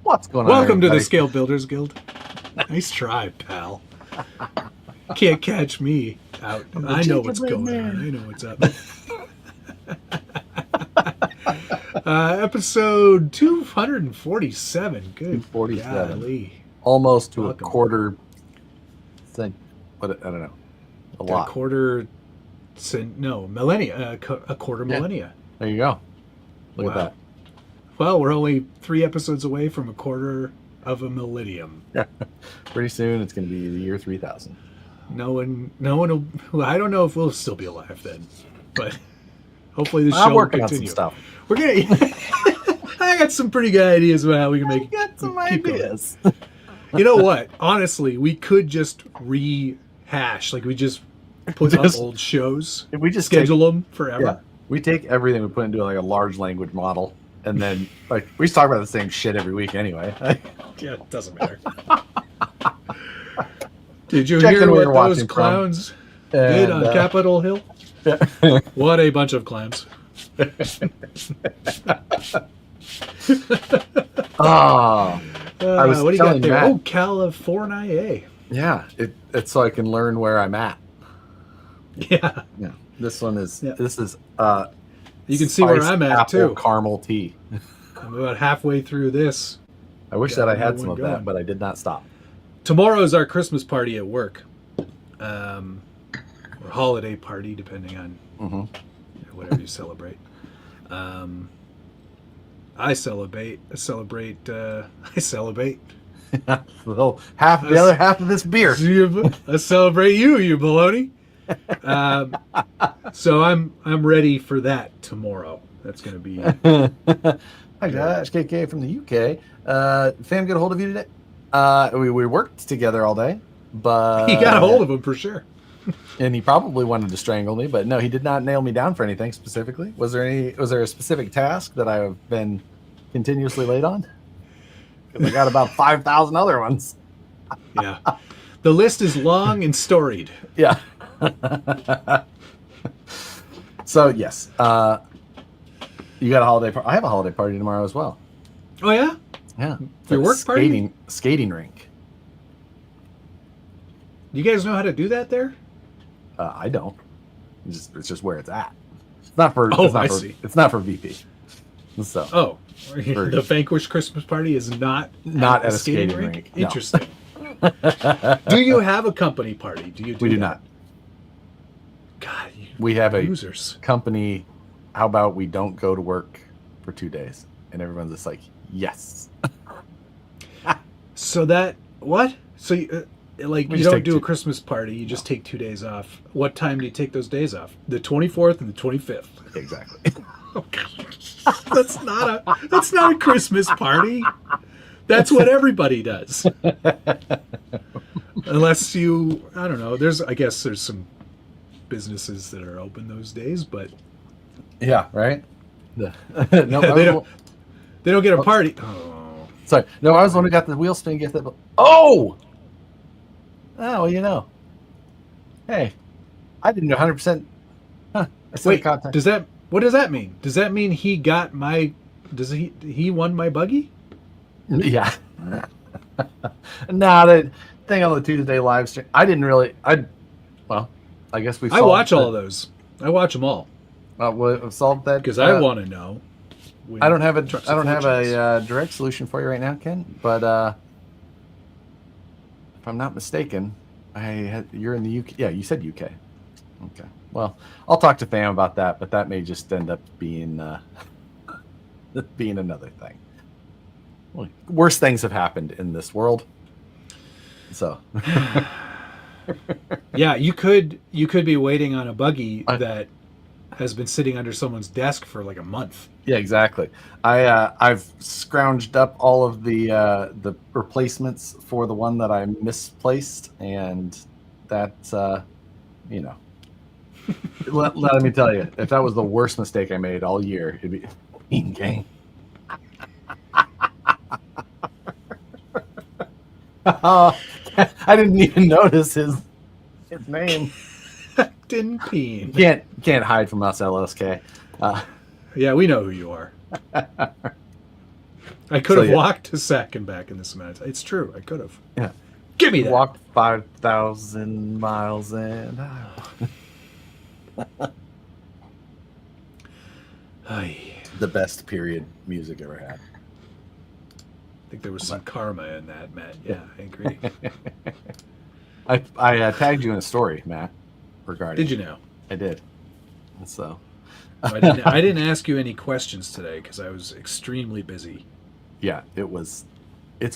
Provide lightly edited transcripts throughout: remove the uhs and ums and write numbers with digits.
What's going on? Welcome to the everybody? Scale Builders Guild. Nice try, pal. Can't catch me out. I know what's going on. I know what's up. Episode 247. Good. 247. Golly. Almost to Welcome. a quarter thing. What? I don't know. A lot. Millennia. A quarter Yeah. millennia. There you go. Look Wow. at that. Well, we're only 3 episodes away from a quarter of a millennium. Pretty soon it's going to be the year 3000. No one will. Well, I don't know if we'll still be alive then, but hopefully this show I'm will working on some continue. stuff. We're gonna. I got some pretty good ideas about how we can make. I got some keep going. ideas. You know what? Honestly, we could just rehash. Like we just put up Just- old shows, If we just schedule them forever. Yeah, we take everything we put into like a large language model, and then like we just talk about the same shit every week anyway. Yeah, it doesn't matter. Did you Check in hear where what you're those watching from. clowns did on Capitol Hill? Yeah. What a bunch of clowns. Oh, I was what do you got telling there? Matt. Oh, California. yeah. It's so I can learn where I'm at. Yeah. Yeah. This one is. Yeah. This is. You can see where spiced I'm at, apple too. Caramel tea. I'm about halfway through this. I wish Got that I another had some one of that, going. but I did not stop. Tomorrow's our Christmas party at work. Or holiday party, depending on Mm-hmm. whatever you celebrate. I celebrate. I celebrate. The other half of this beer. I celebrate you baloney. So I'm ready for that tomorrow. That's going to be. Hi guys, KK from the UK. Fam, get a hold of you today. We worked together all day, but He got a hold of him for sure. and he probably wanted to strangle me, but no, he did not nail me down for anything specifically. Was there a specific task that I have been continuously late on? 'Cause I got about 5,000 other ones. Yeah, the list is long and storied. Yeah. So yes, you got a holiday party. I have a holiday party tomorrow as well. Oh yeah, Yeah, Your work party? skating rink. you guys know how to do that there? I don't. It's just where it's at. It's not for. Oh, it's not I for, see. It's not for VP. So Oh, the Vanquish Christmas party is not Not at a skating rink, no. Interesting. Do you have a company party? Do you? we do that? not. God, you We have a losers. company. How about we don't go to work for 2 days? And everyone's just like, yes. So that what? So you, We you just don't take do a two- Christmas party. You just take 2 days off. What time do you take those days off? The 24th and the 25th. Exactly. That's not a Christmas party. That's what everybody does. Unless you, I don't know. I guess there's some businesses that are open those days, but Yeah. Right. No, they don't get a party. Oh. Sorry. No, I was the one who got the wheel spin gift. Oh, well, you know. Hey, I didn't know 100%. Huh. I said Wait, contact. what does that mean? Does that mean he got my? He won my buggy? Yeah. Nah, the thing on the Tuesday live stream. I didn't really. I guess we. I watch all of those. I watch them all We've solved that because I want to know. I don't have Trucks I don't and have fortunes. a direct solution for you right now, Ken. But if I'm not mistaken, you're in the UK. Yeah, you said UK. Okay. Well, I'll talk to Fam about that, but that may just end up being being another thing. Well, worse things have happened in this world. So. Yeah, you could be waiting on a buggy that has been sitting under someone's desk for like a month. Yeah, exactly. I've scrounged up all of the replacements for the one that I misplaced, and that's you know. let me tell you, if that was the worst mistake I made all year, it'd be Mean Gang. I didn't even notice his name. Didn't peen. Can't hide from us, LSK. Yeah, we know who you are. I could have walked to Sac and back in this amount of time. It's true. I could have. Yeah. Give me that. Walked 5,000 miles and the best period music ever had. I think there was some karma in that, Matt. Yeah, I agree. I tagged you in a story, Matt, regarding. Did you know? I did. So. I didn't ask you any questions today because I was extremely busy. Yeah, it's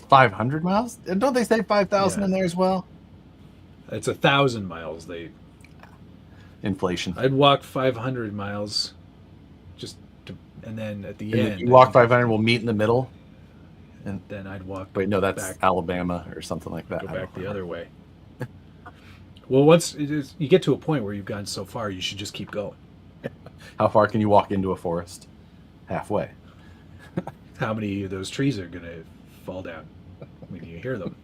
500 miles. And don't they say 5,000 in there as well? It's 1,000 miles. Inflation. I'd walk 500 miles, and then at the end. You walk 500. We'll meet in the middle. And then I'd walk. Wait, no, that's back, Alabama or something like that. Go back the other way. Well, once you get to a point where you've gone so far, you should just keep going. How far can you walk into a forest? Halfway. How many of those trees are going to fall down when you hear them?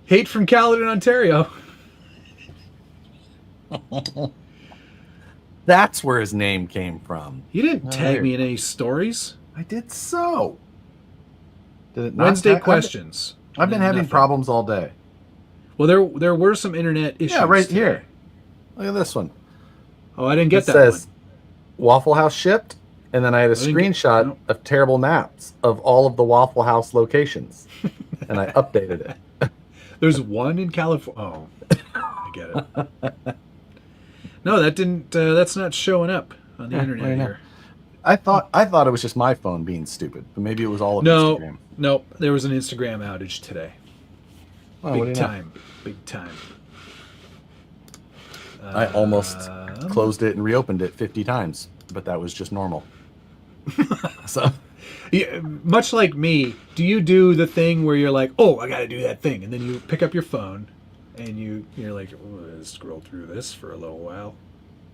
Hate from Caledon, Ontario. That's where his name came from. You didn't tag me in any stories. I did so. Did it not Wednesday questions. I've been having problems all day. Well, there were some internet issues. Yeah, right here. Look at this one. Oh, I didn't get that says, one. Waffle House shipped, and then I had a screenshot of terrible maps of all of the Waffle House locations, and I updated it. There's one in California. Oh, I get it. No, that didn't. That's not showing up on the internet here. I thought it was just my phone being stupid, but maybe it was all of Instagram. No, there was an Instagram outage today. Oh, big time. I almost closed it and reopened it 50 times, but that was just normal. So, yeah, much like me, do you do the thing where you're like, "Oh, I got to do that thing," and then you pick up your phone and you're like, "Oh, let's scroll through this for a little while."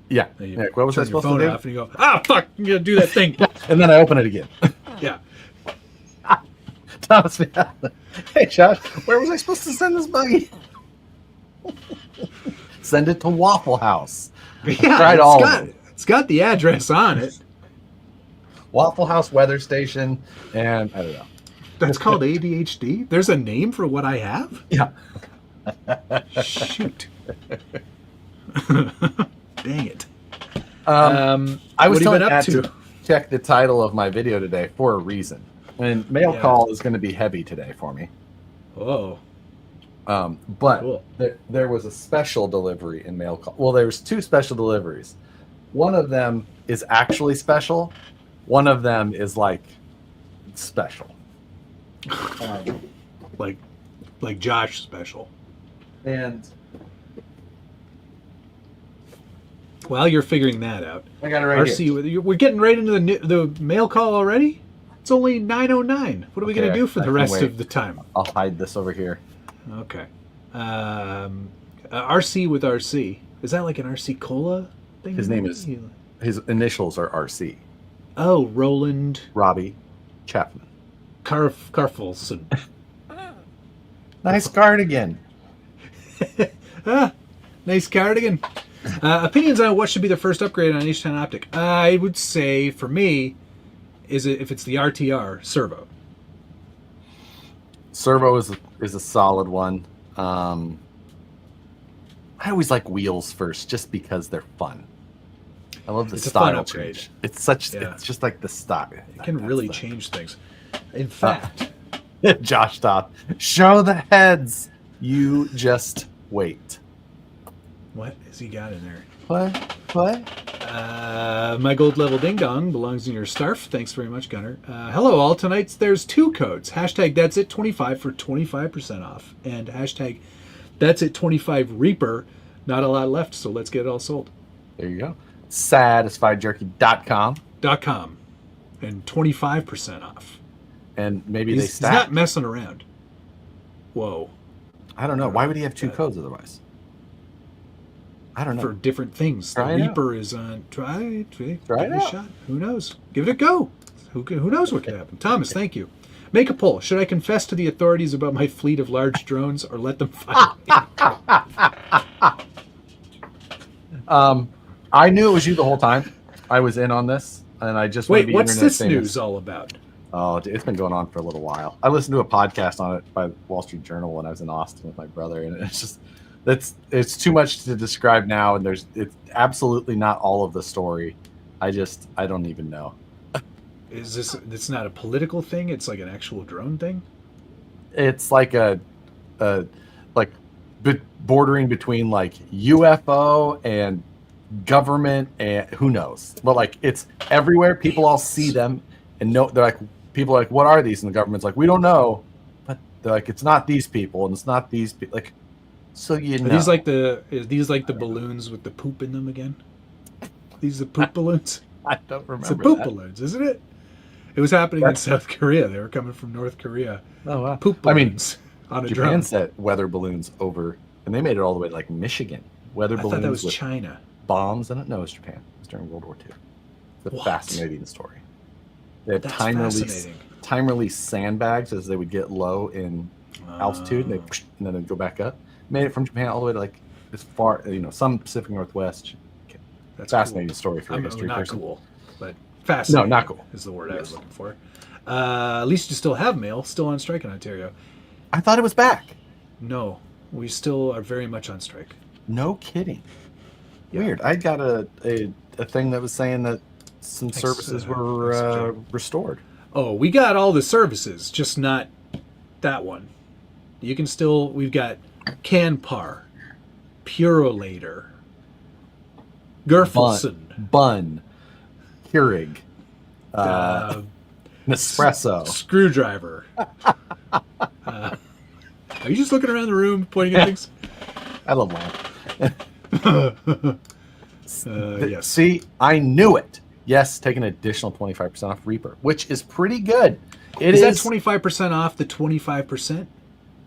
Yeah. What was I supposed to do? Off and you go, fuck, I'm gonna do that thing, and then I open it again. Yeah. Thomas, hey Josh, where was I supposed to send this buggy? Send it to Waffle House. Yeah, tried all of it. It's got the address on it. Waffle House weather station, and I don't know. That's called ADHD? There's a name for what I have? Yeah. Shoot. Dang it. I was telling Matt to check the title of my video today for a reason. And mail call is going to be heavy today for me. Oh. But cool. there was a special delivery in mail call. Well, there was two special deliveries. One of them is actually special. One of them is like special. Like Josh special. And while you're figuring that out, I got it right here. We're getting right into the mail call already? It's only 9:09. What are we going to do for the rest of the time? I'll hide this over here. Okay. RC with RC. Is that like an RC Cola thing? His initials are RC. Oh, Roland. Robbie Chapman. Carfolson. Nice cardigan. Nice cardigan. Opinions on what should be the first upgrade on H10 Optic. I would say, for me, if it's the RTR, servo. Servo is a solid one. I always like wheels first, just because they're fun. I love the style change. It's just like the style. It can really change things. In fact, Josh Top, show the heads. You just wait. What has he got in there? What? My gold level ding dong belongs in your starf. Thanks very much, Gunner. Hello all. Tonight there's two codes. Hashtag that's it 25 for 25% off. And hashtag that's it 25 Reaper. Not a lot left, so let's get it all sold. There you go. SatisfiedJerky.com. And 25% off. And maybe they stack. He's not messing around. Whoa. I don't know. Why would he have two codes otherwise? I don't know. For different things. The Reaper is on. Try it. Give it a shot. Who knows? Give it a go. Who knows what could happen? Thomas, thank you. Make a poll. Should I confess to the authorities about my fleet of large drones or let them find me? I knew it was you the whole time. I was in on this, and I just wait. What's this news all about? Oh, it's been going on for a little while. I listened to a podcast on it by the Wall Street Journal when I was in Austin with my brother, and it's just it's too much to describe now, and it's absolutely not all of the story. I don't even know. Is this? It's not a political thing. It's like an actual drone thing. It's like a like bordering between like UFO and government, and who knows, but like it's everywhere. People all see them and know. They're like, people are like, what are these? And the government's like, we don't know, but they're like, it's not these people and it's not these people. Like, so you know, Are these like the balloons with the poop in them again? These are the poop balloons. I don't remember. It's the poop that. balloons, isn't it? It was happening in South Korea. They were coming from North Korea. Oh wow. Poop balloons on a Japan drone. sent weather balloons over, and they made it all the way to like Michigan. Weather I balloons thought that was with China. bombs in it. No, it was Japan. It was during World War II. It's a What? fascinating story. They had That's time release sandbags as they would get low in altitude, and then they'd go back up. Made it from Japan all the way to like as far, some Pacific Northwest. That's Fascinating cool. story for a history not person. cool, but fascinating. No, not cool. Is the word I was looking for. At least you still have mail. Still on strike in Ontario. I thought it was back. No, we still are very much on strike. No kidding. Yeah. Weird. I got a thing that was saying that some services were restored. Oh, we got all the services, just not that one. You can still. We've got Canpar, Purolator, Gerfelson, Bun, Keurig, Nespresso, Screwdriver. Are you just looking around the room, pointing at things? I love that. Yes. See, I knew it. Yes, take an additional 25% off Reaper, which is pretty good. Is that 25% off the 25%?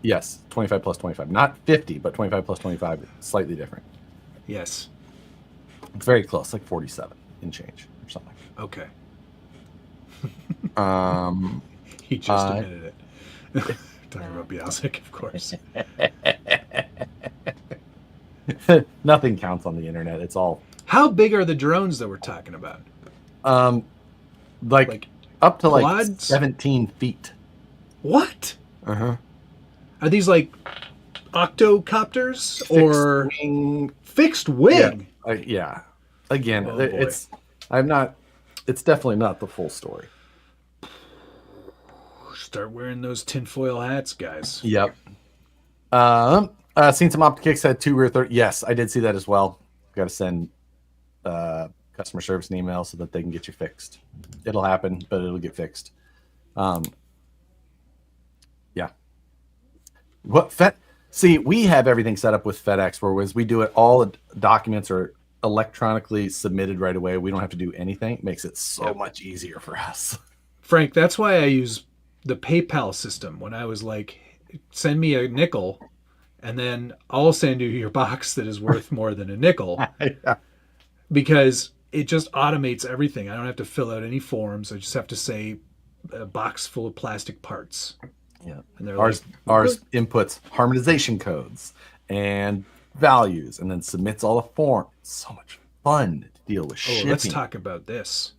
Yes, 25 plus 25. Not 50, but 25 plus 25 is slightly different. Yes. It's very close, like 47 in change or something. Okay. He just admitted it. Talking about Bialzik, of course. Nothing counts on the internet. It's all. How big are the drones that we're talking about? Like up to quads? like 17 feet. What? Uh-huh. Are these like octocopters or fixed wing? Yeah. Again, Oh, it's definitely not the full story. Start wearing those tinfoil hats, guys. Yep. Seen some OptiKicks had 2 rear 30. Yes, I did see that as well. Got to send customer service an email so that they can get you fixed. It'll happen, but it'll get fixed. Yeah. See, we have everything set up with FedEx, whereas we do it, all the documents are electronically submitted right away. We don't have to do anything. It makes it so much easier for us. Frank, that's why I use the PayPal system. When I was like, send me a nickel, and then I'll send you your box that is worth more than a nickel. Yeah. Because it just automates everything. I don't have to fill out any forms. I just have to say a box full of plastic parts. Yeah. And they're ours inputs harmonization codes and values, and then submits all the forms. So much fun to deal with shipping. Let's talk about this.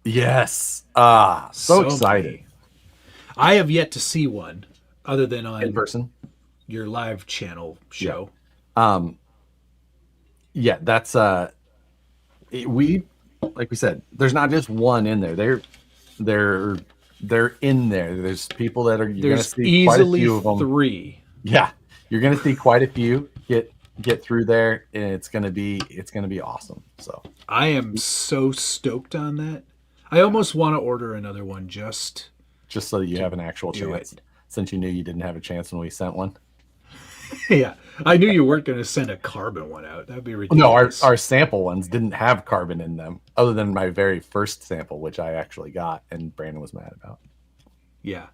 Yes. So excited. Many. I have yet to see one other than on in person, your live channel show. Yeah, that's we like we said, there's not just one in there. They're in there. There's people that are you're gonna see quite a few of them. 3. Yeah. You're gonna see quite a few get through there, and it's gonna be awesome. So I am so stoked on that. I almost want to order another one just so that you have an actual chance. it. Since you knew you didn't have a chance when we sent one. Yeah, I knew you weren't going to send a carbon one out. That'd be ridiculous. No, our sample ones didn't have carbon in them, other than my very first sample, which I actually got, and Brandon was mad about. Yeah,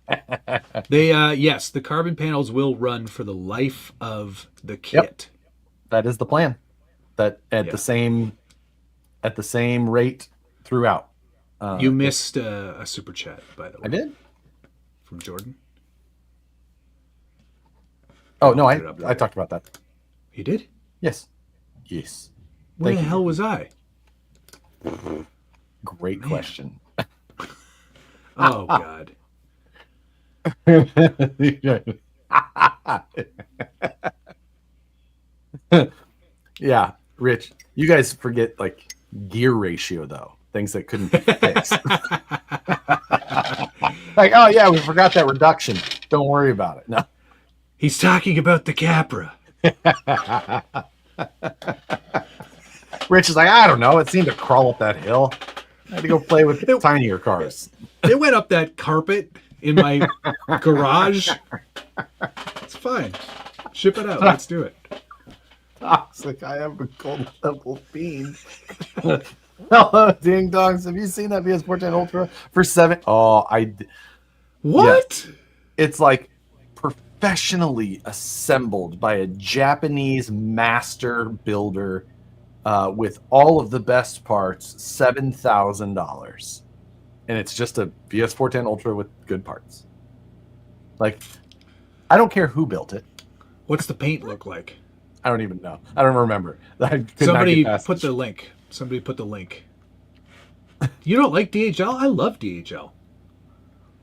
they yes, the carbon panels will run for the life of the kit. Yep. That is the plan. That at the same rate throughout. You missed a super chat, by the way. I did? From Jordan. Oh, no, I talked about that. You did? Yes. Where the hell was I? Great question. Oh God. Yeah, Rich, you guys forget like gear ratio though, things that couldn't be fixed. Like, oh yeah, we forgot that reduction. Don't worry about it. No. He's talking about the Capra. Rich is like, I don't know. It seemed to crawl up that hill. I had to go play with tinier cars. It went up that carpet in my garage. It's fine. Ship it out. Let's do it. Toxic. I have a gold level bean. Hello, ding dongs. Have you seen that VS14 Ultra for $7? Oh, What? Yes. It's like professionally assembled by a Japanese master builder with all of the best parts, $7,000. And it's just a VS410 Ultra with good parts. Like, I don't care who built it. What's the paint look like? I don't even know. I don't remember. Somebody put the link. Somebody put the link. You don't like DHL? I love DHL.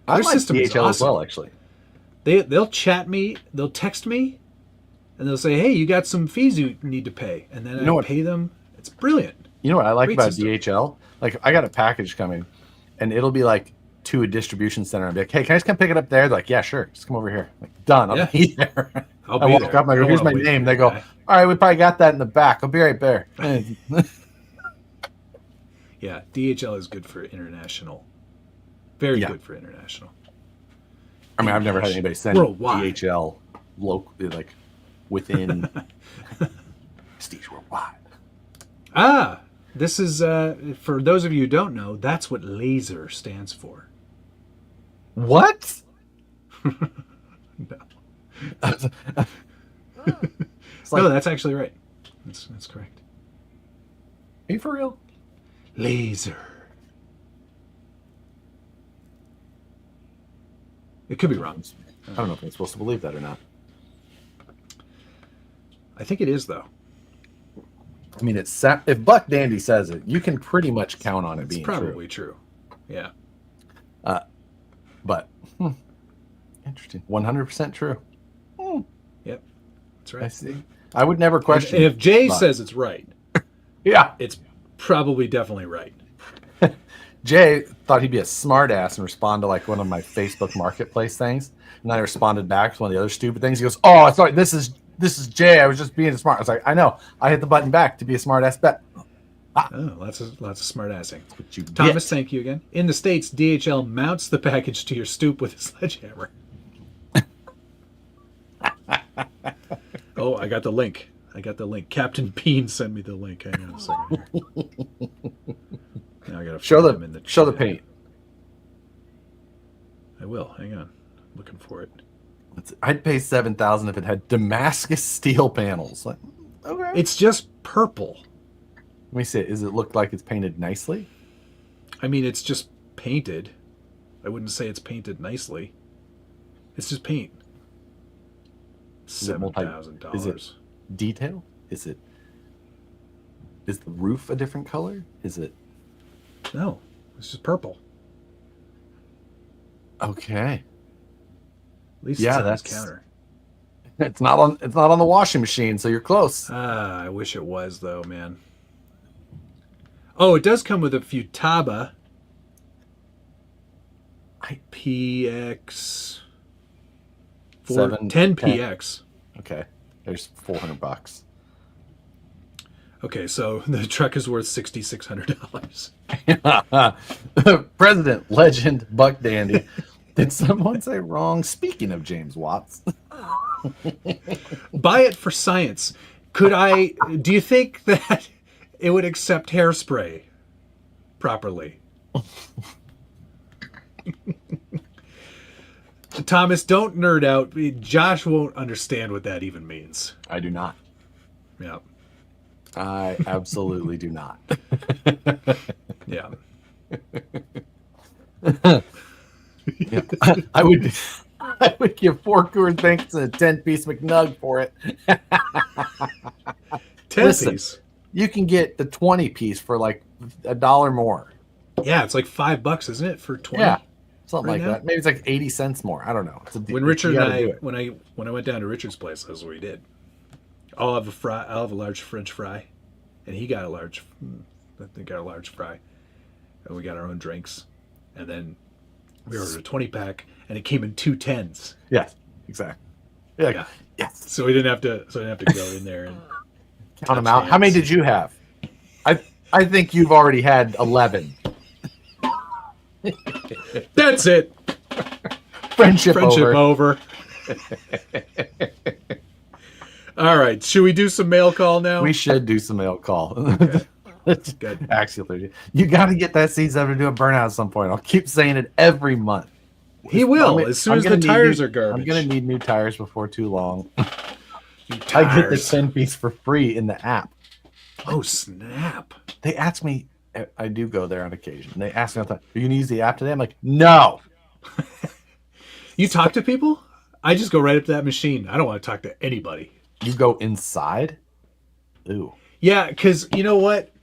I Their like system is DHL as awesome. well, actually. They'll chat me, they'll text me, and they'll say, hey, you got some fees you need to pay. And then I pay them. It's brilliant. You know what I like Great about system. DHL? Like, I got a package coming, and it'll be like to a distribution center. I'll be like, hey, can I just come pick it up there? They're like, yeah, sure. Just come over here. I'm like, done. I'll be there. I'll I be walk there. up and I go, I here's don't my wanna wait name. for They you, go, guy. all right, we probably got that in the back. I'll be right there. Yeah, DHL is good for international. Very Yeah. good for international. I mean, I've never had anybody send Worldwide. DHL locally, like within Prestige Worldwide. Ah, this is, for those of you who don't know, that's what laser stands for. What? No. It's No, like, that's actually right. That's correct. are you for real? Laser. It could be wrong. I don't know if I'm supposed to believe that or not. I think it is, though. I mean, if Buck Dandy says it, you can pretty much count on it It's being probably true. Yeah. true. But interesting, 100% true. Yep. That's I right. see. I would never question. And if Jay but- says it's right, yeah, it's probably definitely right. Jay thought he'd be a smart ass and respond to like one of my Facebook Marketplace things, and I responded back to one of the other stupid things. He goes, "Oh, sorry, this is Jay. I was just being smart." I was like, "I know. I hit the button back to be a smart ass bet." Oh, lots of smart assing. What you Thomas, get. thank you again. In the States, DHL mounts the package to your stoop with a sledgehammer. Oh, I got the link. Captain Bean sent me the link. Hang on a second here. Now I gotta show find him in the the chat. paint. I will. Hang on. Looking for it. I'd pay $7,000 if it had Damascus steel panels. Like, okay. It's just purple. Let me see it. Does it look like it's painted nicely? I mean, it's just painted. I wouldn't say it's painted nicely. It's just paint. Is it multi- $7,000. is it detail? Is the roof a different color? Is it No, it's just purple. okay? At least Yeah, it's on his that's- counter. It's not on the washing machine, so you're close. I wish it was though, man. Oh, it does come with a Futaba PX 10PX. Okay, there's $400. Okay, so the truck is worth $6,600. President, legend, Buck Dandy. Did someone say wrong? Speaking of James Watts, Buy it for science. Do you think that it would accept hairspray properly? Thomas, don't nerd out. Josh won't understand what that even means. I do not. Yeah. I absolutely do not. Yeah. Yeah. I would give 4 Coors Banks and a 10-piece McNug for it. 10 Listen. piece. You can get the 20-piece for like $1 more. Yeah, it's like $5, isn't it, for 20? Yeah. something right like now? that. Maybe it's like 80 cents more. I don't know. It's a, When you Richard and gotta I, do it. when I went down to Richard's place, that's what we did. I'll have a large French fry, and he got a large. I think got a large fry, and we got our own drinks, and then we ordered a 20-pack, and it came in 2 10s. Yes, exactly. Yeah. Yeah. Yes. So we didn't have to. So I didn't have to go in there and Count them touch out. How many hands. did you have? I think you've already had 11. That's it. Friendship Over. All right. Should we do some mail call now? We should do some mail call. Good. Axial 30. You got to get that C7 to do a burnout at some point. I'll keep saying it every month. He will I'm as soon I'm as gonna the need tires new- are garbage. I'm going to need new tires before too long. New I get the tires. 10-piece for free in the app. Oh snap! They ask me, I do go there on occasion. They ask me all the time, are you going to use the app today? I'm like, no. You talk to people? I just go right up to that machine. I don't want to talk to anybody. You go inside? Ooh. Yeah, because you know what?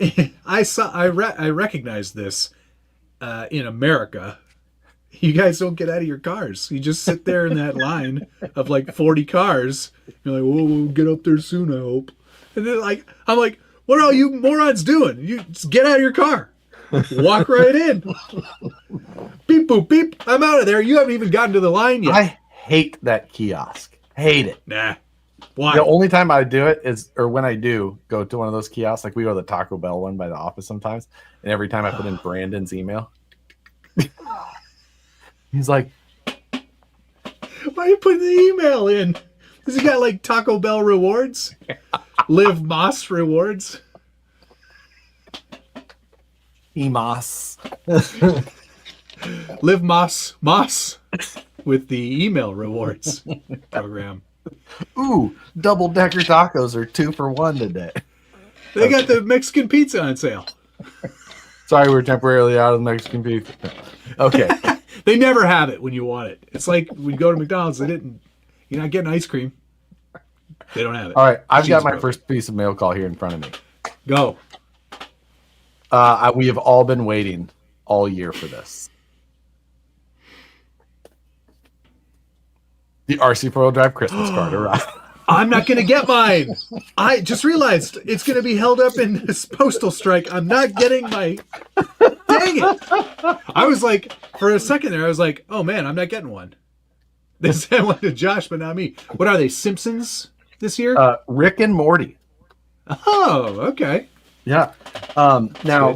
I recognized this in America. You guys don't get out of your cars. You just sit there in that line of like 40 cars. You're like, "Whoa, we'll get up there soon, I hope." And then I'm like, "What are all you morons doing? You just get out of your car, walk right in, beep boop beep. I'm out of there. You haven't even gotten to the line yet." I hate that kiosk. Hate it. Nah. Why? The only time I do it is, or when I do go to one of those kiosks, like we go to the Taco Bell one by the office sometimes, and every time I put in Brandon's email, he's like, Why are you putting the email in? Has he got like Taco Bell rewards? Live Moss rewards? EMOS. Live Moss with the email rewards program. Ooh, double-decker tacos are 2 for 1 today. They got the Mexican pizza on sale. Sorry, we're temporarily out of the Mexican pizza. Okay. They never have it when you want it. It's like when you go to McDonald's, you're not getting ice cream. They don't have it. All right, I've got Cheese my broken. first piece of mail call here in front of me. Go. We have all been waiting all year for this. The RC four-wheel drive Christmas card arrived. I'm not going to get mine. I just realized it's going to be held up in this postal strike. I'm not getting my... Dang it. I was like, for a second there, I was like, oh man, I'm not getting one. They sent one to Josh, but not me. What are they, Simpsons this year? Rick and Morty. Oh, okay. Yeah. Now,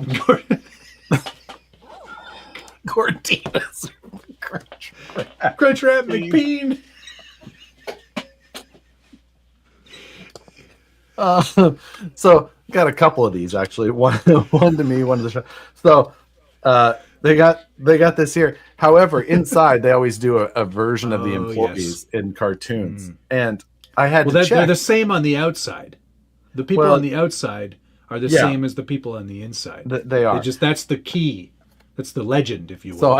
Cortinas. Crunchwrap McBean. So got a couple of these actually. One to me, one to the show. So they got this here. However, inside they always do a version of the Oh, employees in cartoons, and I had to They're check. the same on the outside. The people Well, on the outside are the yeah. same as the people on the inside. They are. That's the key. That's the legend, if you will. So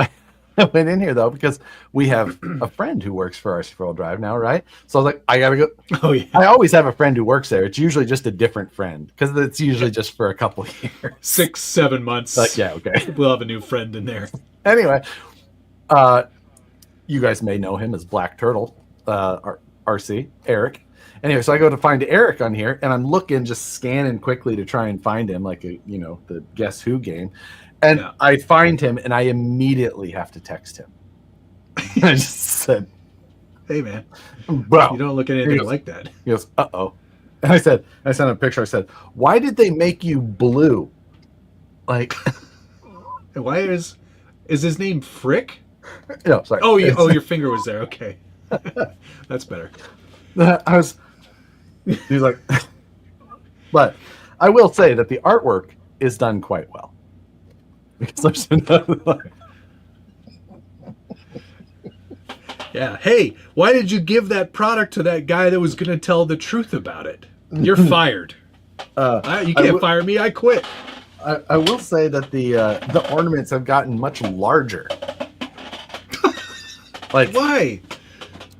I went in here though because we have a friend who works for RC Four-Wheel Drive now, right? So I was like, I gotta go. Oh yeah. I always have a friend who works there. It's usually just a different friend because it's usually just for a couple of years. 6-7 months. But yeah, okay. We'll have a new friend in there. Anyway, you guys may know him as Black Turtle, RC, Eric. Anyway, so I go to find Eric on here, and I'm looking, just scanning quickly to try and find him, like the Guess Who game. And Yeah. I find him, and I immediately have to text him. I just said, Hey man, bro. you don't look anything like that. He goes, uh-oh. And I sent him a picture. I said, why did they make you blue? Like, And why is his name Frick? no, sorry. Oh, your finger was there. Okay, that's better. He's like, but I will say that the artwork is done quite well. Because there's another, Yeah. Hey, why did you give that product to that guy that was going to tell the truth about it? You're fired. You can't fire me. I quit. I will say that the ornaments have gotten much larger. Like Why?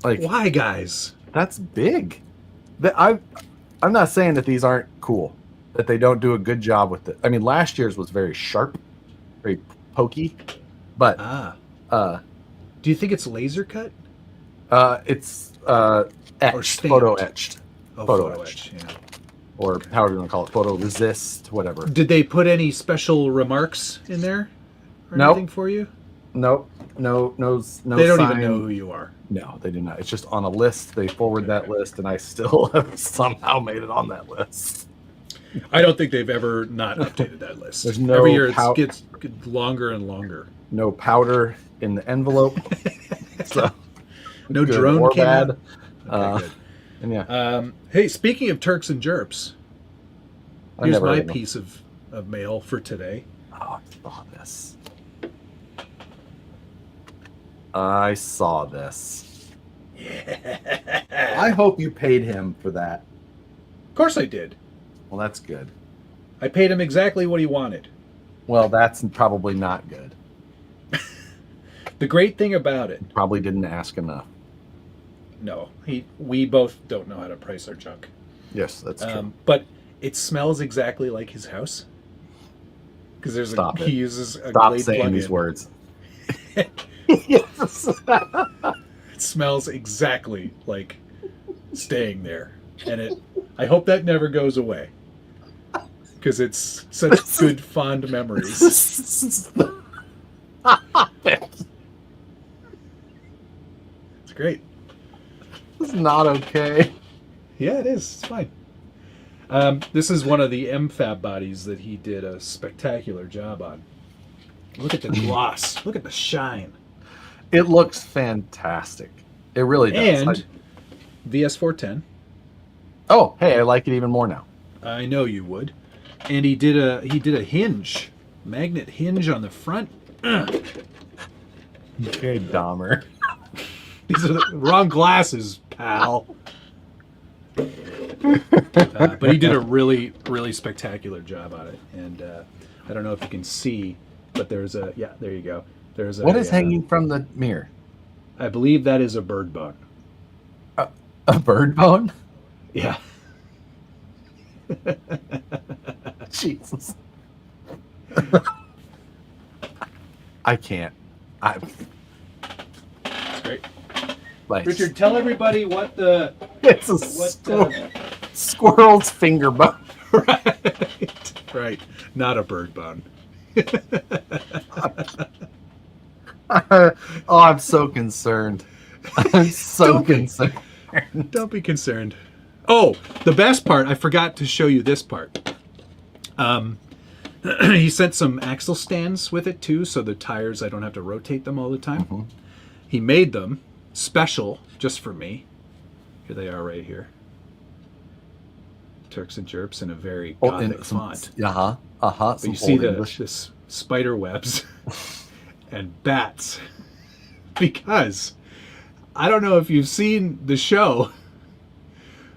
Like Why, guys? that's big. I'm not saying that these aren't cool, that they don't do a good job with it. I mean, last year's was very sharp, very pokey, but Do you think it's laser cut? It's etched, stamped? photo etched, Oh, photo etched, yeah. or however you want to call it, photo resist, whatever. Did they put any special remarks in there or Nope. anything for you? Nope, no. They don't sign. even know who you are. No, they do not. It's just on a list. They forward that list, and I still have somehow made it on that list. I don't think they've ever not updated that list. There's no Every year it gets longer and longer. No powder in the envelope. So no good drone or came bad. out? Okay, good. And yeah. Hey, speaking of Turks and Jerps, I here's never my heard of them. piece of mail for today. Oh, I saw this. I saw this. Yeah. I hope you paid him for that. Of course I did. Well, that's good. I paid him exactly what he wanted. Well, that's probably not good. The great thing about it, Probably didn't ask enough. no, we both don't know how to price our junk. Yes, that's true. But it smells exactly like his house. Because he uses a Stop Glade saying plug-in. these words. Yes. It smells exactly like staying there, and I hope that never goes away because it's such good fond memories. It's great. It's not okay. Yeah, it is. It's fine. This is one of the MFAB bodies that he did a spectacular job on. Look at the gloss. Look at the shine. It looks fantastic. It really does. And VS410. Oh, hey, I like it even more now. I know you would. And he did a hinge, magnet hinge on the front. Okay, Dahmer. These are the wrong glasses, pal. But he did a really, really spectacular job on it. And I don't know if you can see, but there you go. There's What is hanging from the mirror? I believe that is a bird bone. A bird bone? Yeah. Jesus. I can't. That's great. Like, Richard, tell everybody what the... it's a squirrel's finger bone. Right. Not a bird bone. Oh, I'm so concerned. I'm so concerned. Don't be concerned. Oh, the best part, I forgot to show you this part. He sent some axle stands with it too, so the tires, I don't have to rotate them all the time. Mm-hmm. He made them special just for me. Here they are right here. Turks and Jerps in a very gothic font. But you see this spider webs and bats. Because I don't know if you've seen the show,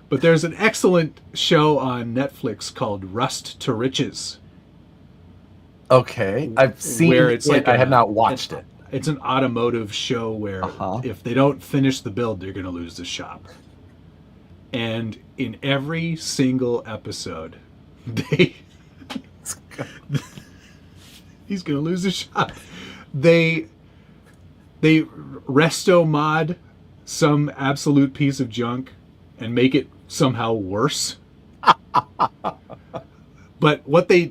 but there's an excellent show on Netflix called Rust to Riches. Okay, I've seen where it's it. like I have not watched it. It's an automotive show where if they don't finish the build, they're going to lose the shop. And in every single episode, he's going to lose the shop. They resto mod some absolute piece of junk and make it somehow worse. But what they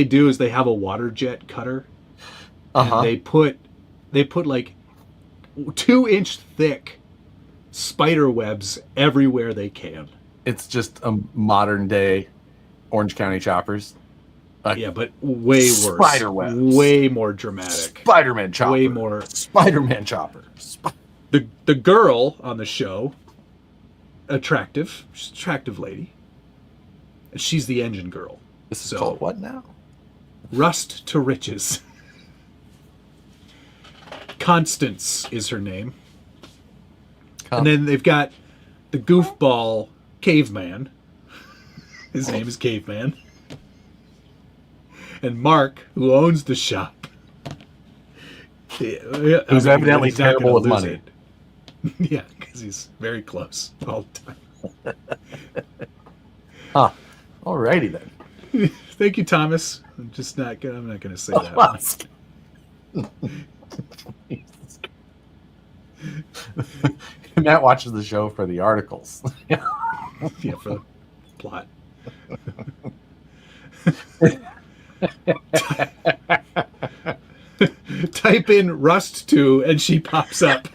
do is they have a water jet cutter, and they put like 2-inch thick spider webs everywhere they can. It's just a modern day Orange County choppers. Yeah, but way worse. Spider webs. Way more dramatic. Spider-Man chopper. Way more. Spider-Man chopper. The girl on the show, attractive. She's an attractive lady. And she's the engine girl. This is called what now? Rust to Riches. Constance is her name. And then they've got the goofball caveman. His name is Caveman. And Mark, who owns the shop. Who's evidently terrible with money. Yeah, because he's very close all the time. Alrighty then. Thank you, Thomas. I'm not gonna say that one. Matt watches the show for the articles. Yeah, for the plot. Type in Rust 2 and she pops up.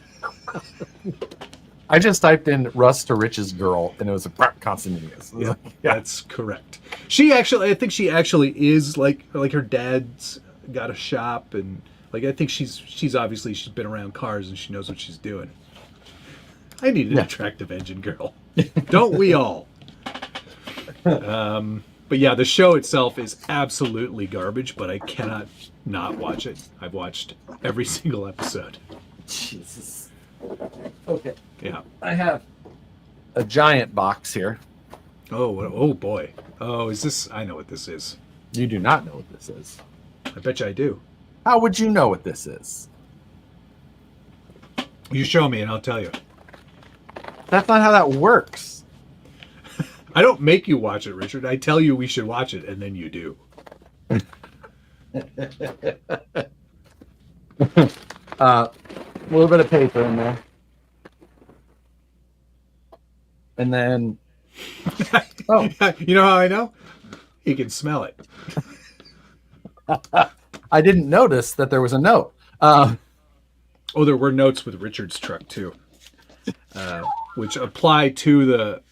I just typed in Rust to Rich's girl, and it was a Constantius. Yeah, that's correct. I think she actually is like her dad's got a shop, and like I think she's obviously she's been around cars and she knows what she's doing. I need an attractive engine girl, don't we all? But yeah, the show itself is absolutely garbage, but I cannot not watch it. I've watched every single episode. Jesus. Okay. Yeah. I have a giant box here. Oh boy. Oh, is this? I know what this is. You do not know what this is. I bet you I do. How would you know what this is? You show me and I'll tell you. That's not how that works. I don't make you watch it, Richard. I tell you we should watch it, and then you do. A little bit of paper in there. And then... Oh. You know how I know? You can smell it. I didn't notice that there was a note. Oh, there were notes with Richard's truck, too. Which apply to the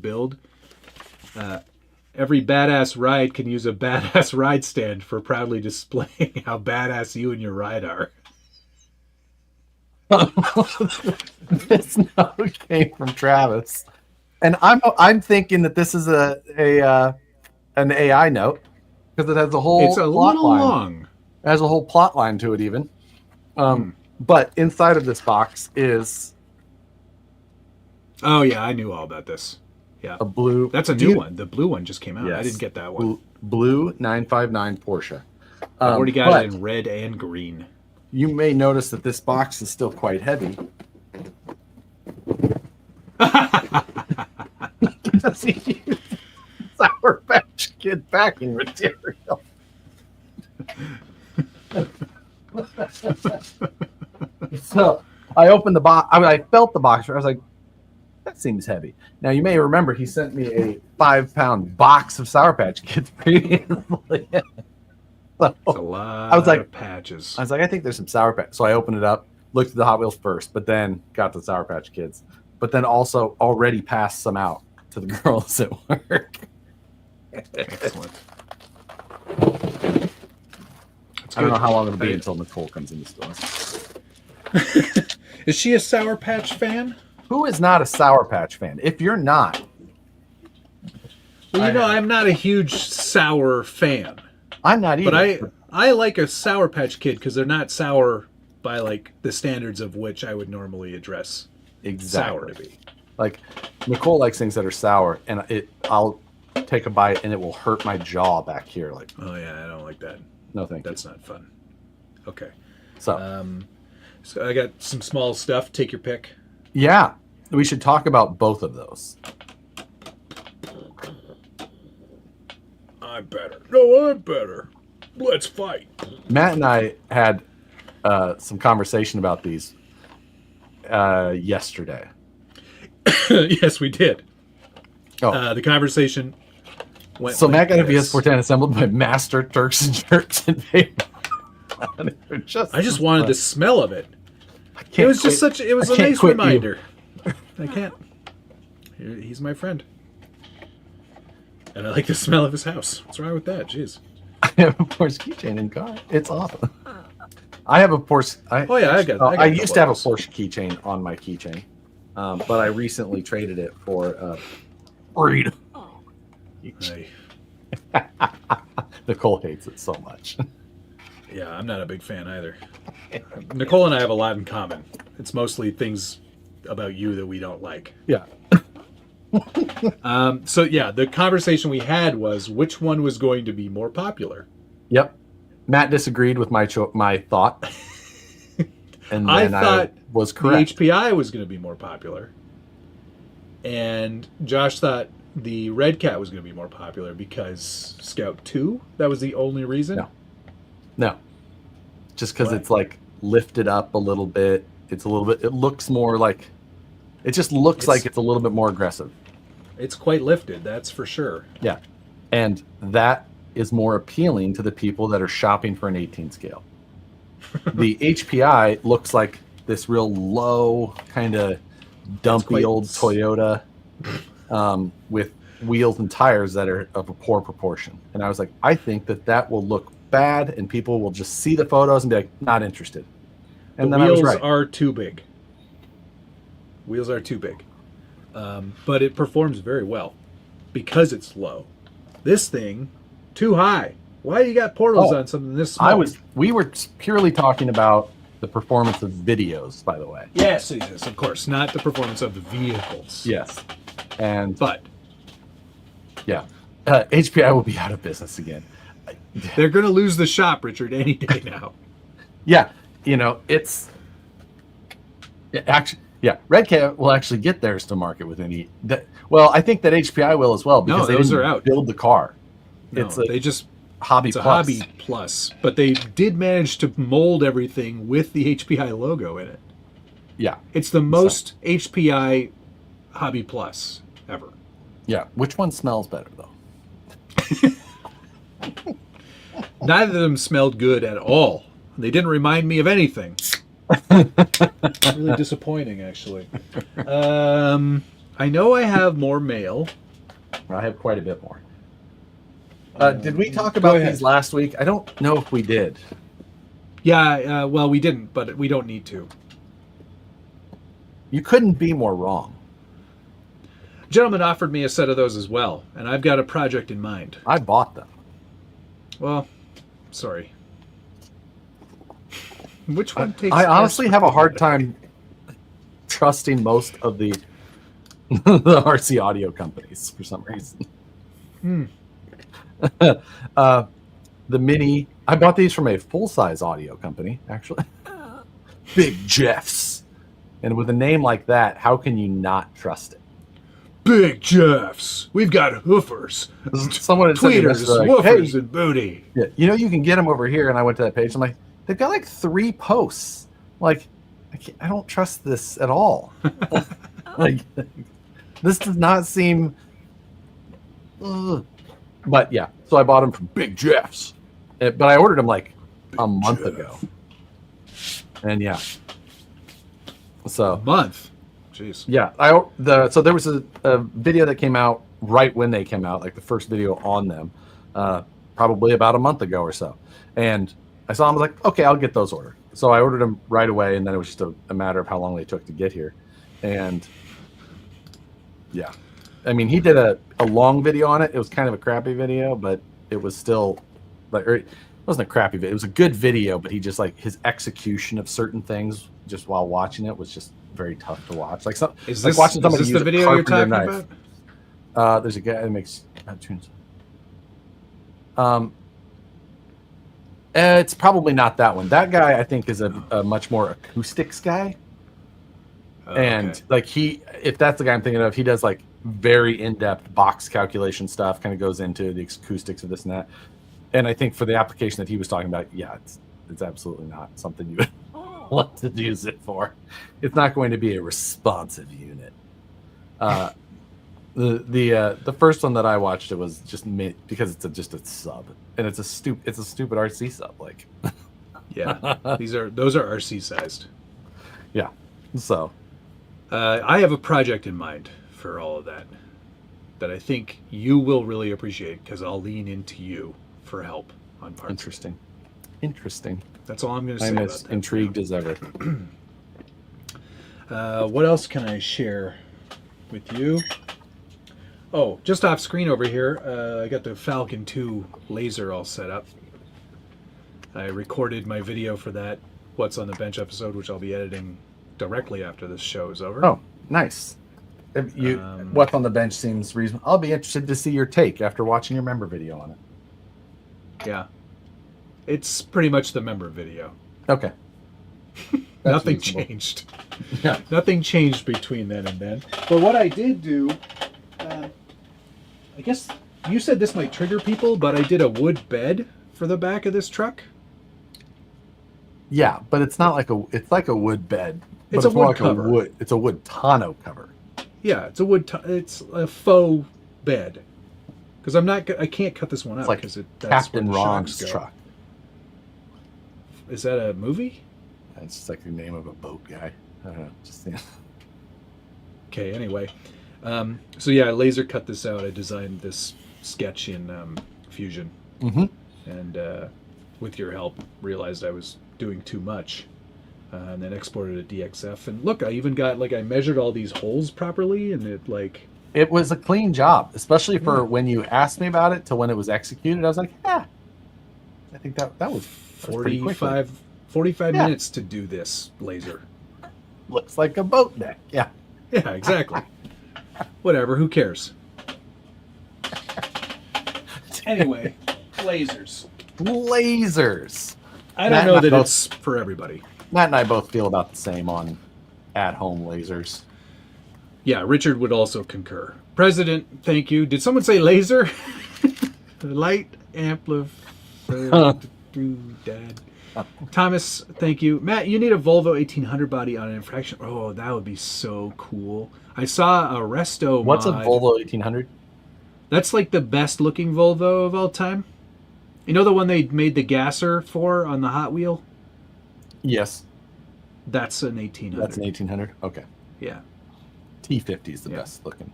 build. Every badass ride can use a badass ride stand for proudly displaying how badass you and your ride are. This note came from Travis, and I'm thinking that this is an AI note because it has a whole. It's a little long. It has a whole plot line to it, even. But inside of this box is. Oh yeah, I knew all about this. Yeah, a blue. That's a new one. The blue one just came out. Yes. I didn't get that one. Blue 959 Porsche. I've already got it in red and green. You may notice that this box is still quite heavy. Because he used Sour Patch Kid packing material. So I opened the box. I felt the box. I was like, that seems heavy. Now you may remember he sent me a 5-pound box of Sour Patch Kids previously. So it's a lot of patches. I was like, I think there's some Sour Patch. So I opened it up, looked at the Hot Wheels first, but then got the Sour Patch Kids. But then also already passed some out to the girls at work. Excellent. I don't know how long it'll be until Nicole comes in the store. Is she a Sour Patch fan? Who is not a Sour Patch fan? If you're not. Well, I'm not a huge sour fan. I'm not either. But I like a Sour Patch Kid because they're not sour by like the standards of which I would normally address sour to be. Like Nicole likes things that are sour, and I'll take a bite and it will hurt my jaw back here. Like, oh yeah, I don't like that. No, thank you. That's not fun. Okay. So I got some small stuff. Take your pick. Yeah, we should talk about both of those. I'm better. No, I'm better. Let's fight. Matt and I had some conversation about these yesterday. Yes, we did. Oh. The conversation went so like Matt got a this. VS410 assembled by Master Turks and Jerks and paper. I just wanted the smell of it. It was just such. It was a nice reminder. I can't. He's my friend, and I like the smell of his house. What's wrong with that? Jeez. I have a Porsche keychain in car. It's awesome. I have a Porsche. I used to have a Porsche keychain on my keychain, but I recently traded it for Freedom. Nicole hates it so much. Yeah, I'm not a big fan either. Nicole and I have a lot in common. It's mostly things about you that we don't like. Yeah. So yeah, the conversation we had was which one was going to be more popular. Yep. Matt disagreed with my thought. And then I thought was correct. The HPI was going to be more popular. And Josh thought the Red Cat was going to be more popular because Scout 2, that was the only reason? No. Just because it's like lifted up a little bit. It's a little bit. It looks more like. It just looks like it's a little bit more aggressive. It's quite lifted, that's for sure. Yeah, and that is more appealing to the people that are shopping for an 18 scale. The HPI looks like this real low kind of dumpy old Toyota with wheels and tires that are of a poor proportion. And I was like, I think that will look bad, and people will just see the photos and be like, not interested. And the then wheels I was right. are too big. Wheels are too big. But it performs very well because it's low. This thing, too high. Why you got portals on something this small? We were purely talking about the performance of videos, by the way. Yes, of course, not the performance of the vehicles. Yes, but HPI will be out of business again. They're going to lose the shop, Richard, any day now. Yeah, it's actually. Yeah, Redcat will actually get theirs to market with any. Well, I think that HPI will as well because those are out. Build the car. No, they just hobby. It's a plus. hobby plus, but they did manage to mold everything with the HPI logo in it. Yeah, it's the most HPI hobby plus ever. Yeah, which one smells better though? Neither of them smelled good at all. They didn't remind me of anything. Really disappointing, actually. I know I have more mail. I have quite a bit more. Did we talk about these last week? I don't know if we did. Yeah, well, we didn't, but we don't need to. You couldn't be more wrong. A gentleman offered me a set of those as well, and I've got a project in mind. I bought them. Well, sorry. Which one takes? I honestly have a hard time trusting most of the the RC audio companies for some reason. The Mini, I bought these from a full-size audio company, actually. Big Jeffs. And with a name like that, how can you not trust it? Big Jeffs. We've got hoofers. Someone had tweeters, woofers, and booty. Yeah, you can get them over here. And I went to that page. I'm like, they've got like 3 posts. Like, I don't trust this at all. Like, this does not seem. But yeah, so I bought them from Big Jeffs. But I ordered them like a month ago. And yeah. So a month. Jeez. Yeah, so there was a video that came out right when they came out, like the first video on them, probably about a month ago or so. And I saw them, I was like, okay, I'll get those ordered. So I ordered them right away, and then it was just a matter of how long they took to get here. And yeah, I mean, he did a long video on it. It was kind of a crappy video, but it was still like, it wasn't a crappy video. It was a good video, but he just like his execution of certain things just while watching it was just very tough to watch. Like watching somebody use the video you're talking knife. About? There's a guy that makes tunes. It's probably not that one. That guy I think is a much more acoustics guy. And like if that's the guy I'm thinking of, he does like very in-depth box calculation stuff, kind of goes into the acoustics of this and that. And I think for the application that he was talking about, yeah, it's absolutely not something you would want to use it for. It's not going to be a responsive unit. The first one that I watched, it was just because it's just a sub, and it's a stupid RC sub. Like, yeah, those are RC sized. Yeah, so I have a project in mind for all of that I think you will really appreciate because I'll lean into you for help on parts. Interesting. That's all I'm going to say. I'm as intrigued as ever. What else can I share with you? Oh, just off screen over here, I got the Falcon 2 laser all set up. I recorded my video for that What's on the Bench episode, which I'll be editing directly after this show is over. Oh, nice. What's on the Bench seems reasonable. I'll be interested to see your take after watching your member video on it. Yeah. It's pretty much the member video. Okay. Nothing reasonable. Changed. Yeah. Nothing changed between then and then. But what I did do, I guess you said this might trigger people, but I did a wood bed for the back of this truck. Yeah, but it's not like it's like a wood bed. But It's a more wood like cover. It's a wood tonneau cover. Yeah, it's a it's a faux bed. Because I can't cut this one It's up like because that's where Captain the Ron's shocks go. truck. Is that a movie? It's just like the name of a boat guy. I don't know. Just yeah. Okay, anyway. So yeah, I laser cut this out. I designed this sketch in Fusion. Mm-hmm. And with your help, realized I was doing too much. And then exported a DXF. And look, I even got, I measured all these holes properly, and It was a clean job, especially for when you asked me about it to when it was executed. I was like, yeah, I think that was 45 minutes to do this laser. Looks like a boat deck. Yeah. Yeah, exactly. Whatever, who cares? Anyway, lasers. Lasers. I don't know that it's for everybody. Matt and I both feel about the same on at-home lasers. Yeah, Richard would also concur. President, thank you. Did someone say laser? Light amplifier. Dad. Thomas, thank you. Matt, you need a Volvo 1800 body on an infraction. Oh, that would be so cool. I saw a Resto What's mod. a Volvo 1800? That's like the best looking Volvo of all time. You know the one they made the gasser for on the Hot Wheel? Yes. That's an 1800. That's an 1800? Okay. Yeah. T50 is the best looking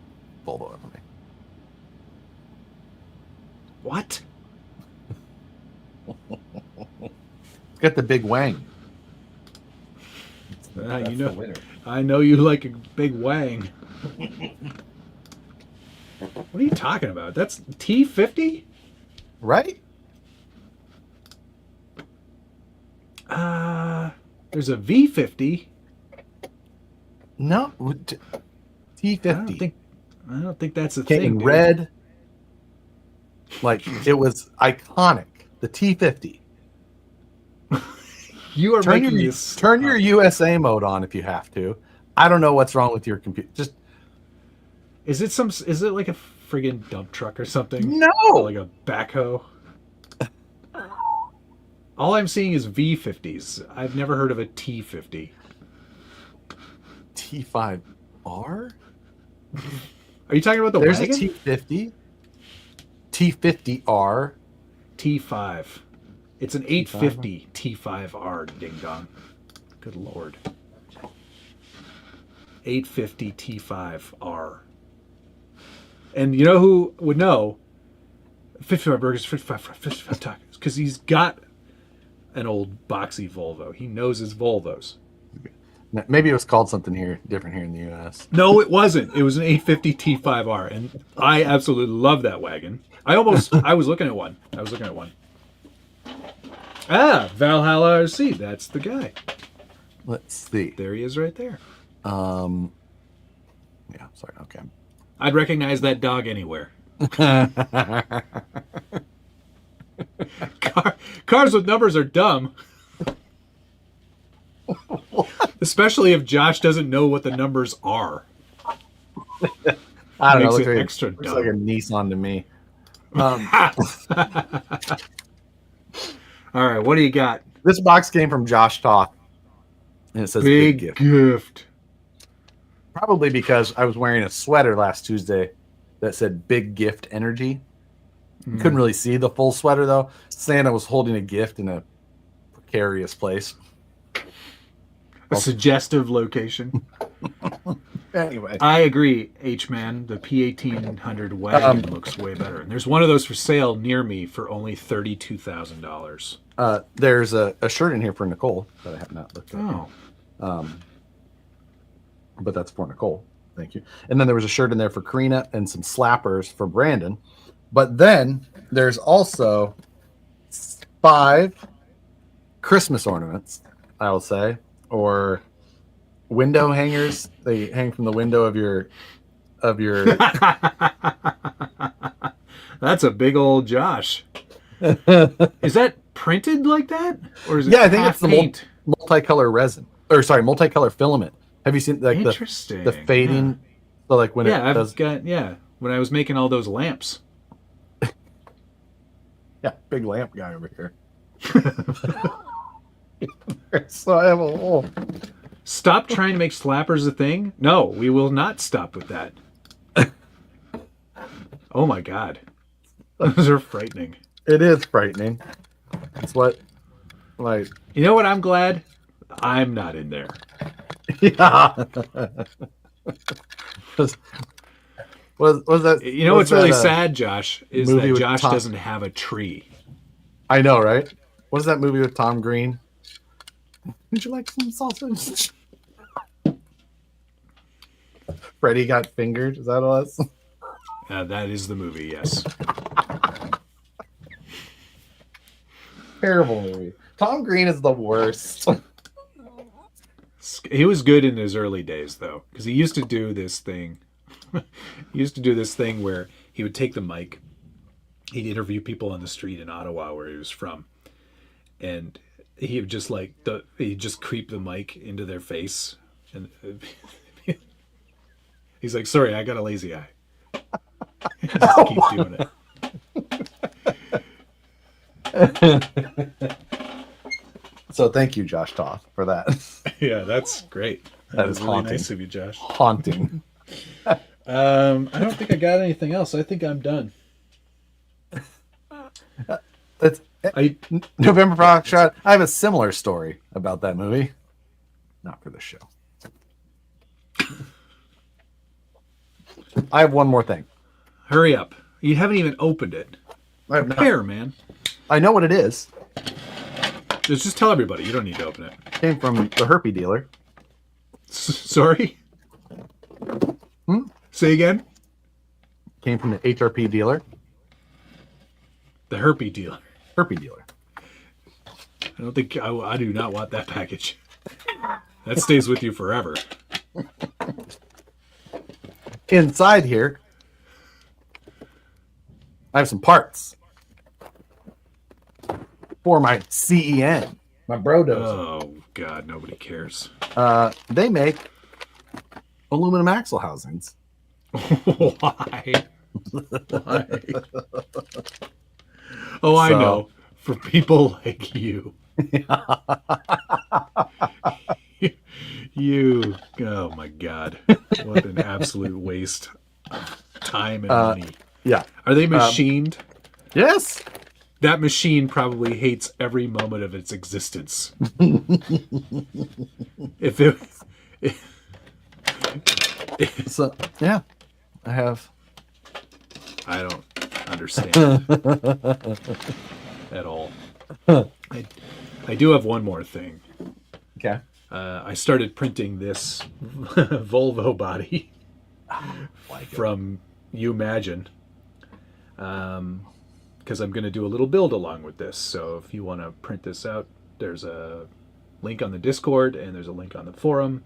Volvo ever made. What? It's got the big wang. I know you like a big wang. What are you talking about? That's T50? Right? There's a V50. No, T50. I don't think that's a Okay, thing. in Dude. red. Like, it was iconic. The T50. You are turn making your, this. Turn your USA mode on if you have to. I don't know what's wrong with your computer. Just Is it like a friggin' dump truck or something? no. Or like a backhoe? All I'm seeing is V50s. I've never heard of a T50. T5R? Are you talking about the There's wagon? a T50. T50R. T5. It's an 850 T5R, ding dong. Good lord. 850 T5R. And you know who would know? 55 burgers, 55 tacos. Because he's got an old boxy Volvo. He knows his Volvos. Maybe it was called something different here in the US. No, it wasn't. It was an 850 T5R. And I absolutely love that wagon. I was looking at one. Ah, Valhalla RC. That's the guy. Let's see. There he is right there. Yeah, sorry. Okay. I'd recognize that dog anywhere. Cars with numbers are dumb. Especially if Josh doesn't know what the numbers are. I don't know. Makes Looks it like, extra looks dumb. like a Nissan to me. All right, what do you got? This box came from Josh Toth, and it says big gift. Probably because I was wearing a sweater last Tuesday that said big gift energy. Couldn't really see the full sweater, though. Santa was holding a gift in a precarious place. A suggestive location. Anyway. I agree, H-Man. The P1800 wagon looks way better. And there's one of those for sale near me for only $32,000. There's a shirt in here for Nicole that I have not looked at. Oh. But that's for Nicole. Thank you. And then there was a shirt in there for Karina and some slappers for Brandon. But then there's also 5 Christmas ornaments, I will say, or window hangers. They hang from the window of your That's a big old Josh. Is that printed like that? Or is it I think it's the paint? multicolor resin. Or sorry, multicolor filament. Have you seen like Interesting. the fading? Yeah. So like when when I was making all those lamps. Yeah, big lamp guy over here. So I have a hole. Stop trying to make slappers a thing. No, we will not stop with that. Oh my god. Those are frightening. It is frightening. It's what, like... You know what? I'm glad I'm not in there. Yeah. was that? You know what's really sad, Josh, is that Josh doesn't have a tree. I know, right? What is that movie with Tom Green? Would you like some sausage? Freddy got fingered. Is that us? That is the movie, yes. Terrible movie. Tom Green is the worst. He was good in his early days, though, because he used to do this thing. Where he would take the mic. He'd interview people on the street in Ottawa, where he was from, and he would just he'd just creep the mic into their face, and he's like, "Sorry, I got a lazy eye." Just keep doing it. So thank you, Josh Toth, for that. Yeah, that's great. That is really haunting. Nice of you, Josh. Haunting. I don't think I got anything else. I think I'm done. November Product Shot. I have a similar story about that movie. Not for the show. I have one more thing. Hurry up. You haven't even opened it. Prepare, man. I know what it is. Just tell everybody. You don't need to open it. Came from the herpy dealer. Sorry? Say again? Came from the HRP dealer. The herpy dealer. Herpy dealer. I don't think... I do not want that package. That stays with you forever. Inside here, I have some parts for my CEN, my Brodozer. Oh, God, nobody cares. They make aluminum axle housings. Why? Why? Oh, I know. For people like you. You, oh my God. What an absolute waste of time and money. Yeah. Are they machined? Yes. That machine probably hates every moment of its existence. So, yeah. I don't understand at all. I do have one more thing. Okay. I started printing this Volvo body from Imagine, because I'm going to do a little build along with this. So if you want to print this out, there's a link on the Discord and there's a link on the forum,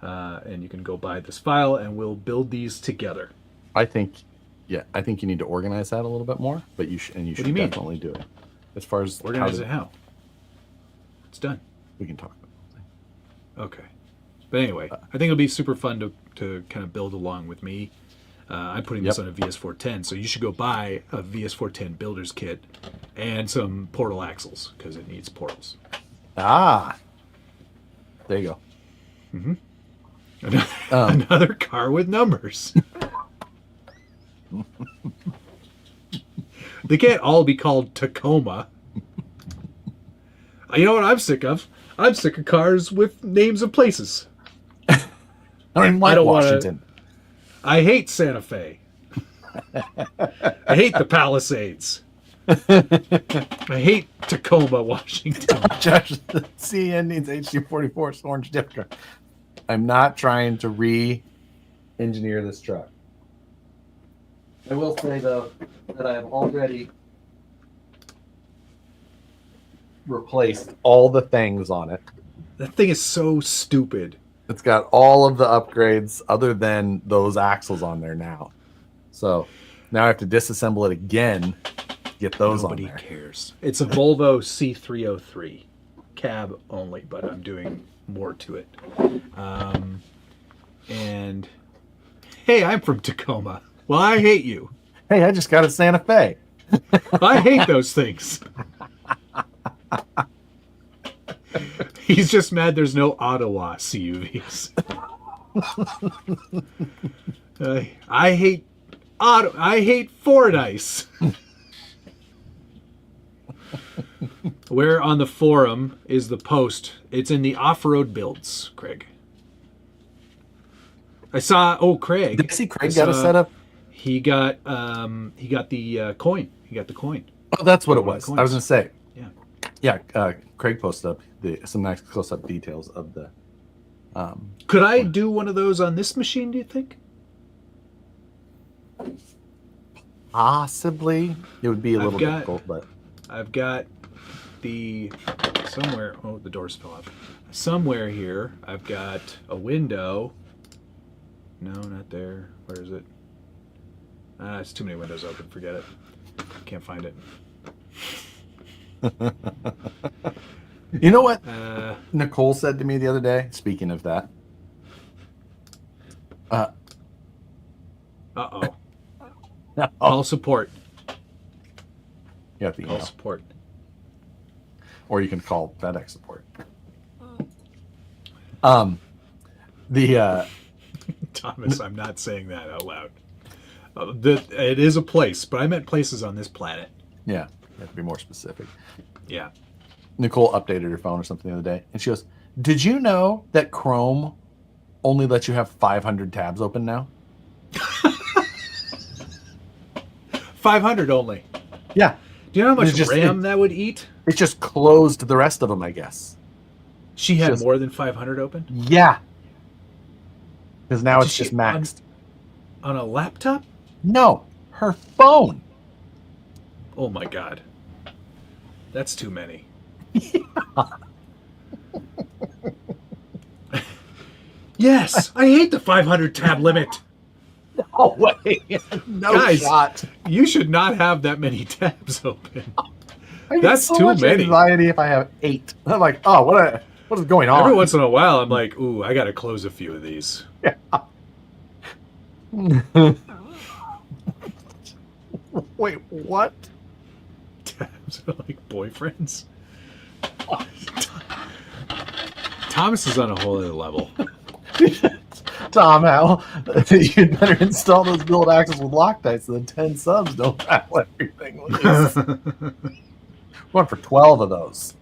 and you can go buy this file and we'll build these together. I think you need to organize that a little bit more, but you should definitely do it. As far as organize it, how? It's done. We can talk about it. Okay. But anyway, I think it'll be super fun to kind of build along with me. I'm putting this on a VS410, so you should go buy a VS410 builder's kit and some portal axles, because it needs portals. Ah. There you go. Mm-hmm. Another car with numbers. They can't all be called Tacoma. You know what I'm sick of? I'm sick of cars with names of places. I don't Washington. I hate Santa Fe. I hate the Palisades. I hate Tacoma, Washington. Josh, the CN needs HD44 orange dipper. I'm not trying to re-engineer this truck. I will say, though, that I have already replaced all the things on it. That thing is so stupid. It's got all of the upgrades other than those axles on there now. So now I have to disassemble it again to get those on there. Nobody cares. It's a Volvo C303. Cab only, but I'm doing more to it. And hey, I'm from Tacoma. Well, I hate you. Hey, I just got a Santa Fe. I hate those things. He's just mad there's no Ottawa CUVs. I hate I hate Fordyce. Where on the forum is the post? It's in the off-road builds, Craig. I saw. Oh, Craig. Did you see Craig got a setup? He got the coin. He got the coin. Oh, that's what it was. I was gonna say. Yeah. Yeah. Craig posted up some nice close-up details of the. Could I do one of those on this machine? Do you think? Possibly, it would be a little difficult, but I've got the somewhere. Oh, the doors fell off. Somewhere here, I've got a window. No, not there. Where is it? It's too many windows open. Forget it. Can't find it. You know what Nicole said to me the other day? Speaking of that. Uh-oh. No. Call support. You have to call support. Or you can call FedEx support. Thomas, I'm not saying that out loud. It is a place, but I meant places on this planet. Yeah, you have to be more specific. Yeah. Nicole updated her phone or something the other day, and she goes, "Did you know that Chrome only lets you have 500 tabs open now?" 500 only. Yeah. Do you know how much RAM that would eat? It just closed the rest of them, I guess. She had more than 500 open? Yeah. Because now it's just maxed. On a laptop? No, her phone. Oh my God. That's too many. Yeah. Yes, I hate the 500 tab limit. No way. No Guys, shot. You should not have that many tabs open. That's so too much many. Anxiety if I have 8. I'm like, oh, what is going on? Every once in a while, I'm like, ooh, I got to close a few of these. Yeah. Wait, what? Tabs are like boyfriends. Thomas is on a whole other level. Tom, Hal, you'd better install those build axles with Loctite so the 10 subs don't rattle everything loose. Going for 12 of those.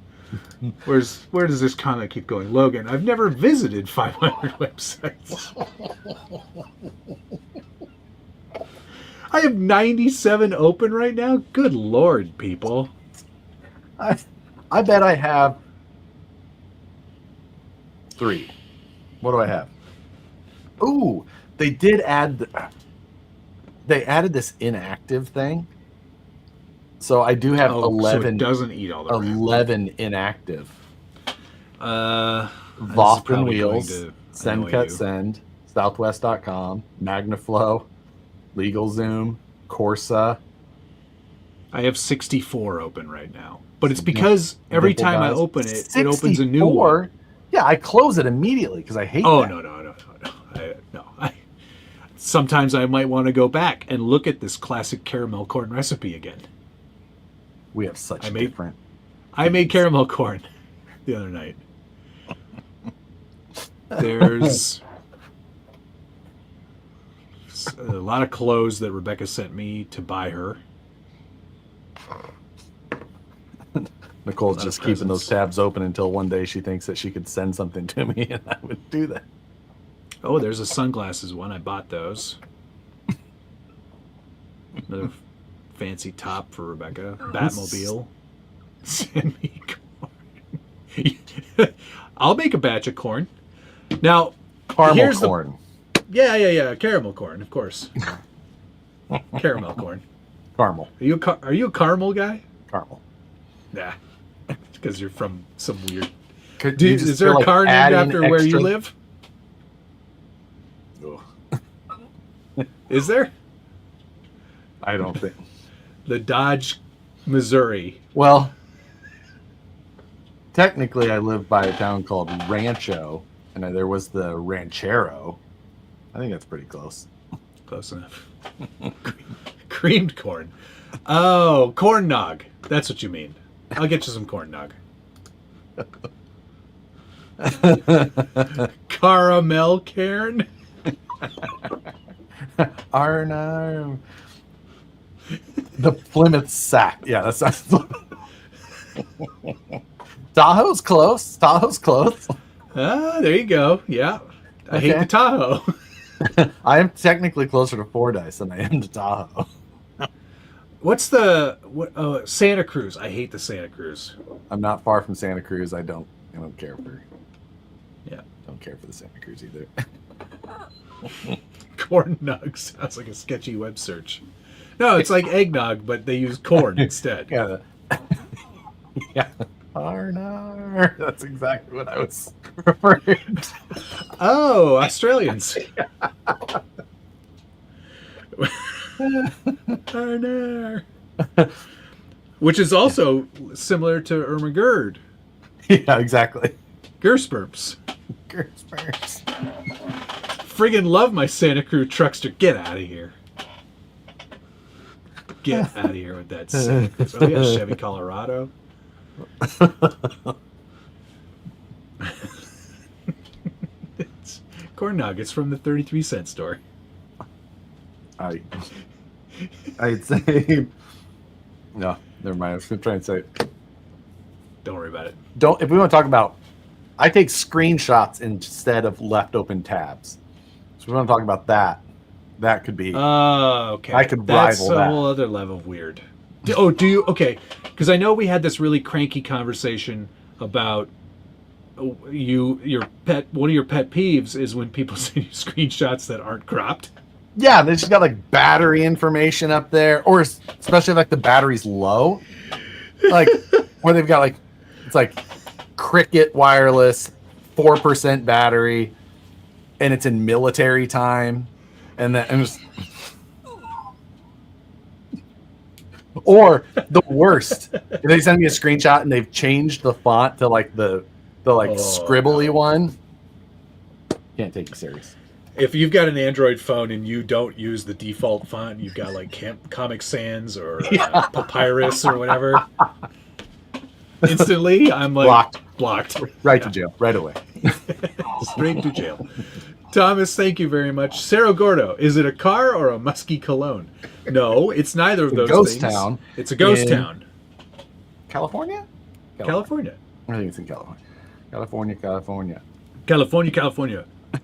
Where does this comment keep going? Logan, I've never visited 500 websites. I have 97 open right now? Good Lord, people. I bet I have 3. What do I have? Ooh, they did add. They added this inactive thing, so I do have 11. So it doesn't eat all the 11 RAM. Inactive. Voffman Wheels, Send Cut Send, Southwest.com, MagnaFlow, LegalZoom, Corsa. I have 64 open right now, but it's because every time I open it, it opens a new one. Yeah, I close it immediately because I hate. Oh that. No. Sometimes I might want to go back and look at this classic caramel corn recipe again. We have such different. I made caramel corn the other night. There's a lot of clothes that Rebecca sent me to buy her. Nicole's just keeping those tabs open until one day she thinks that she could send something to me, and I would do that. Oh, there's a sunglasses one. I bought those. Another fancy top for Rebecca. Batmobile. Send me corn. I'll make a batch of corn. Now, caramel corn. Yeah. Caramel corn, of course. Caramel corn. Caramel. Are you a caramel guy? Caramel. Nah. Because you're from some weird. Is there a car named after where you live? Is there? I don't think. The Dodge, Missouri. Well, technically I live by a town called Rancho, and there was the Ranchero. I think that's pretty close. Close enough. Creamed corn. Oh, corn nog. That's what you mean. I'll get you some corn nog. Caramel Cairn. Arno. The Plymouth Sack. Yeah, that's Tahoe's close. Tahoe's close. There you go. Yeah. I hate the Tahoe. I am technically closer to Fordyce than I am to Tahoe. What's the Santa Cruz? I hate the Santa Cruz. I'm not far from Santa Cruz. I don't care for. Yeah. Don't care for the Santa Cruz either. Corn nugs sounds like a sketchy web search. No, it's like eggnog, but they use corn instead. Yeah. Yeah. Arnar. That's exactly what I was referring to. Oh, Australians. Arnar. Which is also similar to Ermagerd. Yeah, exactly. Gersperps. Gersperps. Friggin' love my Santa Cruz truckster. Get out of here. Get out of here with that Santa Cruz. Oh, yeah, Chevy Colorado. It's corn nuggets from the 33-cent store. I'd say no, never mind. I was gonna try and say Don't worry about it. if we want to talk about, I take screenshots instead of left open tabs. So if we want to talk about that could be Okay. I could That's rival a that. whole other level of weird. Do you? Okay, because I know we had this really cranky conversation about your pet. One of your pet peeves is when people send you screenshots that aren't cropped. Yeah, they just got like battery information up there, or especially if, like, the battery's low, like where they've got like it's like Cricket wireless, 4% battery, and it's in military time, and just, or the worst, if they send me a screenshot and they've changed the font to like the scribbly one. Can't take you serious. If you've got an Android phone and you don't use the default font, you've got like Comic Sans or Papyrus or whatever. Instantly, I'm like blocked. Right to jail, right away. Straight to jail. Thomas, thank you very much. Cerro Gordo, is it a car or a musky cologne? No, it's neither of those ghost things. town It's a ghost town. California? California. I think it's in California. California. California.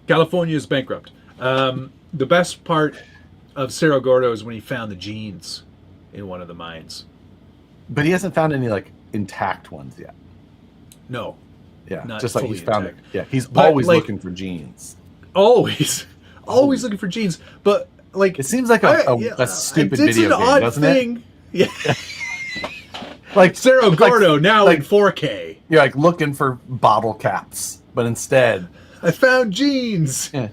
California is bankrupt. The best part of Cerro Gordo is when he found the jeans in one of the mines. But he hasn't found any like intact ones yet. No. Yeah, Not just like fully he's found. intact. Yeah, he's But, always like, looking for jeans. Always looking for jeans. But like, It seems like a stupid it's video an game, odd doesn't thing. Yeah. Like Cerro it's Gordo like, now like, in 4K. You're like looking for bottle caps, but instead, I found jeans. yeah,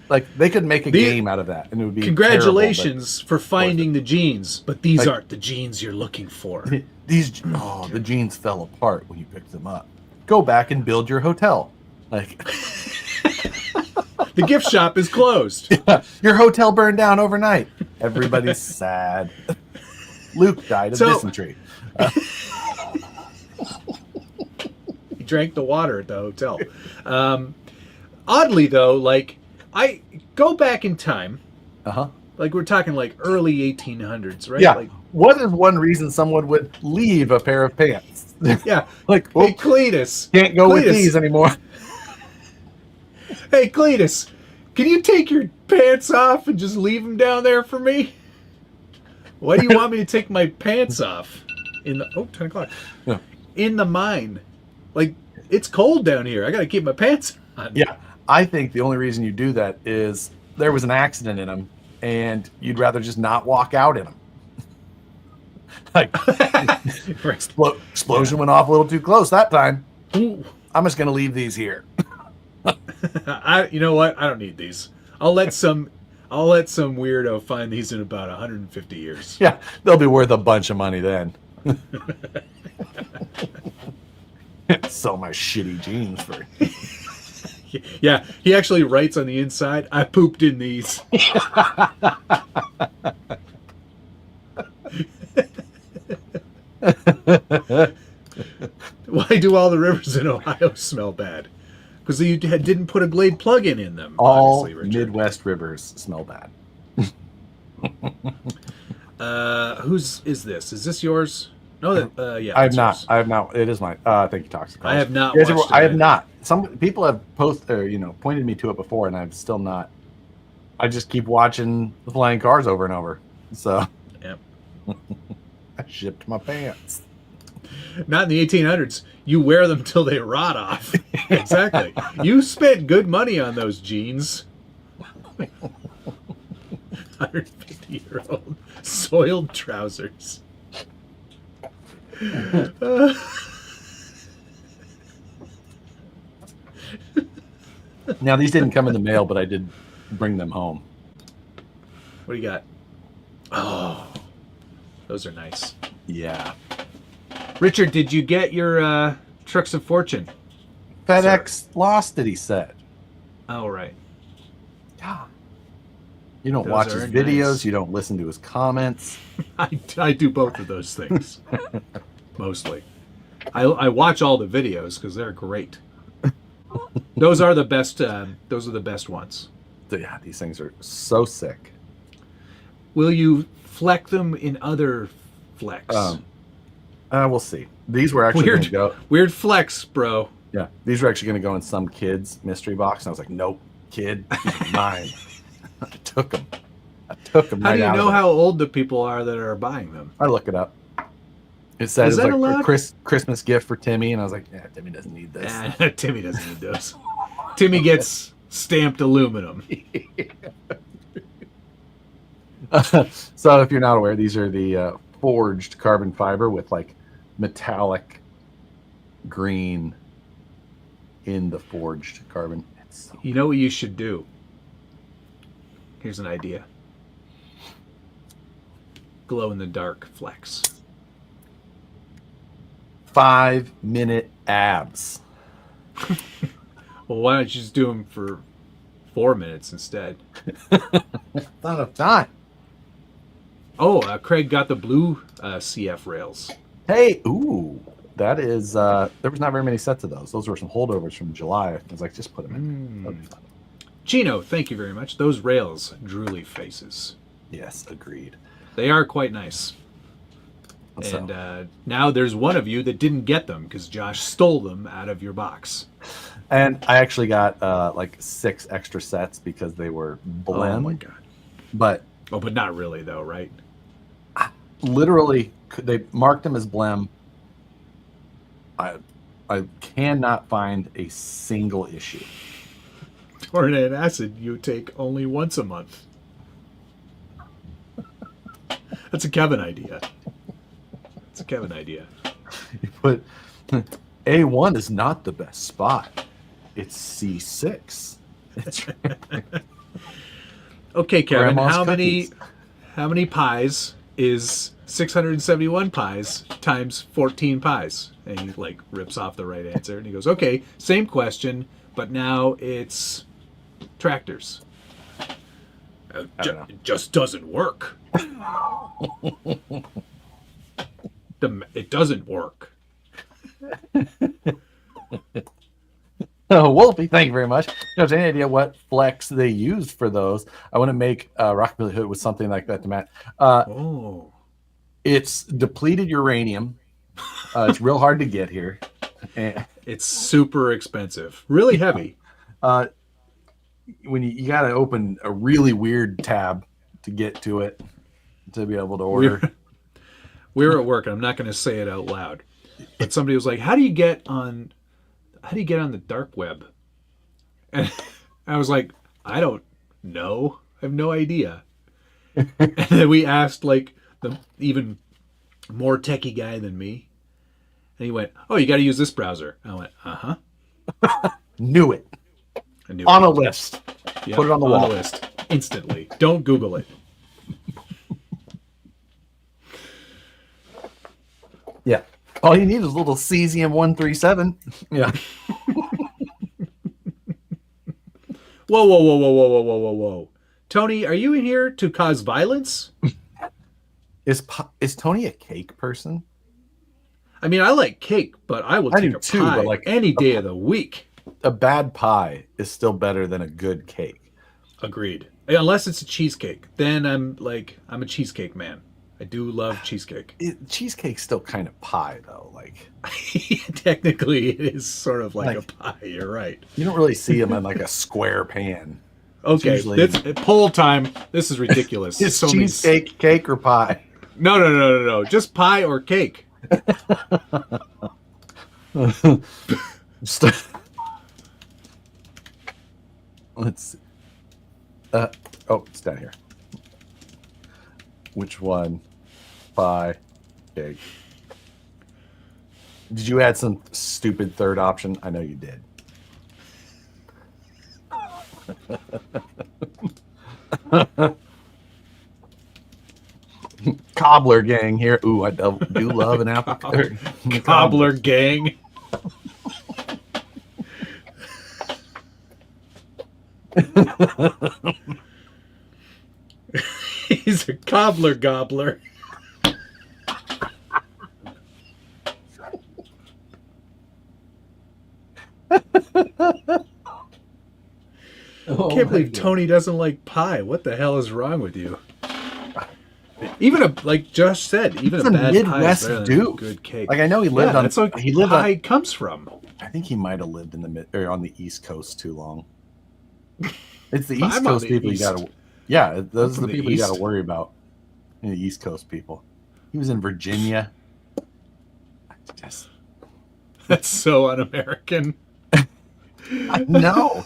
like they could make a game out of that, and it would be Congratulations for finding the jeans, but these Like- aren't the jeans you're looking for. terrible. The jeans fell apart when you picked them up. Go back and build your hotel. Like The gift shop is closed. your hotel burned down overnight. Everybody's sad. Luke died of dysentery. He drank the water at the hotel. Oddly, though, like, I go back in time. Like, we're talking like early 1800s, right? Yeah. Like, What is one reason someone would leave a pair of pants? yeah. Like, Hey, well, Cletus. can't go with Cletus. these anymore. Hey, Cletus. Can you take your pants off and just leave them down there for me? Why do you want me to take my pants off? 10 o'clock. Yeah. In the mine. Like, it's cold down here. I got to keep my pants on. Yeah, I think the only reason you do that is there was an accident in them, and you'd rather just not walk out in them. Like, explosion went off a little too close that time. Ooh. I'm just gonna leave these here. You know what? I don't need these. I'll let some weirdo find these in about 150 years. Yeah, they'll be worth a bunch of money then. Sell my shitty jeans for. Yeah, he actually writes on the inside, I pooped in these. Why do all the rivers in Ohio smell bad? Because you didn't put a Glade plug-in in them. All honestly, Richard. Midwest rivers smell bad. Whose is this? Is this yours? No, yeah. I have that's not. yours. I have not. It is mine. Thank you, Toxic. I have not. Yes, watched I it have either. not. Some people have pointed me to it before, and I've still not. I just keep watching the flying cars over and over. So, Yep. I shipped my pants. Not in the 1800s. You wear them till they rot off. Exactly. You spent good money on those jeans. 150-year-old soiled trousers. Now, these didn't come in the mail, but I did bring them home. What do you got? Oh, those are nice. Yeah. Richard, did you get your Trucks of Fortune? FedEx lost it, he said. Oh, right. Yeah. You don't Those watch are his videos. nice. You don't listen to his comments. I do both of those things. Mostly. I watch all the videos because they're great. Those are the best. Those are the best ones. Yeah, these things are so sick. Will you fleck them in other flex? We'll see. These were actually going to go. Weird flex, bro. Yeah, these were actually going to go in some kid's mystery box, and I was like, "Nope, kid, these are mine." I took them. How do you know how old the people are that are buying them? I look it up. It said Is it that was like allowed? a Christmas gift for Timmy, and I was like, "Yeah, Timmy doesn't need this." Timmy doesn't need those. Timmy gets stamped aluminum. So, if you're not aware, these are the forged carbon fiber with like metallic green in the forged carbon. You know what you should do? Here's an idea. Glow in the dark flex. 5-minute abs. Well, why don't you just do them for 4 minutes instead? Not enough time. Oh, Craig got the blue CF rails. Hey, ooh, that is. There was not very many sets of those. Those were some holdovers from July. I was like, just put them in. That'd be fun. Chino, thank you very much. Those rails, drooly faces. Yes, agreed. They are quite nice. So, And now there's one of you that didn't get them because Josh stole them out of your box. and I actually got like 6 extra sets because they were blem. Oh my god! But But not really though, right? literally, they marked them as blem. I cannot find a single issue. Taurinated acid you take only once a month. That's a Kevin idea. It's a Kevin idea. You put A1 is not the best spot. It's C6. It's Okay, Kevin, Grandma's how cookies. many pies is 671 pies times 14 pies? And he like rips off the right answer and he goes, okay, same question, but now it's tractors. It just doesn't work. It doesn't work. Oh, Wolfie, thank you very much. Do you have any idea what flex they used for those? I want to make Rockabilly Hood with something like that to Matt. It's depleted uranium. It's real hard to get here. And, It's super expensive. Really heavy. when you got to open a really weird tab to get to it to be able to order. We were at work, and I'm not going to say it out loud, but somebody was like, how do you get on the dark web? And I was like, I don't know. I have no idea. And then we asked like the even more techie guy than me. And he went, oh, you got to use this browser. I went, uh-huh. Knew it. I knew On it. a list. Yep, Put it on the wall. list instantly. Don't Google it. Yeah. All you need is a little cesium 137. Yeah. Whoa, whoa, whoa, whoa, whoa, whoa, whoa, whoa, whoa. Tony, are you in here to cause violence? Is Tony a cake person? I mean, I like cake, but I will I take do a too, pie but like any day of the week. a bad pie is still better than a good cake. Agreed. Unless it's a cheesecake, then I'm a cheesecake man. I do love cheesecake. Cheesecake's still kind of pie though. Like technically, it is sort of like a pie. You're right. You don't really see them in like a square pan. Okay, it's poll time. This is ridiculous. Is cheesecake cake or pie? No. Just pie or cake. Let's. Oh, it's down here. Which one? Pie, cake. Did you add some stupid third option? I know you did. Cobbler gang here. Ooh, I do love an apple. Cobbler gang. He's a cobbler gobbler. I can't believe Tony doesn't like pie. What the hell is wrong with you? Even like Josh said, even a bad Midwest pie is dude. Good cake. Like I know he lived on. That's where pie comes from. I think he might have lived in on the East Coast too long. It's the East Coast people you gotta. Yeah, those are the people you gotta worry about. The East Coast people. He was in Virginia. That's so un-American. I know.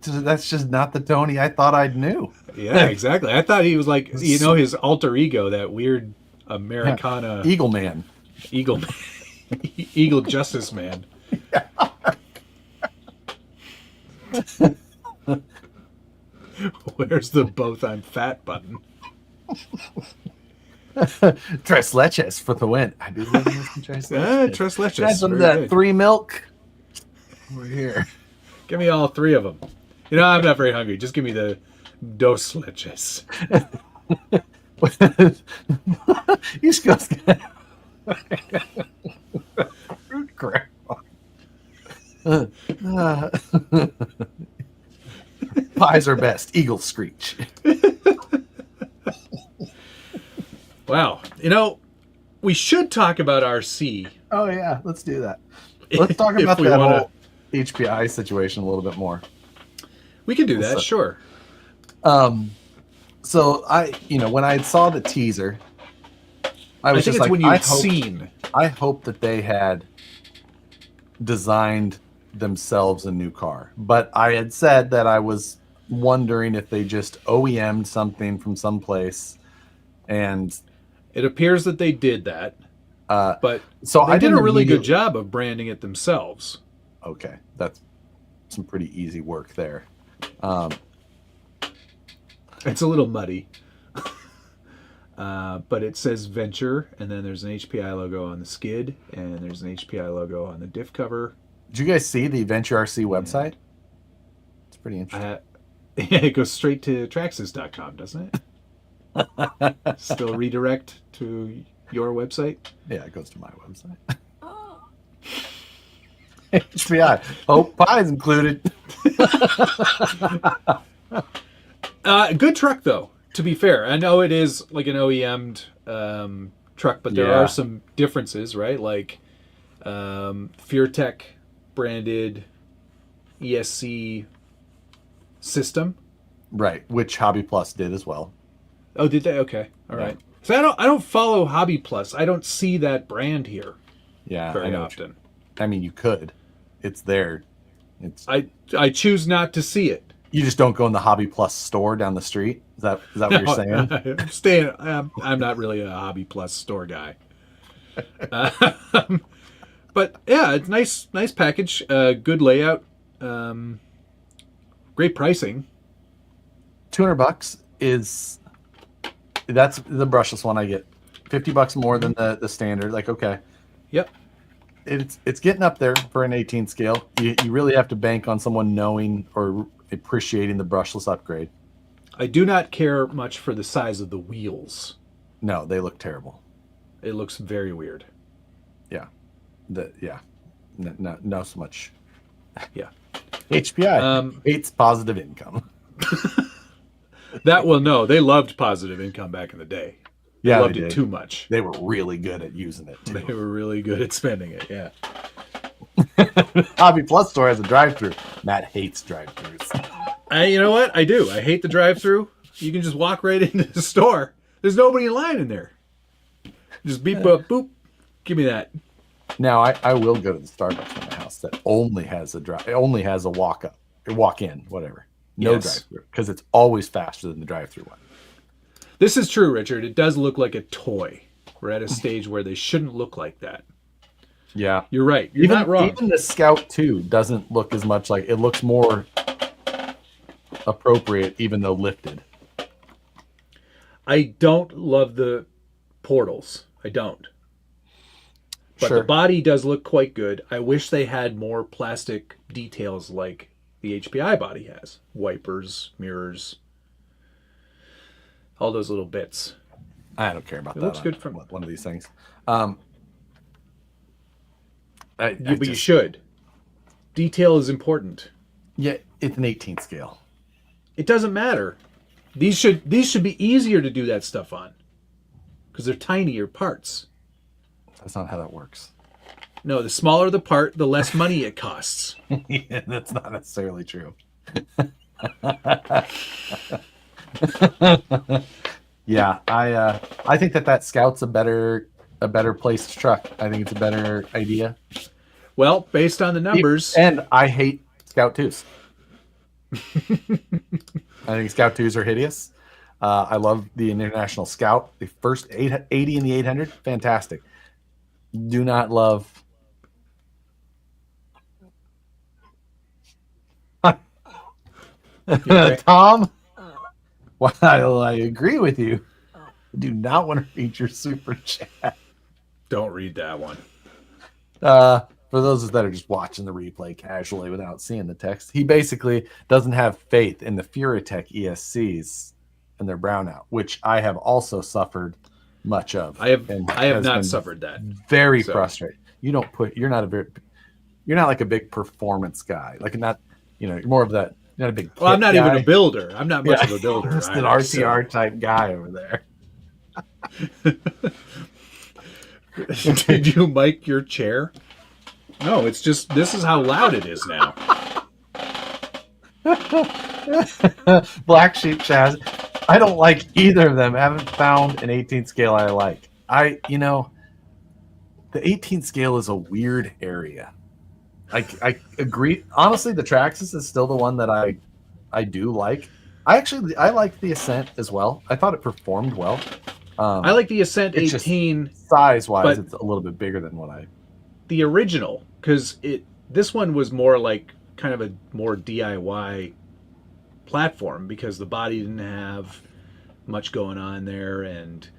That's just not the Tony I thought I knew. Yeah, exactly. I thought he was like, his alter ego, that weird Americana... Eagle Man. Eagle Justice Man. Where's the both I'm fat button? Tres leches for the win. I do love some tres leches. Tres leches. Add some of that good. 3 milk. We're here. Give me all 3 of them. I'm not very hungry. Just give me the dos leches. East Coast fruit crap. Pies are best. Eagle screech. Wow. We should talk about RC. Oh, yeah. Let's do that. Let's talk about that whole HPI situation a little bit more. We can do that, sure. So when I saw the teaser, I was just like, I hope that they had designed themselves a new car. But I had said that I was wondering if they just OEM'd something from someplace, and it appears that they did that. But I did a really good job of branding it themselves. Okay, that's some pretty easy work there. It's a little muddy. But it says Venture, and then there's an HPI logo on the skid, and there's an HPI logo on the diff cover. Did you guys see the Venture RC website? It's pretty interesting. It goes straight to Traxxas.com, doesn't it? Still redirect to your website? Yeah, it goes to my website. HPI. Oh, pie's included. Good truck, though, to be fair. I know it is like an OEM'd truck, but there are some differences, right? Like FearTech branded ESC system. Right, which Hobby Plus did as well. Oh, did they? Okay. All right. So I don't follow Hobby Plus. I don't see that brand here. Yeah, very often. I mean, you could. It's there. I choose not to see it. You just don't go in the Hobby Plus store down the street. Is that what you're saying? I'm not really a Hobby Plus store guy. But yeah, it's nice package. Good layout. Great pricing. $200 that's the brushless one I get. $50 more than the standard. Like, okay. Yep. It's getting up there for an 18 scale. You really have to bank on someone knowing or appreciating the brushless upgrade. I do not care much for the size of the wheels. No, they look terrible. It looks very weird. Yeah. No so much Yeah. HPI hates positive income. No, they loved positive income back in the day. They loved it too much. They were really good at using it too. They were really good at spending it. Yeah. Hobby Plus store has a drive-through. Matt hates drive-throughs. You know what? I do. I hate the drive-through. You can just walk right into the store. There's nobody in line in there. Just beep, boop, boop. Give me that. Now I will go to the Starbucks in my house that only has a walk in, whatever. No drive-through, because it's always faster than the drive-through one. This is true, Richard. It does look like a toy. We're at a stage where they shouldn't look like that. Yeah, you're right. You're not wrong. Even the Scout 2 doesn't look as much like it. Looks more appropriate, even though lifted. I don't love the portals. I don't. But the body does look quite good. I wish they had more plastic details like the HPI body has. Wipers, mirrors, all those little bits. I don't care about that. It looks good from one of these things. But you should. Detail is important. Yeah, it's an 18 scale. It doesn't matter. These should be easier to do that stuff on because they're tinier parts. That's not how that works. No, the smaller the part, the less money it costs. Yeah, that's not necessarily true. Yeah, I think that Scout's a better placed truck. I think it's a better idea. Well, based on the numbers, and I hate Scout 2s. I think Scout 2s are hideous. I love the International Scout. The first 80 and the 800, fantastic. Do not love. Tom, while I agree with you, I do not want to read your super chat. Don't read that one. For those that are just watching the replay casually without seeing the text, he basically doesn't have faith in the Furitech ESCs and their brownout, which I have also suffered much of. I have not suffered that. Very frustrating. You're not like a big performance guy. Like you're more of that. You're not a big. Well, I'm not even a builder. I'm not much of a builder. Just an RTR type guy over there. Did you mic your chair? No, it's just this is how loud it is now. Black Sheep Chaz. I don't like either of them. I haven't found an 18 scale I like. The 18 scale is a weird area. I agree. Honestly, the Traxxas is still the one that I do like. I like the Ascent as well. I thought it performed well. I like the Ascent 18 size-wise. It's a little bit bigger than the original, because this one was more like kind of a more DIY platform because the body didn't have much going on there and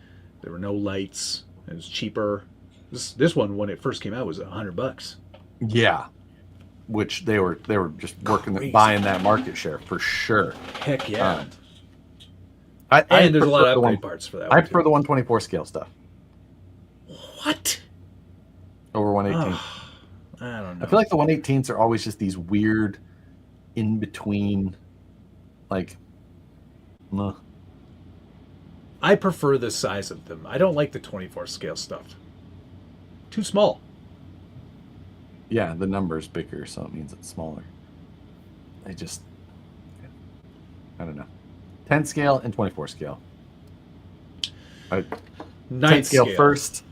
there were no lights. It was cheaper. This one, when it first came out, was $100. Yeah, which they were just buying that market share for sure. Heck yeah. And there's a lot of upgrade parts for that. I prefer the 124 scale stuff. What? Over 118. I don't know. I feel like the 118s are always just these weird in between, like. I prefer the size of them. I don't like the 24 scale stuff. Too small. Yeah, the number's bigger, so it means it's smaller. I don't know. 10 scale and 24 scale. 10 scale first,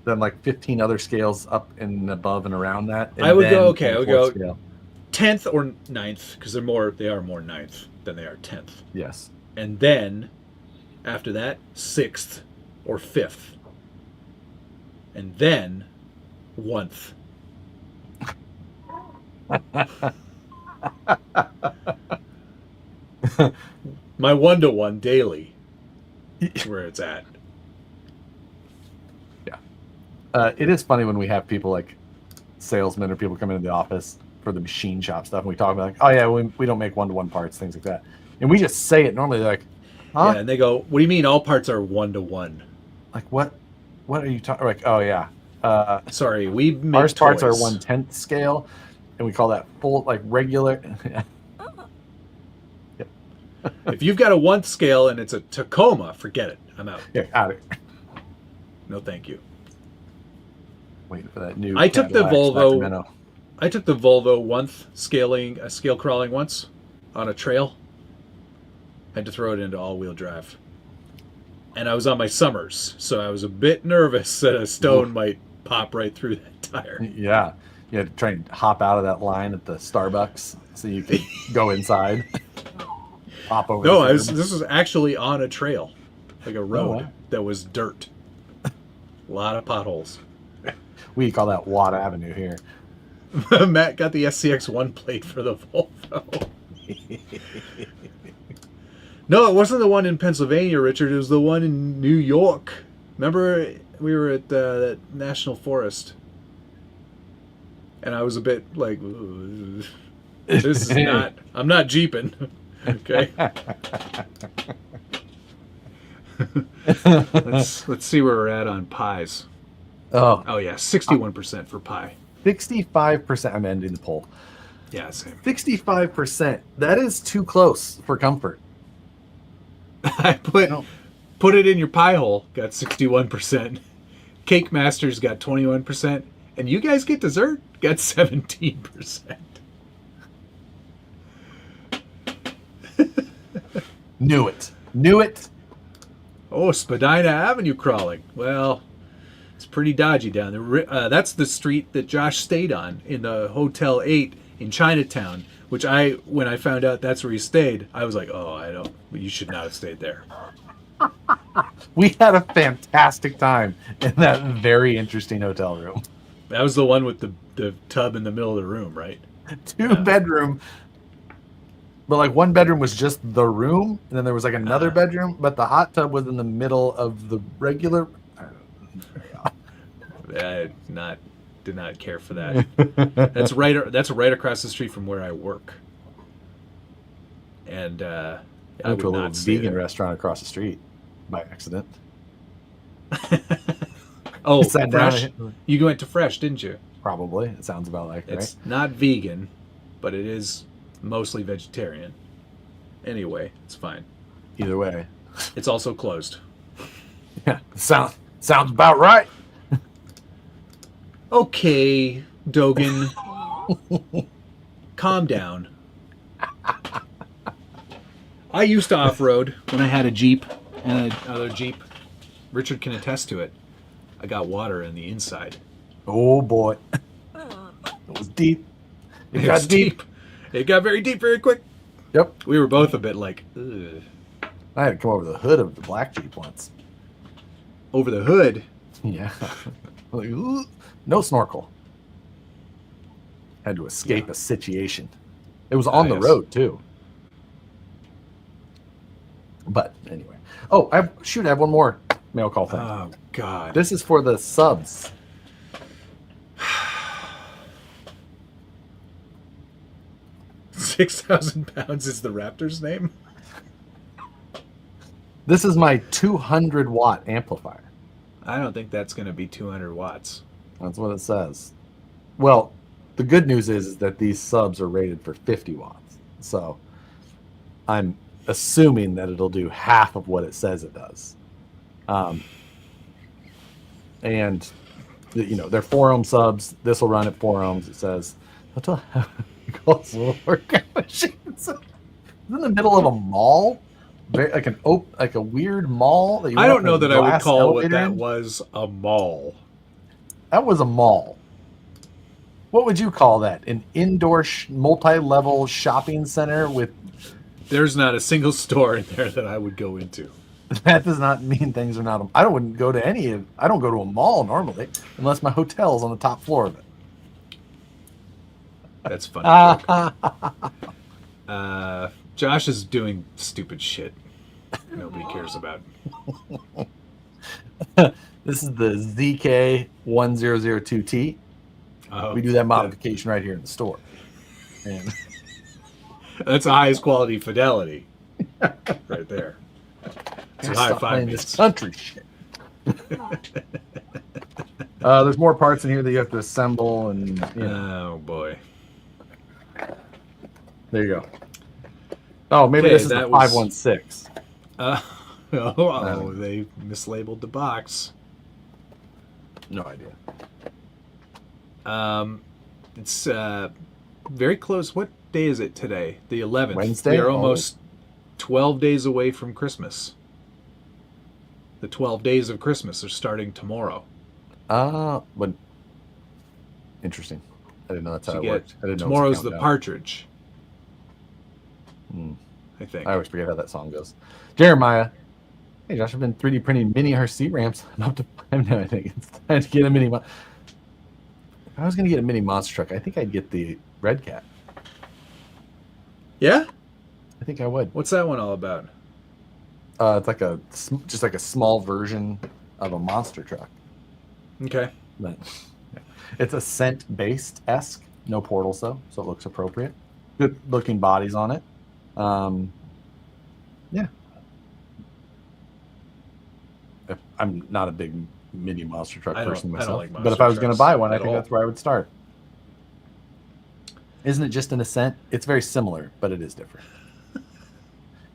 then like 15 other scales up and above and around that. And I would go 10th or 9th because they are more 9th than they are 10th. Yes. And then after that, 6th or 5th. And then 1th. My 1-to-1 daily is where it's at. Yeah. It is funny when we have people like salesmen or people come into the office for the machine shop stuff and we talk about like, oh yeah, we don't make 1-to-1 parts, things like that. And we just say it normally. They're like, huh? Yeah, and they go, what do you mean all parts are 1-to-1? Like what are you talking? Like, oh yeah. Sorry, we make ours toys. parts are 1/10 scale. and we call that full, like, regular. Yep. If you've got a 1th scale and it's a Tacoma, forget it. I'm out. Yeah, out of here. No, thank you. Waiting for that new. I took the Cadillac Volvo. Sacramento. I took the Volvo 1th scale crawling once on a trail. Had to throw it into all-wheel drive. And I was on my Summers, so I was a bit nervous that a stone might pop right through that tire. Yeah. You had to try and hop out of that line at the Starbucks so you could go inside. Pop over. No, this was actually on a trail, like a road wow. that was dirt. A lot of potholes. We call that Watt Avenue here. Matt got the SCX1 plate for the Volvo. No, it wasn't the one in Pennsylvania, Richard. It was the one in New York. Remember, we were at that National Forest, and I was a bit like, "This is not. I'm not jeeping." Okay. let's see where we're at on pies. Oh yeah, 61% for pie. 65%. I'm ending the poll. Yeah, same. 65%. That is too close for comfort. I put it in your pie hole. Got 61%. Cake Masters got 21%, and you guys get dessert. Got 17%. Knew it. Oh, Spadina Avenue crawling. Well, it's pretty dodgy down there. That's the street that Josh stayed on in the Hotel 8 in Chinatown, which when I found out that's where he stayed, I was like, oh, you should not have stayed there. We had a fantastic time in that very interesting hotel room. That was the one with the tub in the middle of the room, right? 2-bedroom. But like one bedroom was just the room, and then there was like another bedroom, but the hot tub was in the middle of the regular. I did not care for that. That's right across the street from where I work. And I went to a would little not stay vegan there. restaurant across the street by accident. Oh, Sat down Fresh. You went to Fresh, didn't you? Probably. It sounds about like It's right. not vegan, but it is mostly vegetarian. Anyway, it's fine. Either way. It's also closed. Yeah. Sounds about right. Okay, Dogan. Calm down. I used to off-road when I had a Jeep and another Jeep. Richard can attest to it. I got water in the inside. Oh boy. It was deep. It got was deep. It got very deep very quick. Yep. We were both a bit like, ugh. I had to come over the hood of the black Jeep once. Over the hood. Yeah. Like, "Ugh." No snorkel. Had to escape a situation. It was on the yes. road too. But anyway. Oh, I have one more mail call thing. Oh, God. This is for the subs. £6,000 is the Raptor's name? This is my 200-watt amplifier. I don't think that's going to be 200 watts. That's what it says. Well, the good news is that these subs are rated for 50 watts. So I'm assuming that it'll do half of what it says it does. And, you know, they're 4 ohm subs. This will run at 4 ohms. It says, it's in the middle of a mall. Like a weird mall. That you I went don't up know a that I would glass call what elevator that in. was a mall. That was a mall. What would you call that? An indoor multi-level shopping center with... There's not a single store in there that I would go into. That does not mean things are not... I don't go to a mall normally, unless my hotel's on the top floor of it. That's funny. Josh is doing stupid shit nobody cares about. This is the ZK1002T. We do that modification right here in the store. And that's the highest quality fidelity right there. It's high five this country shit. There's more parts in here that you have to assemble, and Oh boy. There you go. Oh, maybe Okay, this is the that was- 516. They mislabeled the box. No idea. It's very close. What day is it today? The 11th. Wednesday? We are almost 12 days away from Christmas. The 12 days of Christmas are starting tomorrow. But interesting. I didn't know that's how it worked. I didn't know tomorrow's the partridge. I think. I always forget how that song goes. Jeremiah. Hey, Josh, I've been 3D printing mini RC ramps. I'm up to 5 now, I think. It's time to get a mini. If I was going to get a mini monster truck, I think I'd get the Red Cat. Yeah? I think I would. What's that one all about? It's like just like a small version of a monster truck. Okay. But yeah. It's Ascent-based esque. No portals, though, so it looks appropriate. Good looking bodies on it. Yeah. I'm not a big mini monster truck person myself, like but if I was going to buy one, I think all. that's where I would start. Isn't it just an Ascent? It's very similar, but it is different.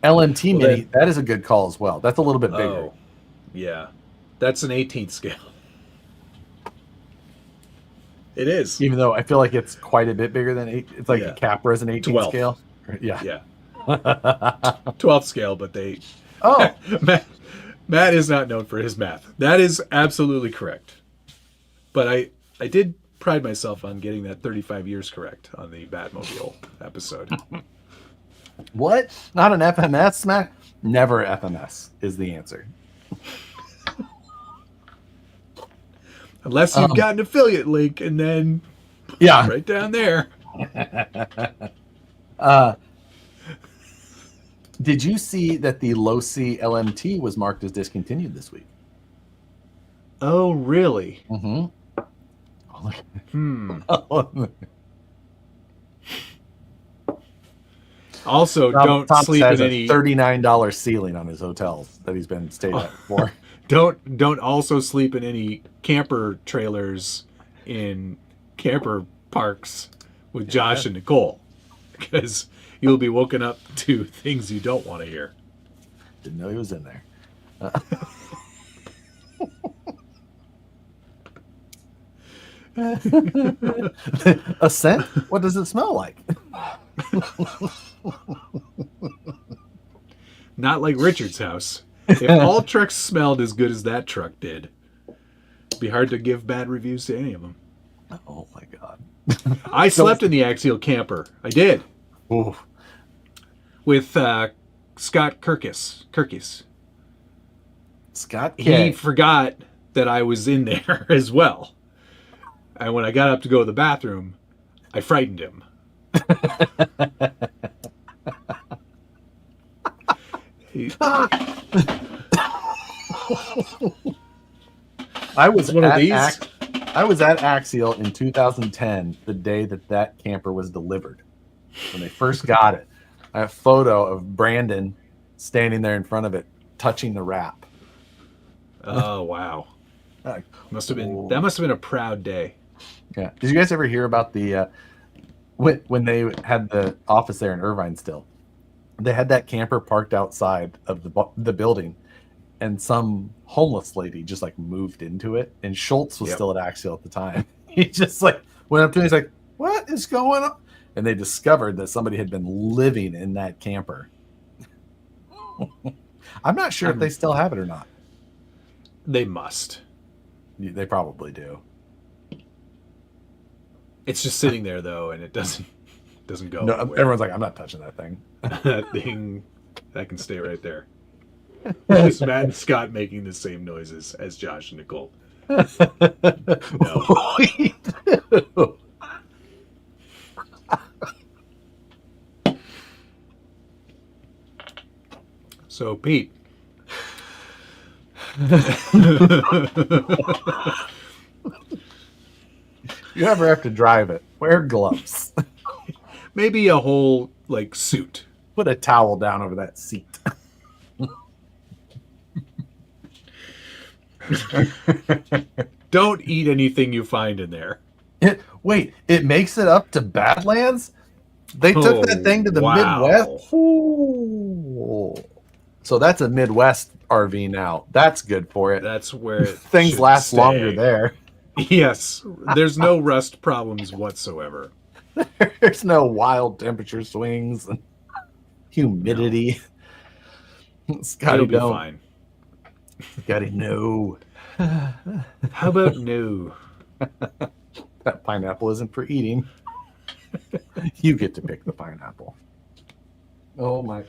LMT Mini, that is a good call as well. That's a little bit bigger. Oh, yeah. That's an 18th scale. It is. Even though I feel like it's quite a bit bigger than 8. It's like a Capra is an 18th 12. scale. Yeah. Yeah. 12th scale, but they... Oh. Matt is not known for his math. That is absolutely correct. But I did pride myself on getting that 35 years correct on the Batmobile episode. What? Not an FMS, Matt? Never FMS is the answer. Unless you've got an affiliate link and then right down there. Did you see that the Losi LMT was marked as discontinued this week? Oh, really? Mm-hmm. Also, don't sleep in any $39 ceiling on his hotels that he's been staying at for. Don't also sleep in any camper trailers in camper parks with Josh and Nicole, because you'll be woken up to things you don't want to hear. Didn't know he was in there. Ascent? What does it smell like? Not like Richard's house. If all trucks smelled as good as that truck did, it'd be hard to give bad reviews to any of them. Oh my God. I slept in the Axial camper. I did. Ooh. With Scott Kirkis. Scott He K. forgot that I was in there as well. And when I got up to go to the bathroom, I frightened him. I was one of at these. I was at Axial in 2010, the day that camper was delivered. When they first got it, I have a photo of Brandon standing there in front of it, touching the wrap. Oh wow! Like, that must have been a proud day. Yeah. Did you guys ever hear about the when they had the office there in Irvine still? They had that camper parked outside of the building, and some homeless lady just like moved into it. And Schultz was still at Axial at the time. He just like went up to him. He's like, "What is going on?" And they discovered that somebody had been living in that camper. I'm not sure if they still have it or not. They must. They probably do. It's just sitting there though, and it doesn't go. No, anywhere. everyone's like, "I'm not touching that thing." That thing that can stay right there. It's Matt and Scott making the same noises as Josh and Nicole. No. So, Pete. You ever have to drive it, wear gloves. Maybe a whole like suit. Put a towel down over that seat. Don't eat anything you find in there. Wait, it makes it up to Badlands? They took that thing to the Midwest. Wow. Ooh. So that's a Midwest RV now. That's good for it. That's where it Things should last stay. longer there. Yes, there's no rust problems whatsoever. There's no wild temperature swings and humidity. Scotty, It'll be don't. fine. Scotty, no. How about no? That pineapple isn't for eating. You get to pick the pineapple. Oh my.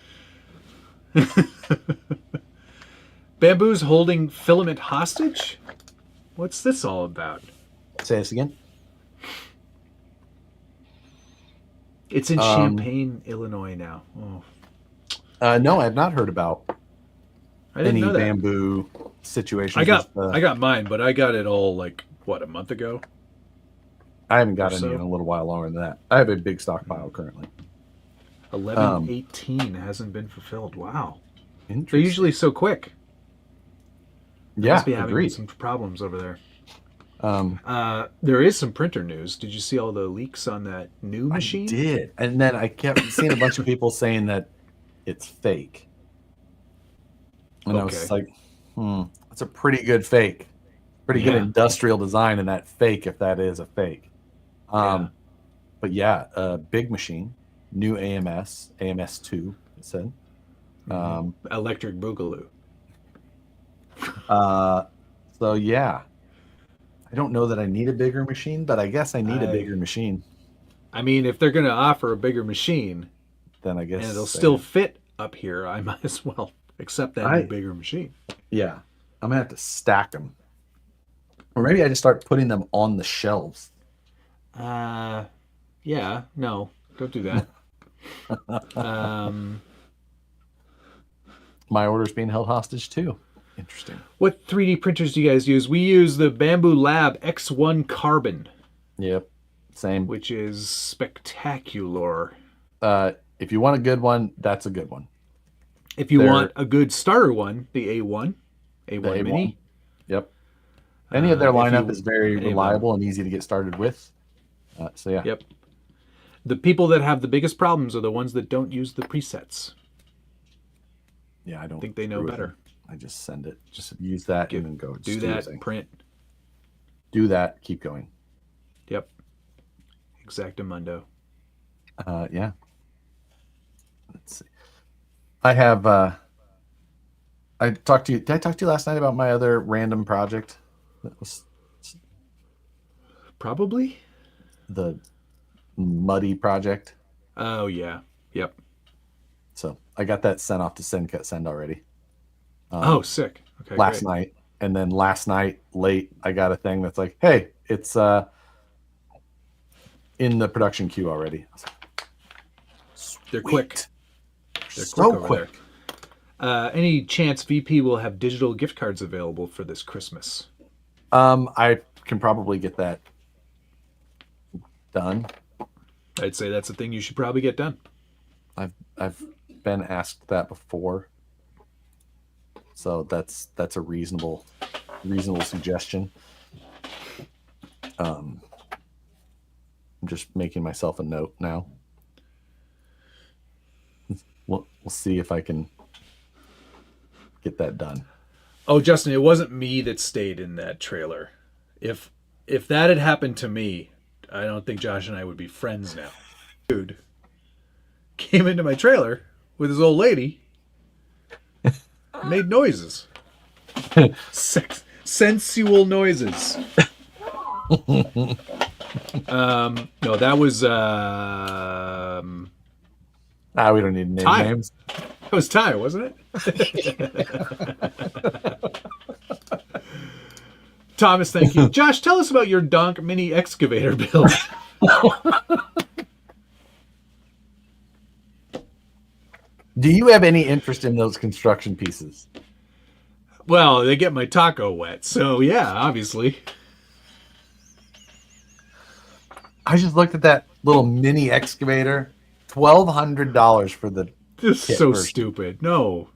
Bamboo's holding filament hostage? What's this all about? Say this again. It's in Champaign, Illinois now. Oh. No, I have not heard about I didn't any know that. bamboo situations. I got mine, but I got it all like what, a month ago? I haven't got or any so. in a little while longer than that. I have a big stockpile currently. 11/18 hasn't been fulfilled. Wow. They're Interesting. usually so quick. Yeah, Must be having agreed. some problems over there. Um, There is some printer news. Did you see all the leaks on that new machine? I did, and then I kept seeing a bunch of people saying that it's fake, and I was Okay. just like, "It's a pretty good fake, pretty good Yeah. industrial design in that fake, if that is a fake." Yeah. But yeah, big machine, new AMS2. It said. Electric Boogaloo. So yeah, I don't know that I need a bigger machine, but I guess I need a bigger machine. I mean, if they're going to offer a bigger machine Then I guess and it'll still fit up here, I might as well accept that new bigger machine. Yeah, I'm gonna have to stack them, or maybe I just start putting them on the shelves. Yeah, no, don't do that. My order's being held hostage too. Interesting. What 3D printers do you guys use? We use the Bamboo Lab X1 Carbon, Yep, same. which is spectacular. If you want a good one, that's a good one. If you They're- want a good starter one, the A1 The Mini. Yep. Any of their if lineup you- is very any of them. reliable and easy to get started with. So yeah. Yep. The people that have the biggest problems are the ones that don't use the presets. Yeah, I don't Think they know screw with better. them. I just send it. Just use that and then go. Do Just your that, thing. print. Do that. Keep going. Yep. Exactamundo. Yeah. Let's see. I have. I talked to you. Did I talk to you last night about my other random project? That was Probably. the muddy project. Oh, yeah. Yep. So I got that sent off to Send already. Oh, sick. Okay, Last great. night, and then last night late, I got a thing that's like, "Hey, it's in the production queue already." I was like, They're quick. "Sweet." They're So quick over there. Any chance VP will have digital gift cards available for this Christmas? I can probably get that done. I'd say that's a thing you should probably get done. I've been asked that before, so that's a reasonable suggestion. I'm just making myself a note now. We'll see if I can get that done. Oh, Justin, it wasn't me that stayed in that trailer. If that had happened to me, I don't think Josh and I would be friends now. Dude came into my trailer with his old lady, made noises. Sensual noises. No, that was We don't need to name Ty. names. that was Ty, wasn't it? Thomas, thank you. Josh, tell us about your Donk mini excavator build. Do you have any interest in those construction pieces? Well, they get my taco wet, so yeah, obviously. I just looked at that little mini excavator. $1,200 for the This is kit so version. stupid. No.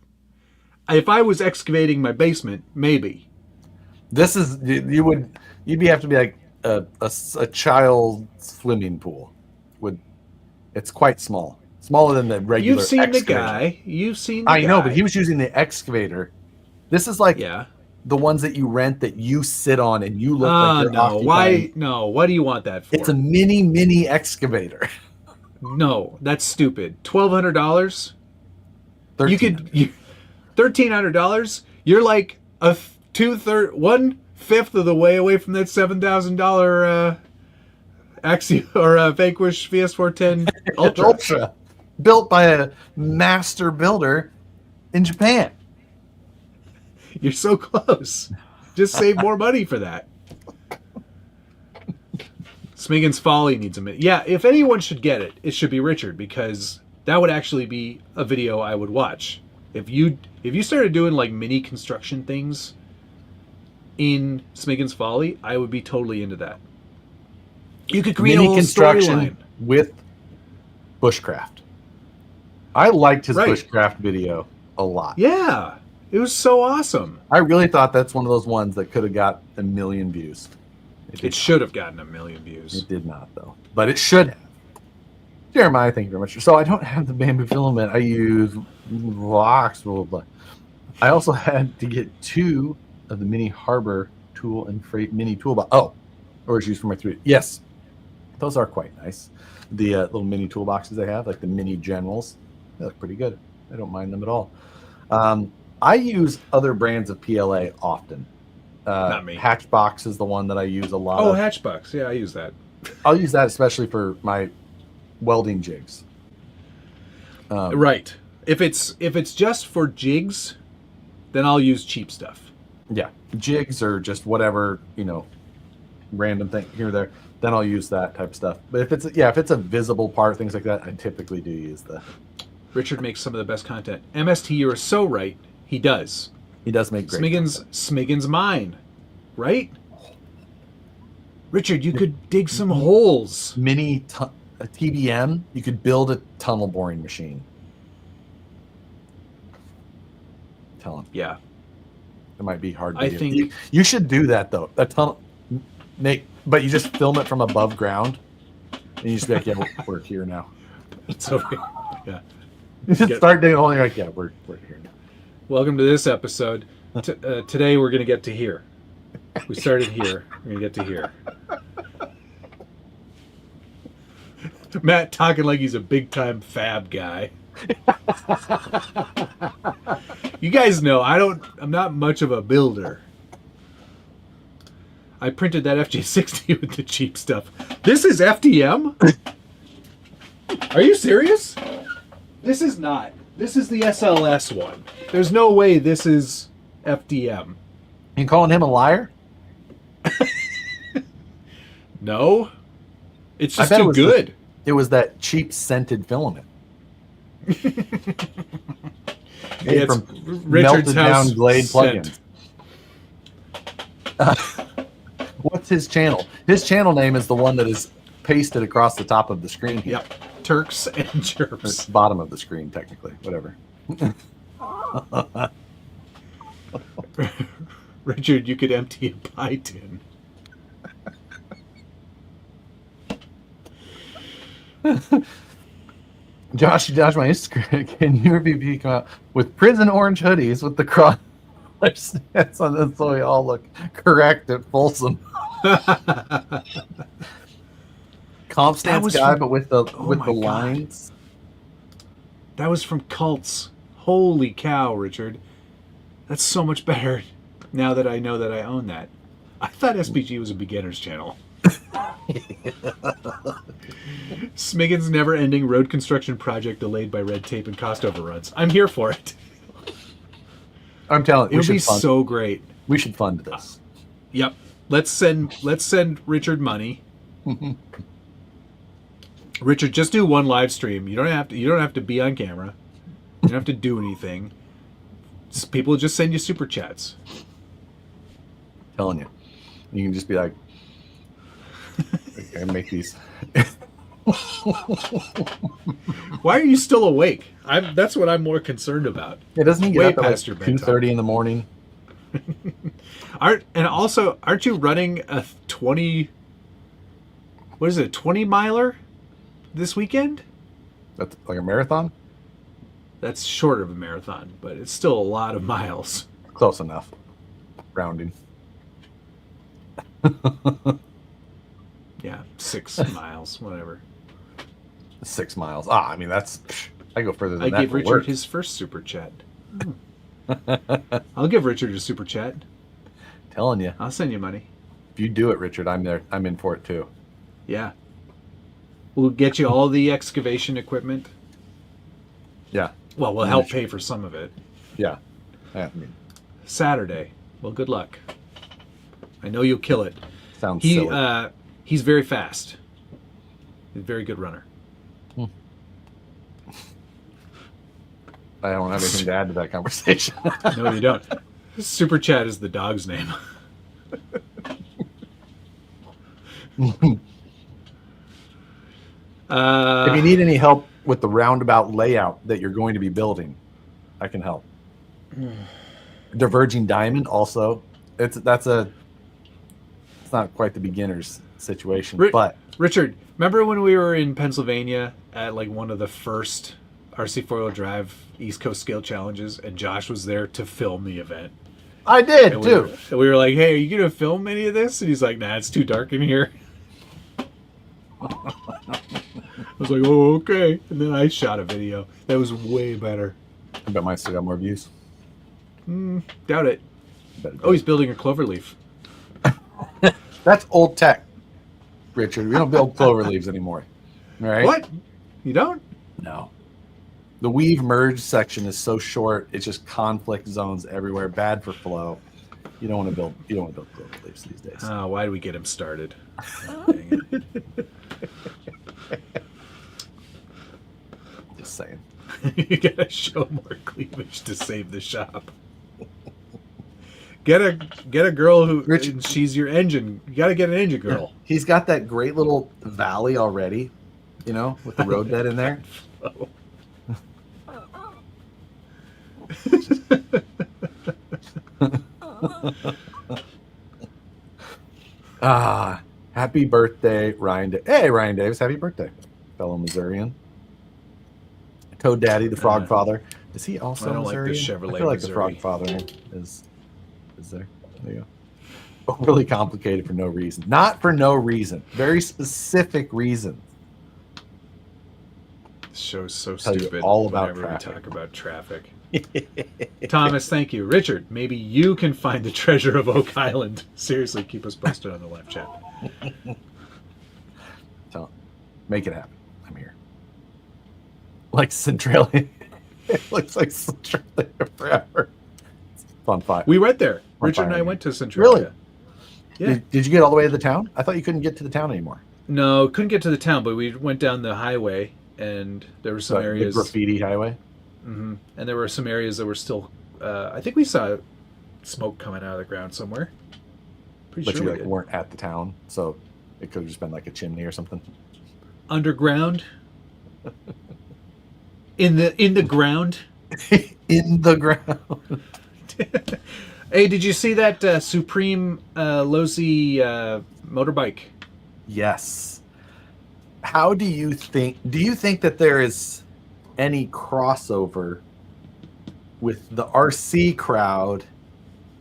If I was excavating my basement, maybe. This is you'd have to be like a child swimming pool would It's quite small. Smaller than the regular You've seen excavator. the guy. You've seen the I guy. know, but he was using the excavator. This is like Yeah. the ones that you rent that you sit on and you look like you're No. occupying. Why? No. What do you want that for? It's a mini excavator. No, that's stupid. $1,200. You could $1,300. You're like a 1/5 of the way away from that $7,000 Axial or Vanquish VS410 Ultra. Ultra, built by a master builder in Japan. You're so close. Just save more money for that. Smiggins Folly needs a minute. Yeah, if anyone should get it, it should be Richard, because that would actually be a video I would watch. If you started doing like mini construction things in Smiggins Folly, I would be totally into that. You could create Mini a whole construction storyline with bushcraft. I liked his Right. bushcraft video a lot. Yeah, it was so awesome. I really thought that's one of those ones that could have got 1 million views. It should have gotten 1 million views. It did not, though. But it should have. Jeremiah, thank you very much. So I don't have the bamboo filament. I use Vox, blah, blah, blah. I also had to get 2 of the mini harbor tool and freight mini toolbox. Oh, or it's used for my 3. Yes, those are quite nice. The little mini toolboxes they have, like the mini generals, they look pretty good. I don't mind them at all. I use other brands of PLA often. Not me. Hatchbox is the one that I use a lot. Oh, of. Hatchbox. Yeah, I use that. I'll use that especially for my welding jigs. Right. If it's just for jigs, then I'll use cheap stuff. Yeah, jigs or just whatever, random thing here or there. Then I'll use that type of stuff. But if it's a visible part, things like that, I typically do use the. Richard makes some of the best content. MST, you are so right. He does. He does make great. Smiggins mine, right? Richard, you could dig some holes. A TBM, you could build a tunnel boring machine. Tell him. Yeah. It might be hard to I do. think you should do that though. A tunnel but you just film it from above ground. And you just be like, yeah, we're here now. it's okay. Yeah. You just start digging a hole and you're like, yeah, we're here now. Welcome to this episode. Today we're going to get to here. We started here. We're going to get to here. Matt talking like he's a big-time fab guy. You guys know I'm not much of a builder. I printed that FJ60 with the cheap stuff. This is FDM? Are you serious? This is not. This is the SLS one. There's no way this is FDM. You calling him a liar? No. It's just I bet too good. It was that cheap scented filament. It's from Richard's melted house down Glade scent. plugins. What's his channel? His channel name is the one that is pasted across the top of the screen here. Yep. Turks and Or Chirps. bottom of the screen, technically. Whatever. Richard, you could empty a pie tin. Josh, my Instagram. Can your BP come out with prison orange hoodies with the cross stance on this so we all look correct and fulsome? Comp stance guy, but with the lines. That was from Cults. Holy cow, Richard. That's so much better now that I know that I own that. I thought SPG was a beginner's channel. Smiggins' never-ending road construction project delayed by red tape and cost overruns. I'm here for it. I'm telling you, It would be so great. We should fund this. Yep. Let's send Richard money. Richard, just do one live stream. You don't have to be on camera. You don't have to do anything. People just send you super chats. Telling you. You can just be like, okay, make these. Why are you still awake? That's what I'm more concerned about. It doesn't he Way get up past at your like bedtime. 2:30 in the morning? Aren't you running a 20? What is it? 20 miler this weekend? That's like a marathon? That's short of a marathon, but it's still a lot of miles. Close enough. Rounding. Yeah, 6 miles, whatever. 6 miles. Ah, I mean, that's... I go further than I that gave for Richard work. his first super chat. I'll give Richard a super chat. Telling you. I'll send you money. If you do it, Richard, I'm there. I'm in for it, too. Yeah. We'll get you all the excavation equipment. Yeah. Well, we'll help pay for some of it. Yeah. I mean, Saturday. Well, good luck. I know you'll kill it. sounds silly. He's very fast. He's a very good runner. I don't have anything to add to that conversation. No, you don't. Super Chat is the dog's name. If you need any help with the roundabout layout that you're going to be building, I can help. Diverging diamond also. It's not quite the beginner's situation, but Richard, remember when we were in Pennsylvania at like one of the first RC four-wheel drive East Coast Scale Challenges, and Josh was there to film the event? I did too. We were like, "Hey, are you gonna film any of this?" And he's like, "Nah, it's too dark in here." I was like, "Oh, okay." And then I shot a video that was way better. I bet mine still got more views. Doubt it. Oh, he's building a cloverleaf. That's old tech, Richard. We don't build clover leaves anymore. All right? What? You don't? No. The weave merge section is so short; it's just conflict zones everywhere. Bad for flow. You don't want to build clover leaves these days. Oh, why do we get him started? Oh, dang it. Just saying. You gotta show more cleavage to save the shop. Get a girl who Richard, she's your engine. You gotta get an engine girl. He's got that great little valley already, with the roadbed in there. Happy birthday, Ryan. Hey, Ryan Davis, happy birthday, fellow Missourian. Toad Daddy, the Frog Father. Is he also I don't like the Missourian? Chevrolet I feel like Missouri. the Frog Father is there. There you go. Really complicated for no reason. Not for no reason. Very specific reason. This show's so Tell you stupid. all about whenever we traffic. talk about traffic. Thomas, thank you. Richard, maybe you can find the treasure of Oak Island. Seriously, keep us posted on the live chat. Tell him. Make it happen. I'm here. Like Centralia. It looks like Centralia forever. It's a fun fight. We went there. Fun Richard and I finding. went to Centralia. Really? Yeah. Did you get all the way to the town? I thought you couldn't get to the town anymore. No, couldn't get to the town, but we went down the highway, and there were some areas. The graffiti highway. And there were some areas that were still. I think we saw smoke coming out of the ground somewhere. Pretty But sure you we did. weren't at the town, so it could have just been like a chimney or something. Underground. In the ground. In the ground. Hey, did you see that Supreme Losi motorbike? Yes. How do you think that there is any crossover with the RC crowd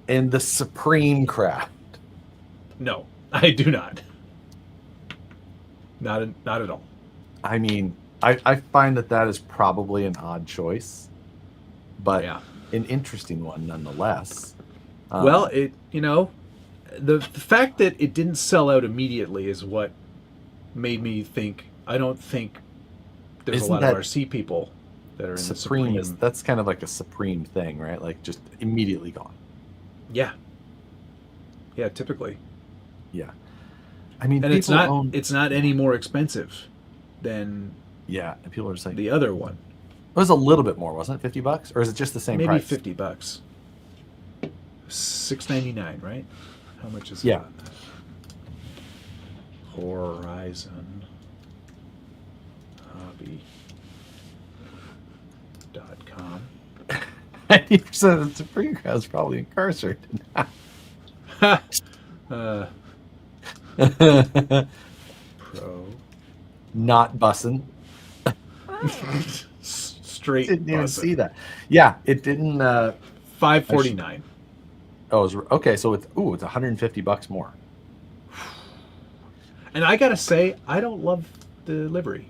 and the Supreme crowd? No, I do not. Not at all. I mean, I find that is probably an odd choice, but an interesting one nonetheless. Well, the fact that it didn't sell out immediately is what made me think. I don't think there's a lot of RC people that are in the Supreme. That's kind of like a Supreme thing, right? Like just immediately gone. Yeah. Yeah, typically. Yeah. I mean, and it's not any more expensive than and people are saying the other one. It was a little bit more, wasn't it? $50, or is it just the same price? Maybe $50. $6.99, right? How much is it? Horizon Hobby.com. 90% of the Supreme crowd is probably incarcerated. Pro. Not bussin'. Straight. Didn't even bussin'. see that. Yeah, it didn't. $549. Oh, it was, okay. So it's $150 more. And I gotta say, I don't love the livery.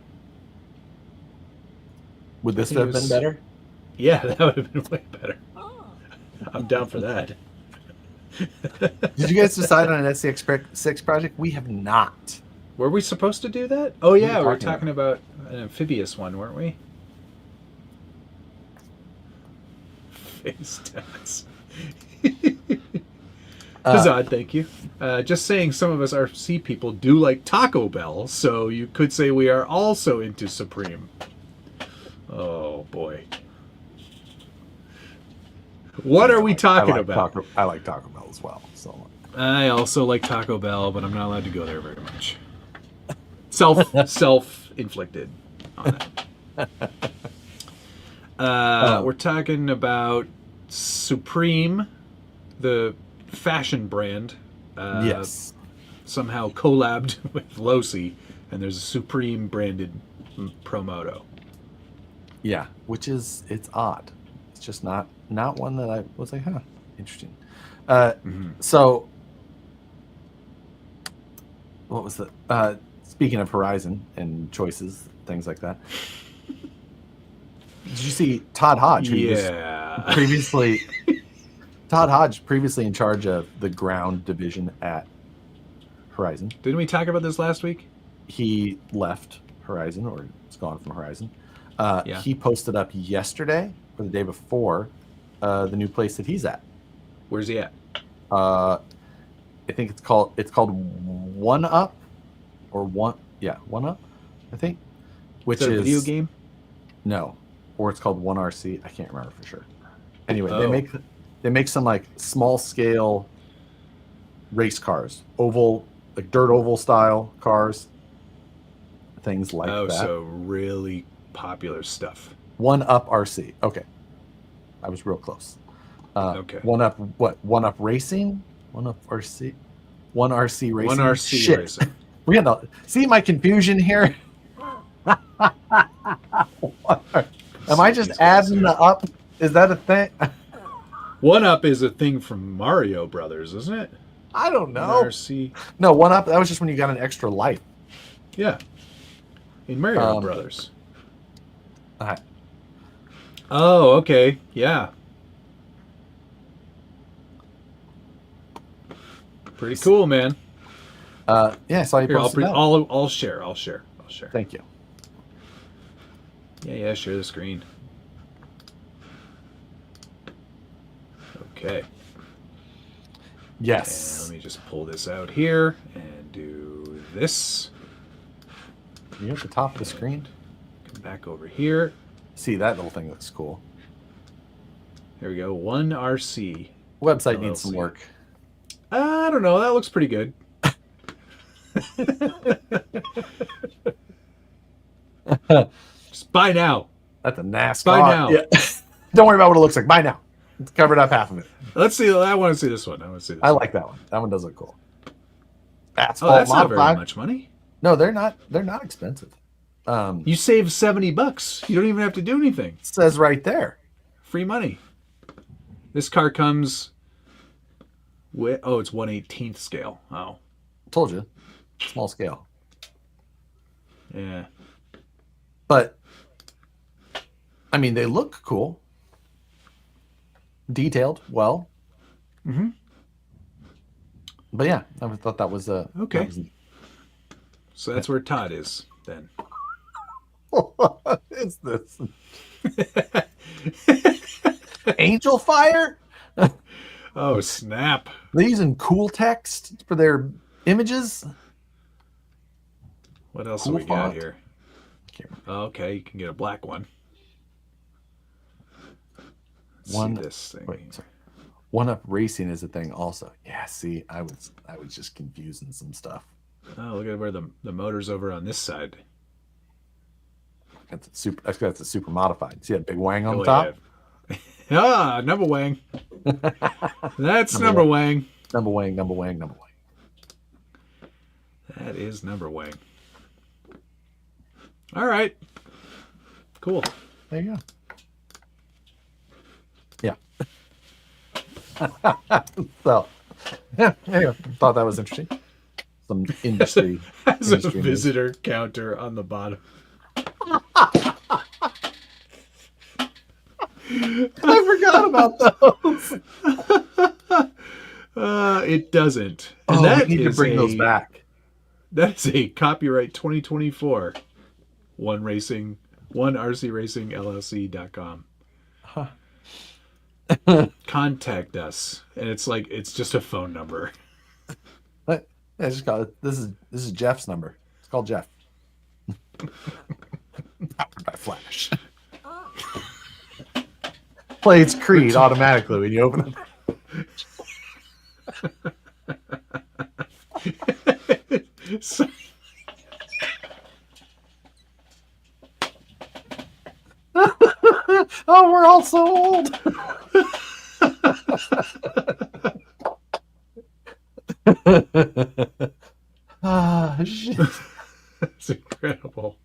Would this think it have been was- better? Yeah, that would have been way better. I'm down for that. Did you guys decide on an SCX6 project? We have not. Were we supposed to do that? Oh yeah, we were talking talking about an amphibious one, weren't we? Face stats. Hazad, thank you. Just saying, some of us RC people do like Taco Bell, so you could say we are also into Supreme. Oh boy. What are we talking about? I like Taco Bell as well. So I also like Taco Bell, but I'm not allowed to go there very much. Self-inflicted on that. We're talking about Supreme, the fashion brand. yes. Somehow collabed with Losi, and there's a Supreme branded Promoto. Yeah, which is, it's odd. It's just not one that I was like, huh, interesting. So what was the speaking of Horizon and choices, things like that. Did you see Todd Hodge? who was previously Todd Hodge, previously in charge of the ground division at Horizon. Didn't we talk about this last week? He left Horizon, or it's gone from Horizon. Yeah. He posted up yesterday or the day before the new place that he's at. Where's he at? I think it's called One Up, or One Up, I think. Which is that is a video game? No, or it's called One RC. I can't remember for sure. Anyway, Oh. they make some like small scale race cars, oval, like dirt oval style cars, things like that. So really popular stuff. One Up RC. Okay, I was real close. Okay. One Up, what? One Up Racing? One Up RC? One RC Racing? One RC Shit. Racing. We had to see my confusion here. Am I just adding the up? Is that a thing? One Up is a thing from Mario Brothers, isn't it? I don't know. One RC. No, One Up, that was just when you got an extra life. Yeah. In Mario Brothers. Oh, okay. Yeah. Pretty cool, man. Yeah, I saw you Here, posted that. I'll share. Thank you. Yeah, share the screen. Okay. Yes. And let me just pull this out here and do this. You're at the top of the screen. Come back over here. See, that little thing looks cool. There we go. One RC. Website needs some work. I don't know. That looks pretty good. Just buy now. That's a NASCAR. Buy now. Yeah. Don't worry about what it looks like. Buy now. It's covered up half of it. Let's see. I want to see this one. I like that one. That one does look cool. That's not very much money. No, they're not expensive. You save $70. You don't even have to do anything. It says right there. Free money. This car comes with, it's 1/18th scale. Oh. Told you. Small scale. Yeah. But, I mean, they look cool. Detailed well. Mm-hmm. But yeah, I thought that was okay. So that's where Todd is then. What is this? Angel Fire? Oh, snap. They're using cool text for their images. What else Cool do we got font. here? Okay, you can get a black one. One, see this thing. wait, sorry. One Up Racing is a thing also. Yeah, see, I was just confusing some stuff. Oh, look at where the motor's over on this side. That's a super modified. See that big wang on the top? Yeah. Number wang. That's number wang. Number wang. That is number wang. All right. Cool. There you go. Yeah. So, anyway, thought that was interesting. Some industry. Has a industry news. visitor counter on the bottom. I forgot about those. It doesn't. And Oh, that we need to is bring those back. That's a copyright 2024. One RC Racing LLC.com. Huh. Contact us, and it's just a phone number. I just got it. This is Jeff's number. It's called Jeff. Powered by Flash. Plays Creed automatically when you open it. So, oh, we're all so old. Ah, shit. That's incredible.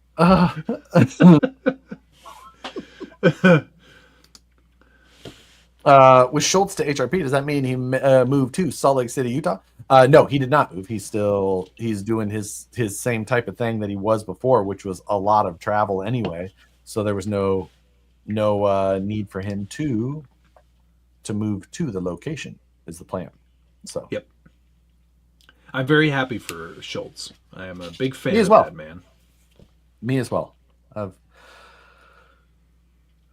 With Schultz to HRP, does that mean he moved to Salt Lake City, Utah? No, he did not move. He's doing his same type of thing that he was before, which was a lot of travel anyway. So there was no need for him to move to the location is the plan. So yep, I'm very happy for Schultz. I am a big fan Me as of well. that man. Me as well. I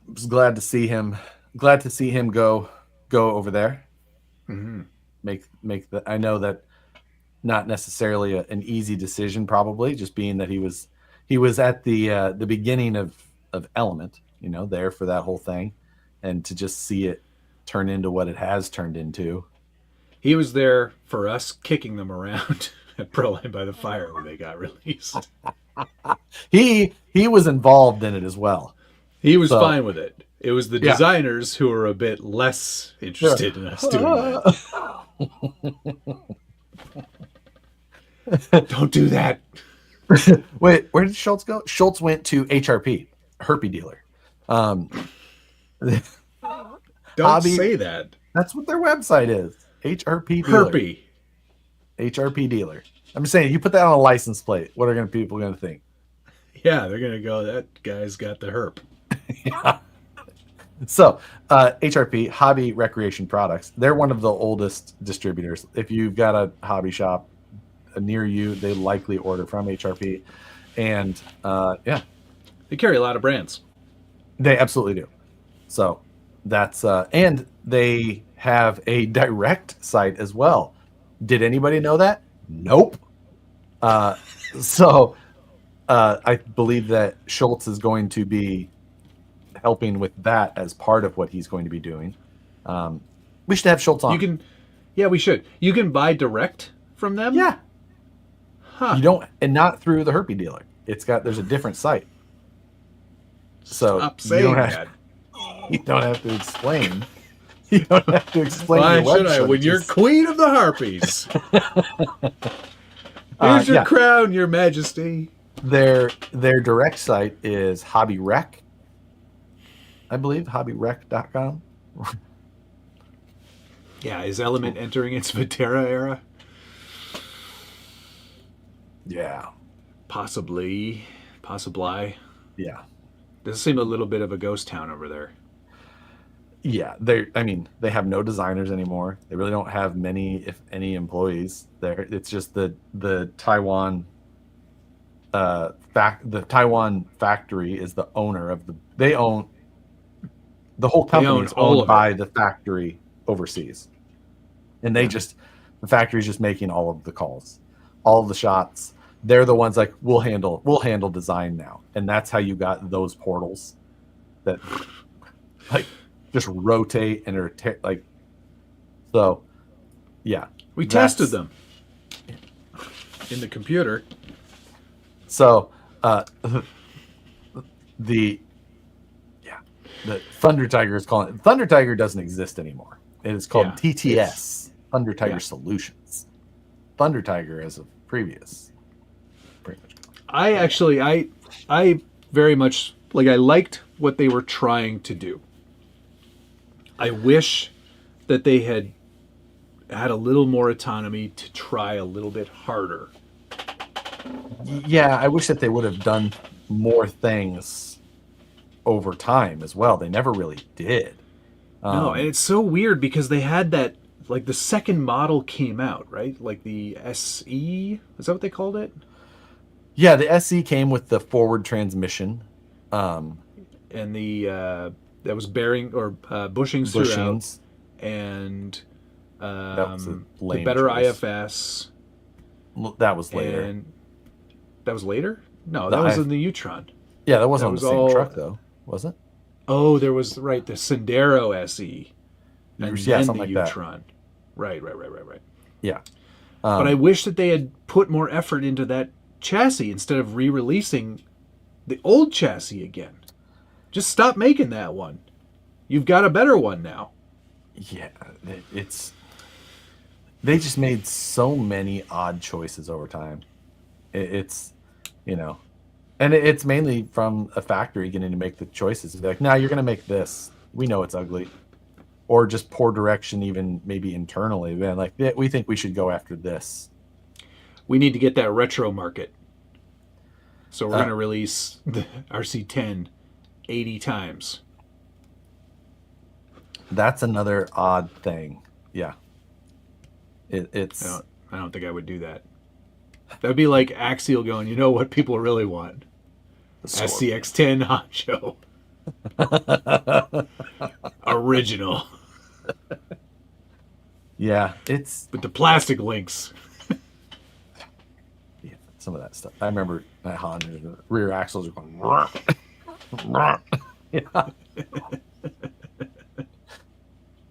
was glad to see him. Glad to see him go over there. Mm-hmm. Make the. I know that not necessarily an easy decision, probably just being that he was at the beginning of Element, there for that whole thing, and to just see it turn into what it has turned into. He was there for us kicking them around at Proline by the Fire when they got released. He was involved in it as well. He was fine with it. It was the Yeah. designers who were a bit less interested in us doing that. Don't do that. Wait, where did Schultz go? Schultz went to HRP, Herpy dealer. Don't Hobby- say that. That's what their website is. HRP dealer. Herpy. HRP dealer. I'm just saying, you put that on a license plate. What are people going to think? Yeah, they're gonna go. That guy's got the herp. Yeah. So, HRP, Hobby Recreation Products, they're one of the oldest distributors. If you've got a hobby shop near you, they likely order from HRP. And yeah, They carry a lot of brands. they absolutely do. So that's, and they have a direct site as well. Did anybody know that? Nope. So I believe that Schultz is going to be helping with that as part of what he's going to be doing. We should have Schultz on. We should. You can buy direct from them. Yeah. Huh. You don't, and not through the Herpy dealer. There's a different site. So Stop saying that. You don't have to explain. You don't have to explain. Why your should I? website. When you're Just- queen of the harpies. Here's your yeah. crown, your majesty. Their direct site is Hobby Rec. I believe hobbyrec.com. Yeah, is Element entering its Viterra era? Yeah. Possibly. Yeah. Does seem a little bit of a ghost town over there. Yeah, they have no designers anymore. They really don't have many, if any, employees there. It's just the Taiwan the Taiwan factory is the owner of they own the whole company is all owned of by it. the factory overseas. And the factory's just making all of the calls, all of the shots. They're the ones like we'll handle design now. And that's how you got those portals that like just rotate and are so yeah. We tested them in the computer. So the Thunder Tiger is calling Thunder Tiger doesn't exist anymore. It is called TTS, Thunder Tiger Solutions. Thunder Tiger as of previous. Pretty much. I very much Like, I liked what they were trying to do. I wish that they had a little more autonomy to try a little bit harder. Yeah, I wish that they would have done more things over time as well. They never really did. No, and it's so weird because they had that, like, the second model came out, right? Like the SE, is that what they called it? Yeah, the SE came with the forward transmission. And the that was bearing or bushings Bushings. throughout, and That was a the lame better choice. IFS. That was later. And that was later? No, The that was IF in the U-Tron. Yeah, that wasn't That on was the same all- truck though, was it? Oh, there was, right, the Sendero SE. And Yeah, then something the like that. U-Tron. Right. Yeah. But I wish that they had put more effort into that chassis instead of re-releasing the old chassis again. Just stop making that one. You've got a better one now. Yeah, it's they just made so many odd choices over time. It's and it's mainly from a factory getting to make the choices. They're like, "No, you're going to make this. We know it's ugly," or just poor direction, even maybe internally. Man, like, "Yeah, we think we should go after this." We need to get that retro market. So we're going to release the RC10 80 times. That's another odd thing. Yeah, it's I don't think I would do that. That'd be like Axial going, you know what people really want? SCX10 Honcho. Original. yeah, it's With the plastic links. yeah, some of that stuff. I remember at Honda, the rear axles are going. Yeah.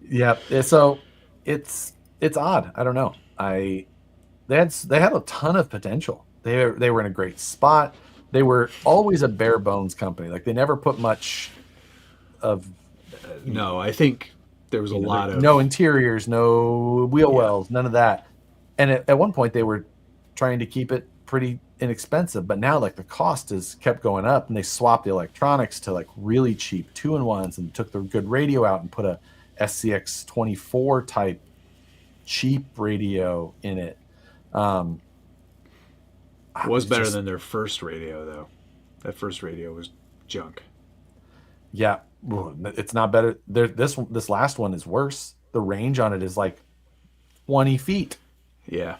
Yeah. So it's odd. I don't know. They had a ton of potential. They were in a great spot. They were always a bare bones company. Like, they never put much of No, I think there was a lot of... no interiors, no wheel wells, none of that. And at one point they were trying to keep it pretty inexpensive, but now, like, the cost has kept going up, and they swapped the electronics to, like, really cheap 2-in-1s and took the good radio out and put a SCX 24 type cheap radio in it. was better than their first radio, though. That first radio was junk. Yeah, it's not better. This last one is worse. The range on it is like 20 feet. Yeah.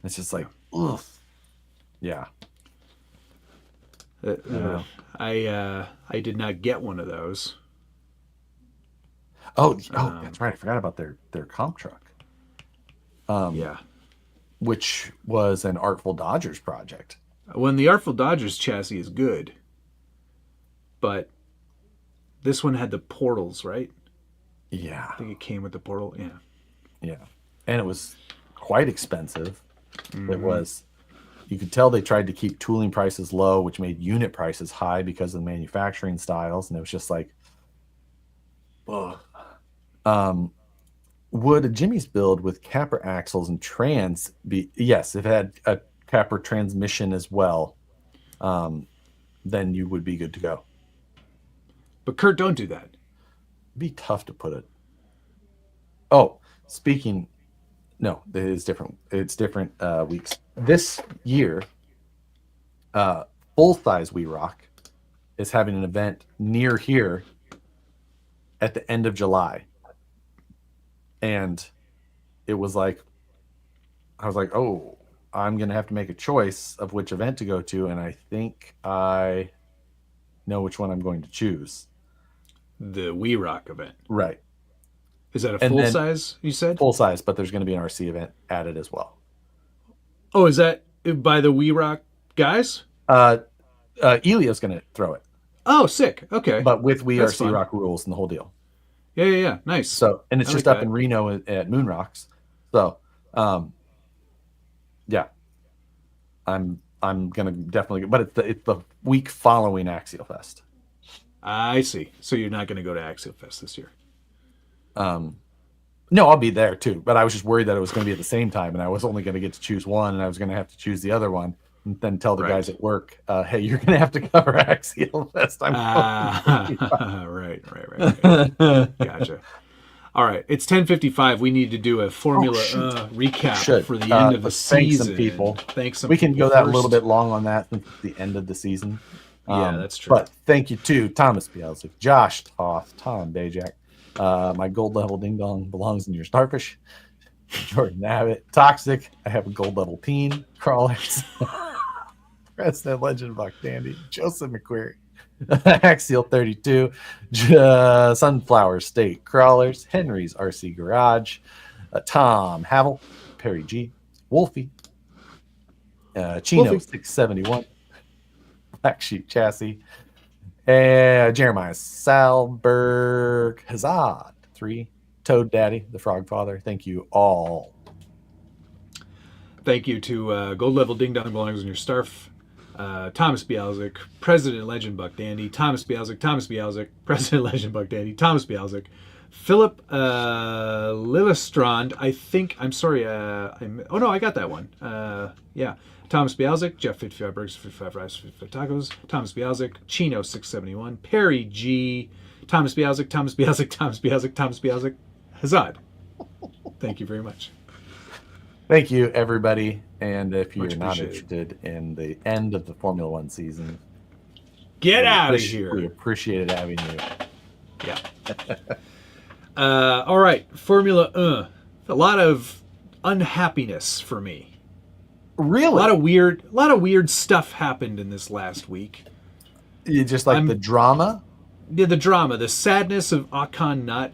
It's just like, ugh. Yeah. I did not get one of those. Oh, that's right. I forgot about their comp truck. Yeah. Which was an Artful Dodgers project. When the Artful Dodgers chassis is good, but this one had the portals, right? Yeah. I think it came with the portal. Yeah. Yeah. And it was quite expensive. It was, you could tell they tried to keep tooling prices low, which made unit prices high because of the manufacturing styles. And it was just like, ugh. Would a Jimmy's build with capper axles and trans be? Yes, if it had a capper transmission as well, then you would be good to go. But Kurt, don't do that. It'd be tough to put it. Oh, speaking, no, it is different. It's different weeks. This year, Full Size We Rock is having an event near here at the end of July. And it was like, I was like, oh, I'm going to have to make a choice of which event to go to. And I think I know which one I'm going to choose. The We Rock event. Right. Is that a And full then- size, you said? Full size, but there's going to be an RC event added as well. Oh, is that by the We Rock guys? Elio's going to throw it, Oh, sick. Okay. but with We That's RC fun. Rock rules and the whole deal. Yeah. Nice. So, and it's I just like up that. in Reno at Moon Rocks. So, yeah, I'm gonna definitely, but it's the week following Axial Fest. I see. So you're not going to go to Axial Fest this year. No, I'll be there too, but I was just worried that it was going to be at the same time, and I was only going to get to choose one, and I was going to have to choose the other one. and then tell the Right. guys at work, hey, you're going to have to cover Axial Fest. I'm right. Gotcha. All right, it's 10:55. We need to do a Formula recap for the end of the let's thank season. some people. Thank some we can people go that first. a little bit long on that since it's the end of the season. Yeah, that's true. But thank you to Thomas Bielzik, Josh Toth, Tom Bajak. My gold level ding dong belongs in your starfish. Jordan Abbott, Toxic. I have a gold level teen. Crawlers. President Legend Buck Dandy. Joseph McQuarrie. Axial 32. Sunflower State Crawlers. Henry's RC Garage. Tom Havel. Perry G. Wolfie. Chino Wolfie. 671. Black Sheep Chassis. Jeremiah Salberg. Hazard 3. Toad Daddy, the Frog Father. Thank you all. Thank you to Gold Level Ding Dong belongs in your starf. Thomas Bielzik, President Legend Buck Dandy. Thomas Bielzik, President Legend Buck Dandy. Thomas Bielzik. Philip Lillestrand. I got that one. Yeah. Thomas Bielzik, Jeff 55 Burgers, 55 Rice, 55 Tacos. Thomas Bielzik, Chino 671. Perry G. Thomas Bielzik. Hazard. Thank you very much. Thank you, everybody. And if you're Much not appreciated. interested in the end of the Formula One season, Get out of here. We appreciated having you. Yeah. All right. Formula 1. A lot of unhappiness for me. Really? A lot of weird stuff happened in this last week. You just like the drama? Yeah, the drama, the sadness of Ocon not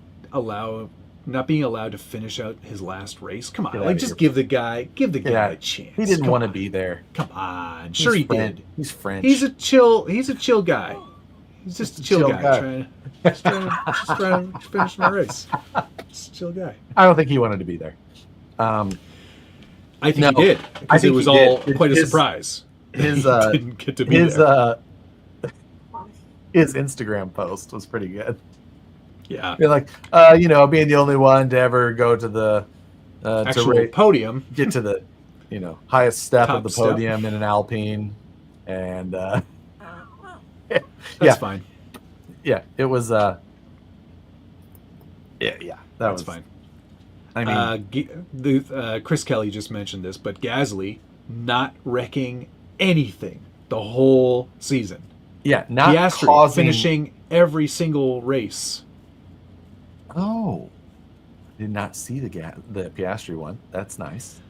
being allowed to finish out his last race. Come on, just give the guy a chance. He didn't want to be there. Come on, sure he did. He's French. He's a chill guy. He's just a chill guy. Trying to finish my race. Just a chill guy. I don't think he wanted to be there. I think he did because it was all quite a surprise. His didn't get to be there. His Instagram post was pretty good. Yeah, you're like, being the only one to ever go to the actual podium, get to the, highest step of the step. podium in an Alpine, and that's fine. Yeah, it was. That was fine. I mean, Chris Kelly just mentioned this, but Gasly not wrecking anything the whole season. Yeah, not Piastri finishing every single race. Oh, did not see the Piastri one. That's nice.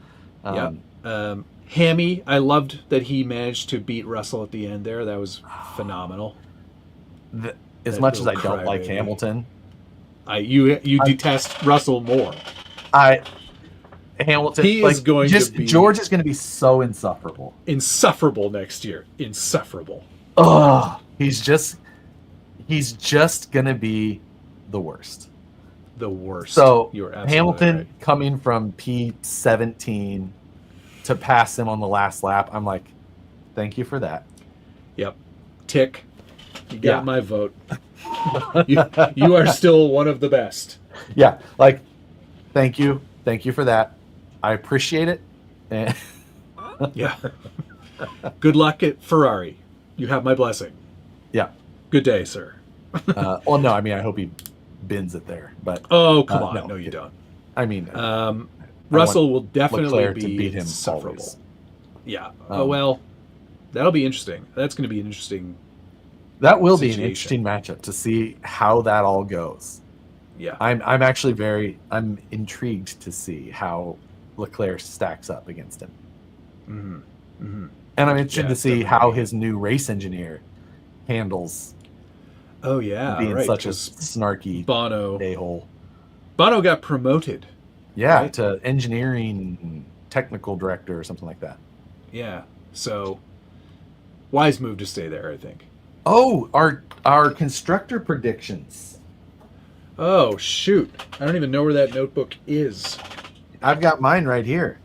Hammy, I loved that he managed to beat Russell at the end there. That was phenomenal. As much as I don't like Hamilton, you detest Russell more. Hamilton. He is going to be George is going to be so insufferable. Insufferable next year. Insufferable. Oh, he's just going to be the worst. The worst. So you're absolutely Hamilton right. Coming from P17 to pass him on the last lap, I'm like, thank you for that. Yep. Tick. You got my vote. you are still one of the best. Yeah. Like, thank you for that. I appreciate it. And yeah. Good luck at Ferrari. You have my blessing. Yeah. Good day, sir. Well, no, I mean, I hope he bins it there. But oh, come on. No, you don't. I mean, Russell will definitely Leclerc to beat him insufferable. always. Yeah. Well, that'll be interesting. That's going to be an interesting. That will be an interesting matchup to see how that all goes. Yeah. I'm actually I'm intrigued to see how Leclerc stacks up against him. Mm-hmm. Mm-hmm. And I'm interested to see how his new race engineer handles. Oh yeah, being such a snarky a-hole. Bono got promoted. Yeah, to engineering technical director or something like that. Yeah. So wise move to stay there, I think. Oh, our constructor predictions. Oh shoot! I don't even know where that notebook is. I've got mine right here.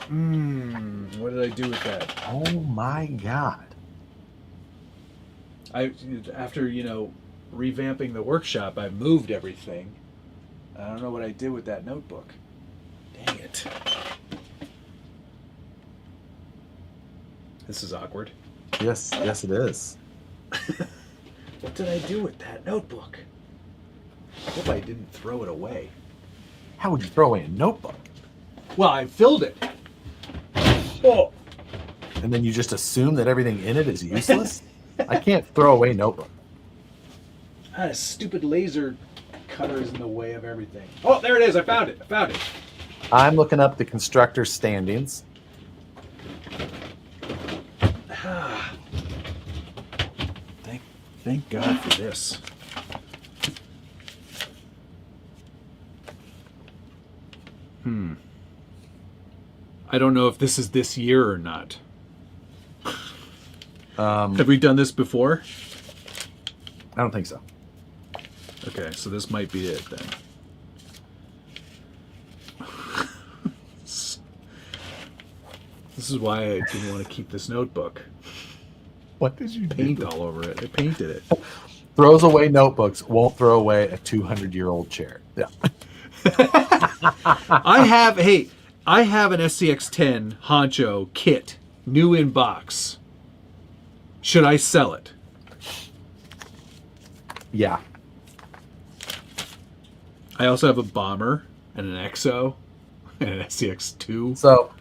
What did I do with that? Oh my god! After revamping the workshop, I moved everything. I don't know what I did with that notebook. Dang it! This is awkward. Yes, it is. What did I do with that notebook? I hope I didn't throw it away. How would you throw away a notebook? Well, I filled it. Oh. And then you just assume that everything in it is useless? I can't throw away notebook. Ah, stupid laser cutter is in the way of everything. Oh, there it is. I found it. I'm looking up the constructor standings. Thank God for this. I don't know if this is this year or not. Have we done this before? I don't think so. Okay, so this might be it then. This is why I didn't want to keep this notebook. What did you Paint all over it. I painted it. Throws away notebooks, won't throw away a 200-year-old chair. Yeah. I have an SCX-10 Honcho kit, new in box. Should I sell it? Yeah. I also have a Bomber and an EXO and an SCX-2. So,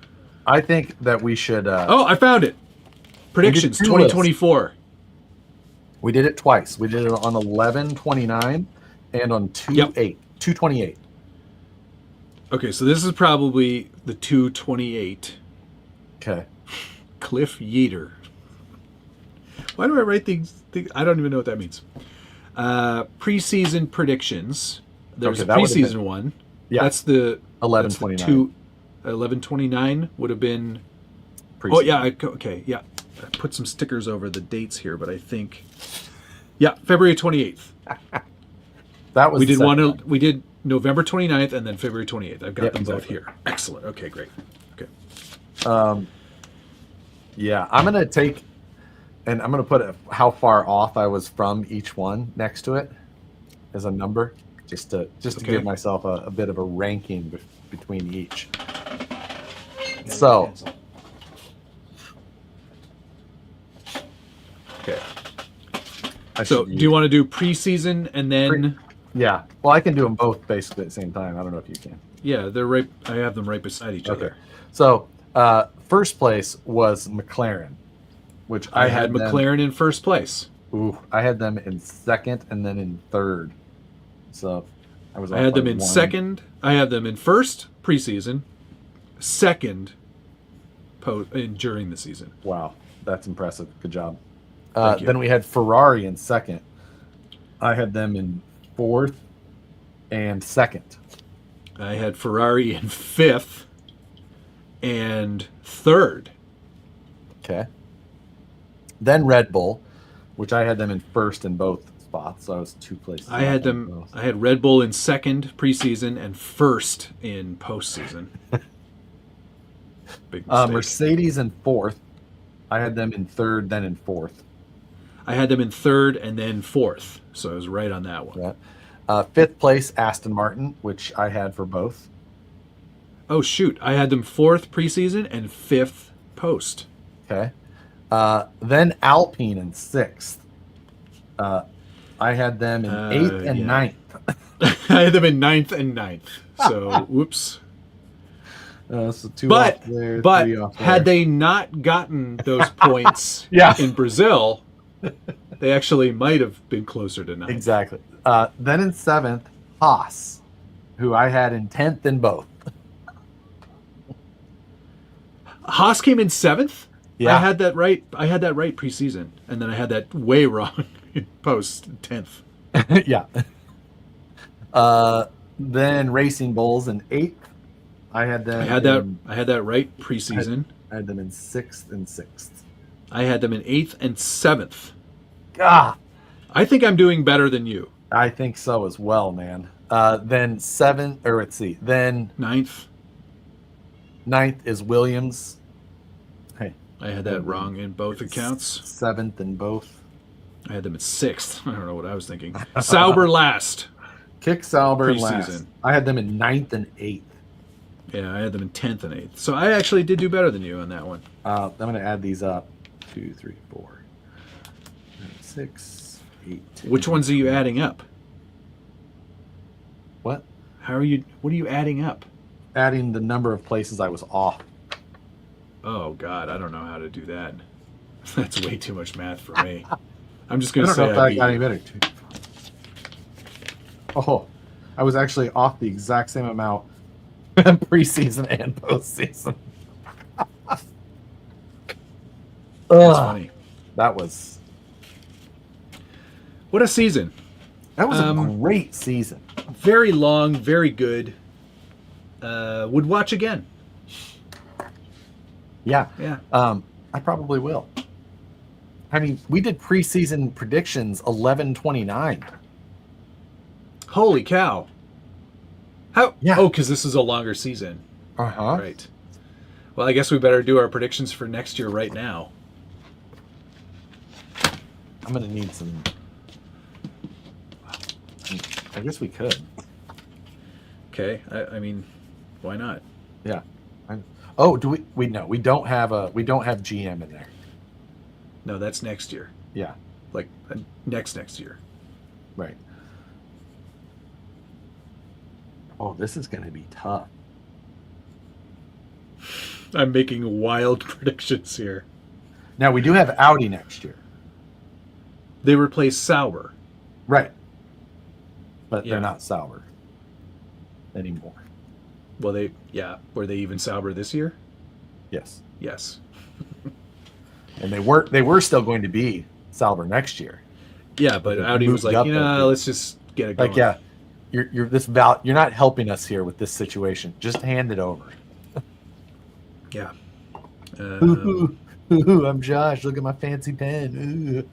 I think that we should... oh, I found it! Predictions 2024. We did it twice. We did it on 11/29 and on 2/28. Okay, so this is probably the 2/28. Okay. Cliff Yeater. Why do I write things? I don't even know what that means. Preseason predictions. There's a preseason one. Yeah. That's the 11/29. 11/29 would have been. Preseason. Oh yeah. Okay. Yeah. I put some stickers over the dates here, but I think. Yeah, February 28th. That was. We did November 29th and then February 28th. I've got them both here. Excellent. Okay, great. Okay. Yeah, I'm gonna take, and I'm gonna put how far off I was from each one next to it as a number, just to give myself a bit of a ranking between each. So. Okay. So, do you want to do preseason and then? Yeah. Well, I can do them both basically at the same time. I don't know if you can. Yeah, they're right. I have them right beside each other. So, first place was McLaren, which I had McLaren in first place. Ooh, I had them in second and then in third. So, I had them in second. I had them in first preseason, second during the season. Wow, that's impressive. Good job. Thank you. Then we had Ferrari in second. I had them in fourth and second. I had Ferrari in fifth and third. Okay. Then Red Bull, which I had them in first in both spots. So I was two places. I had Red Bull in second preseason and first in postseason. Big mistake. Mercedes in fourth. I had them in third, then in fourth. I had them in third and then fourth, so I was right on that one. Yeah. Fifth place, Aston Martin, which I had for both. Oh, shoot. I had them fourth preseason and fifth post. Okay. Then Alpine in sixth. I had them in eighth and ninth. I had them in ninth and ninth. So, whoops. So two off there, three off there. Had they not gotten those points in Brazil, they actually might have been closer to ninth. Exactly. Then in seventh, Haas, who I had in 10th in both. Haas came in seventh? Yeah. I had that right preseason, and then I had that way wrong in post 10th. Yeah. Then Racing Bulls in 8th. I had that right preseason. I had them in 6th and 6th. I had them in 8th and 7th. Ah, I think I'm doing better than you. I think so as well, man. Then 7th, or let's see, then 9th. 9th is Williams. Hey, I had that wrong in both accounts. 7th in both. I had them at 6th. I don't know what I was thinking. Sauber last. Kick Sauber last. I had them in 9th and 8th. Yeah, I had them in 10th and 8th. So I actually did do better than you on that one. I'm going to add these up. 2, 3, 4, 6, 8. 10. Which ones are you adding up? What? What are you adding up? Adding the number of places I was off. Oh God, I don't know how to do that. That's way too much math for me. I'm just gonna I don't know say if I that got any better. Oh, I was actually off the exact same amount preseason and postseason. That's funny. That was What a season. a great season. Very long, very good. Would watch again. Yeah. Yeah. I probably will. I mean, we did preseason predictions 11/29. Holy cow. How? Yeah. Oh, because this is a longer season. Uh-huh. Right. Well, I guess we better do our predictions for next year right now. I'm gonna need some. I guess we could. Okay. I mean, why not? Yeah. Oh, do we? No, we don't have GM in there. No, that's next year. Yeah. Like next year. Right. Oh, this is gonna be tough. I'm making wild predictions here. Now we do have Audi next year. They replace Sauber. Right. But Yeah. they're not Sauber anymore. Well, were they even Sauber this year? Yes. Yes. And they were still going to be Sauber next year. Yeah, but They Audi was moved like, up a bit. let's just get it going. Like, yeah, you're not helping us here with this situation. Just hand it over. Yeah. Ooh, I'm Josh. Look at my fancy pen.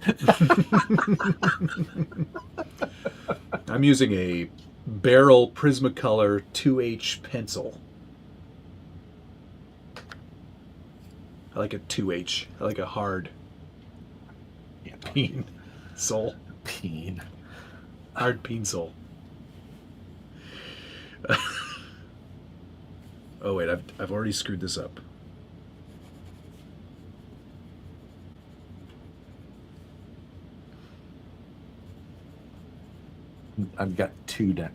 I'm using a Barrel Prismacolor 2H pencil. I like a 2H. I like a hard peen sole. Peen. Hard peen sole. Oh wait, I've already screwed this up. I've got 2 down.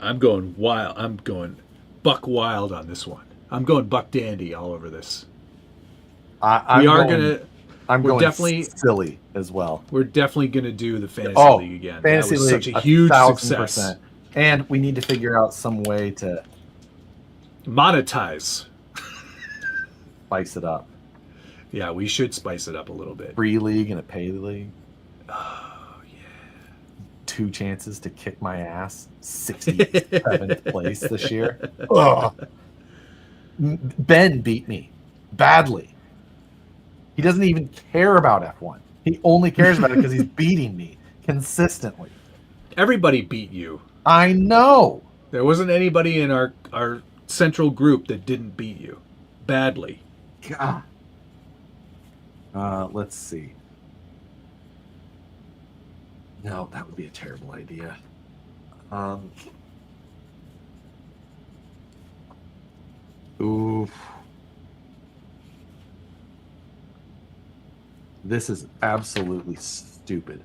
I'm going wild. I'm going buck wild on this one. I'm going buck dandy all over this. I'm going definitely silly as well. We're definitely gonna do the fantasy league again. Fantasy that was league, such a huge 1,000%. success. And we need to figure out some way to Monetize. spice it up. Yeah, we should spice it up a little bit. Free league and a pay league. Oh yeah. 2 chances to kick my ass. 67th place this year. Ugh. Ben beat me badly. He doesn't even care about F1. He only cares about it because he's beating me consistently. Everybody beat you. I know. There wasn't anybody in our central group that didn't beat you badly. God. Let's see. No, that would be a terrible idea. Oof. This is absolutely stupid.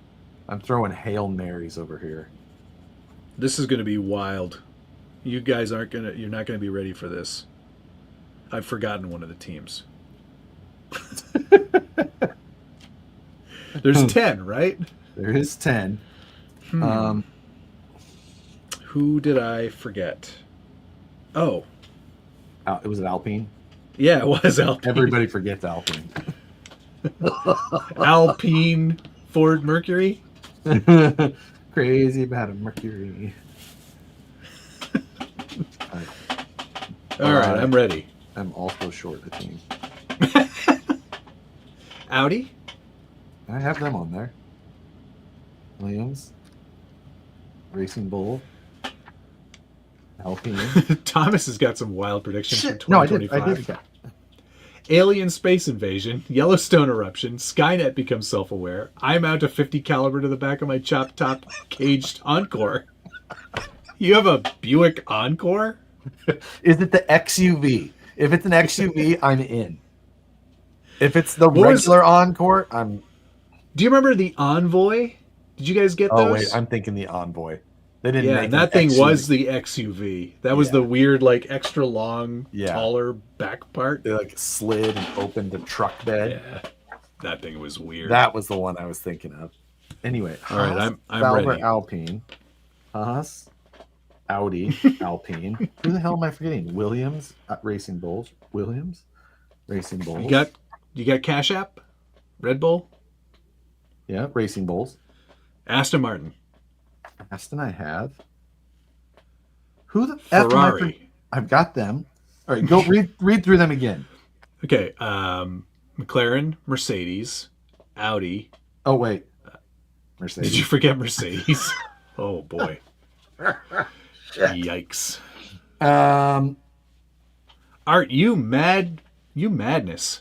I'm throwing Hail Marys over here. This is going to be wild. You guys you're not going to be ready for this. I've forgotten one of the teams. There's 10, right? There is 10. Who did I forget? Oh. It was Alpine. Yeah, it was Alpine. Everybody forgets Alpine. Alpine Ford Mercury. Crazy about a Mercury. All right, I'm ready. I'm also short a team. Audi? I have them on there. Williams. Racing Bull. Alpine. Thomas has got some wild predictions for No, I 2025. did. Alien space invasion, Yellowstone eruption, Skynet becomes self-aware, I mount a 50 caliber to the back of my chop top caged Encore. You have a Buick Encore? Is it the XUV? If it's an XUV, I'm in. If it's the What was- regular Encore, I'm. Do you remember the Envoy? Did you guys get Oh those? wait, I'm thinking the Envoy. They didn't Yeah, make and that an thing XUV. was the XUV. That was Yeah. the weird, like, extra long, Yeah. taller back part. They like slid and opened the truck bed. Yeah, that thing was weird. That was the one I was thinking of. Anyway, All right, Haas, I'm Sauber, ready. Alpine, Haas, Audi, Alpine. Who the hell am I forgetting? Williams, Racing Bulls. Williams, Racing Bulls. You got Cash App, Red Bull, Yeah, Racing Bulls. Aston Martin, Aston, I have. Who the F am I Ferrari. I've got them. All right, go read through them again. Okay, McLaren, Mercedes, Audi. Oh wait, Mercedes. Did you forget Mercedes? Oh boy. Yikes. Art, you madness.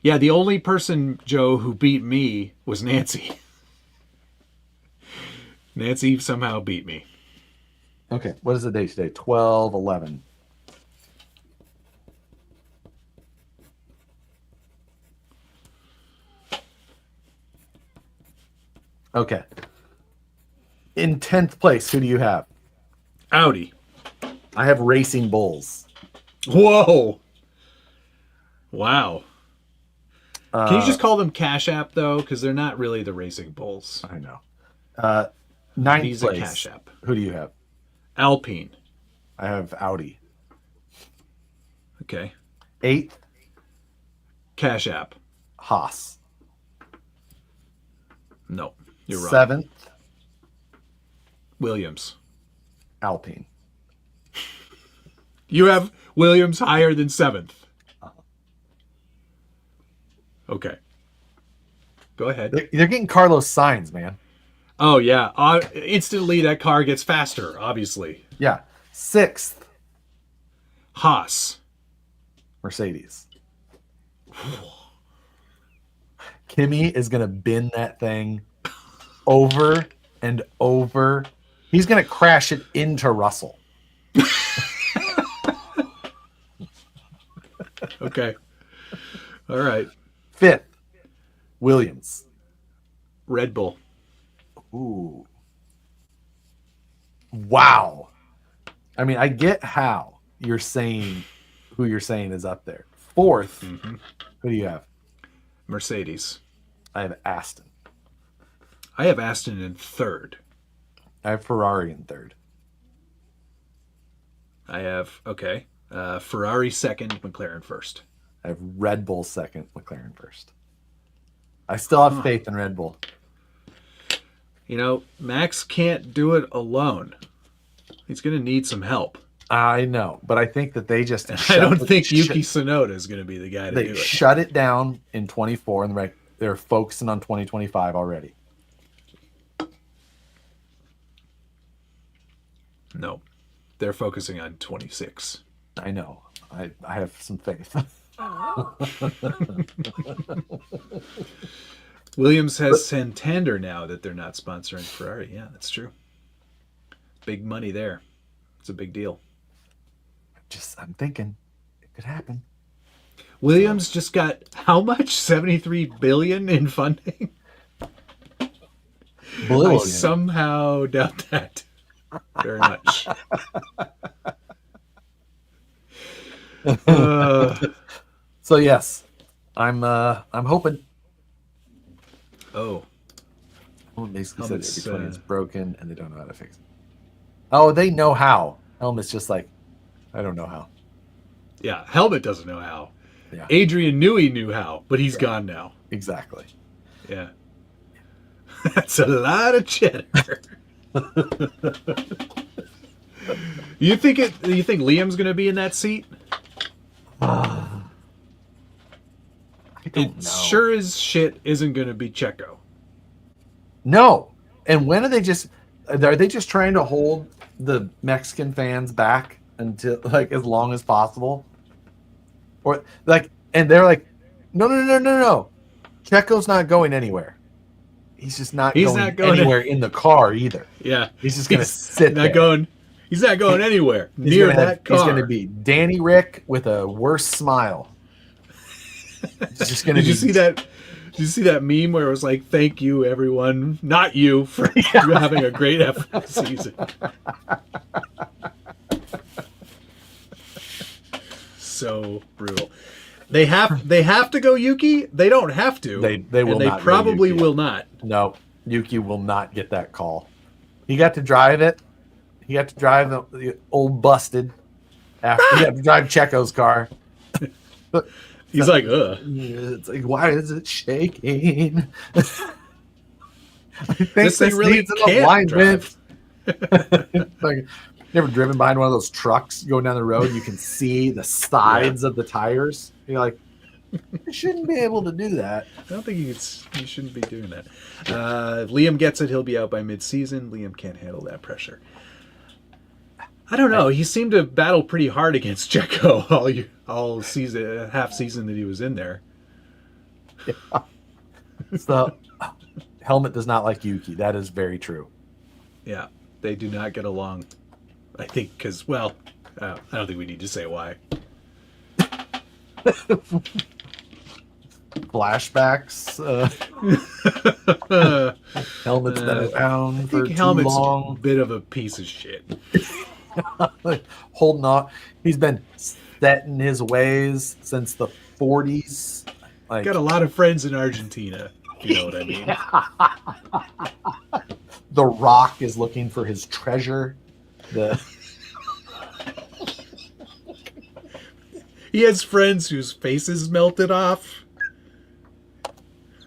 Yeah, the only person, Joe, who beat me was Nancy. Nancy somehow beat me. Okay, what is the date today? 12/11. Okay. In 10th place, who do you have? Audi. I have Racing Bulls. Whoa. Wow. Can you just call them Cash App, though? Because they're not really the Racing Bulls. I know. 9th Visa place. Cash App. Who do you have? Alpine. I have Audi. Okay. 8th, Cash App. Haas. No, you're wrong. 7th, Williams. Alpine. You have Williams higher than 7th. Okay. Go ahead. They're getting Carlos Sainz, man. Oh, yeah. Instantly, that car gets faster, obviously. Yeah. 6th, Haas. Mercedes. Kimi is going to bin that thing over and over. He's going to crash it into Russell. Okay. All right. 5th, Williams. Red Bull. Ooh. Wow. I mean, I get how you're saying who you're saying is up there. 4th, who do you have? Mercedes. I have Aston. I have Aston in 3rd. I have Ferrari in 3rd. I have, okay. Ferrari 2nd, McLaren 1st. I have Red Bull 2nd, McLaren 1st. I still have faith in Red Bull. You know, Max can't do it alone. He's going to need some help. I know, but I think that they just. I don't think Yuki Tsunoda is going to be the guy to do They it. shut it down in 24, and they're focusing on 2025 already. No, they're focusing on 26. I know. I have some faith. Williams has Santander now that they're not sponsoring Ferrari. Yeah, that's true. Big money there. It's a big deal. I'm thinking it could happen. Williams just got how much? 73 billion in funding? I somehow doubt that very much. So yes, I'm hoping. Oh, Helmet basically said Helmet's, every 20 is broken and they don't know how to fix it. Oh, they know how. Helmet's just like, I don't know how. yeah. Helmet doesn't know how. Yeah. Adrian Newey knew how, but he's gone now. Exactly. Yeah. That's a lot of cheddar. You think Liam's going to be in that seat? I don't know. Sure as shit isn't going to be Checo. No. And when are they just trying to hold the Mexican fans back until like as long as possible? Or like, and they're like, no. Checo's not going anywhere. He's just not going not going anywhere in the car either. Yeah. He's just going to sit not there. going He's not going anywhere He's near gonna that car. He's going to be Danny Rick with a worse smile. It's just going to Did be. you see that? Did you see that meme where it was like, "Thank you, everyone, not you, for having a great F1 season." So brutal. They have to go Yuki. They don't have to. They will and they not go probably Yuki. will not. No, Yuki will not get that call. He got to drive it. He got to drive the old busted. After he had to drive Checo's car. He's like, ugh. It's like, why is it shaking? I think This thing really needs an can't alignment. Like, you ever driven behind one of those trucks going down the road? You can see the sides of the tires. You're like, you shouldn't be able to do that. I don't think you shouldn't be doing that. If Liam gets it, he'll be out by mid-season. Liam can't handle that pressure. I don't know. He seemed to battle pretty hard against Checo all season, half season that he was in there. Yeah. So, Helmet does not like Yuki. That is very true. Yeah, they do not get along. I think because, well, I don't think we need to say why. Flashbacks. Helmet's been around for too Helmet's long. a bit of a piece of shit. Holding on. He's been set in his ways since the 40s. Like, Got a lot of friends in Argentina. You know what I mean? The Rock is looking for his treasure. He has friends whose faces melted off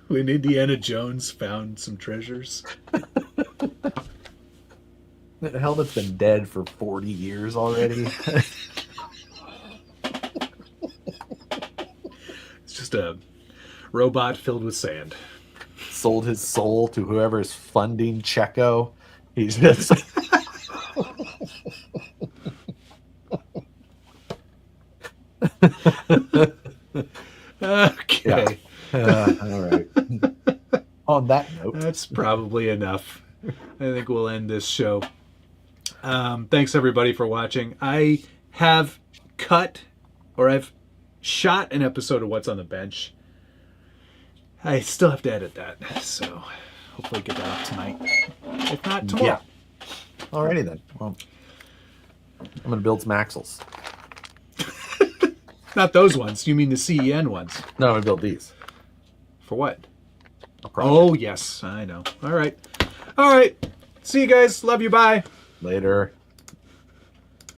when Indiana Jones found some treasures. The Helmet's been dead for 40 years already. It's just a robot filled with sand. Sold his soul to whoever is funding Checo. He's just... Okay. All right. On that note, That's probably enough. I think we'll end this show. Thanks everybody for watching. I have I've shot an episode of What's on the Bench. I still have to edit that, so hopefully get that up tonight. If not, tomorrow. yeah. Alrighty then. Well, I'm gonna build some axles. Not those ones. You mean the CEN ones? No, I'm gonna build these. For what? A project. Oh, yes. I know. All right. See you guys. Love you. Bye. Later.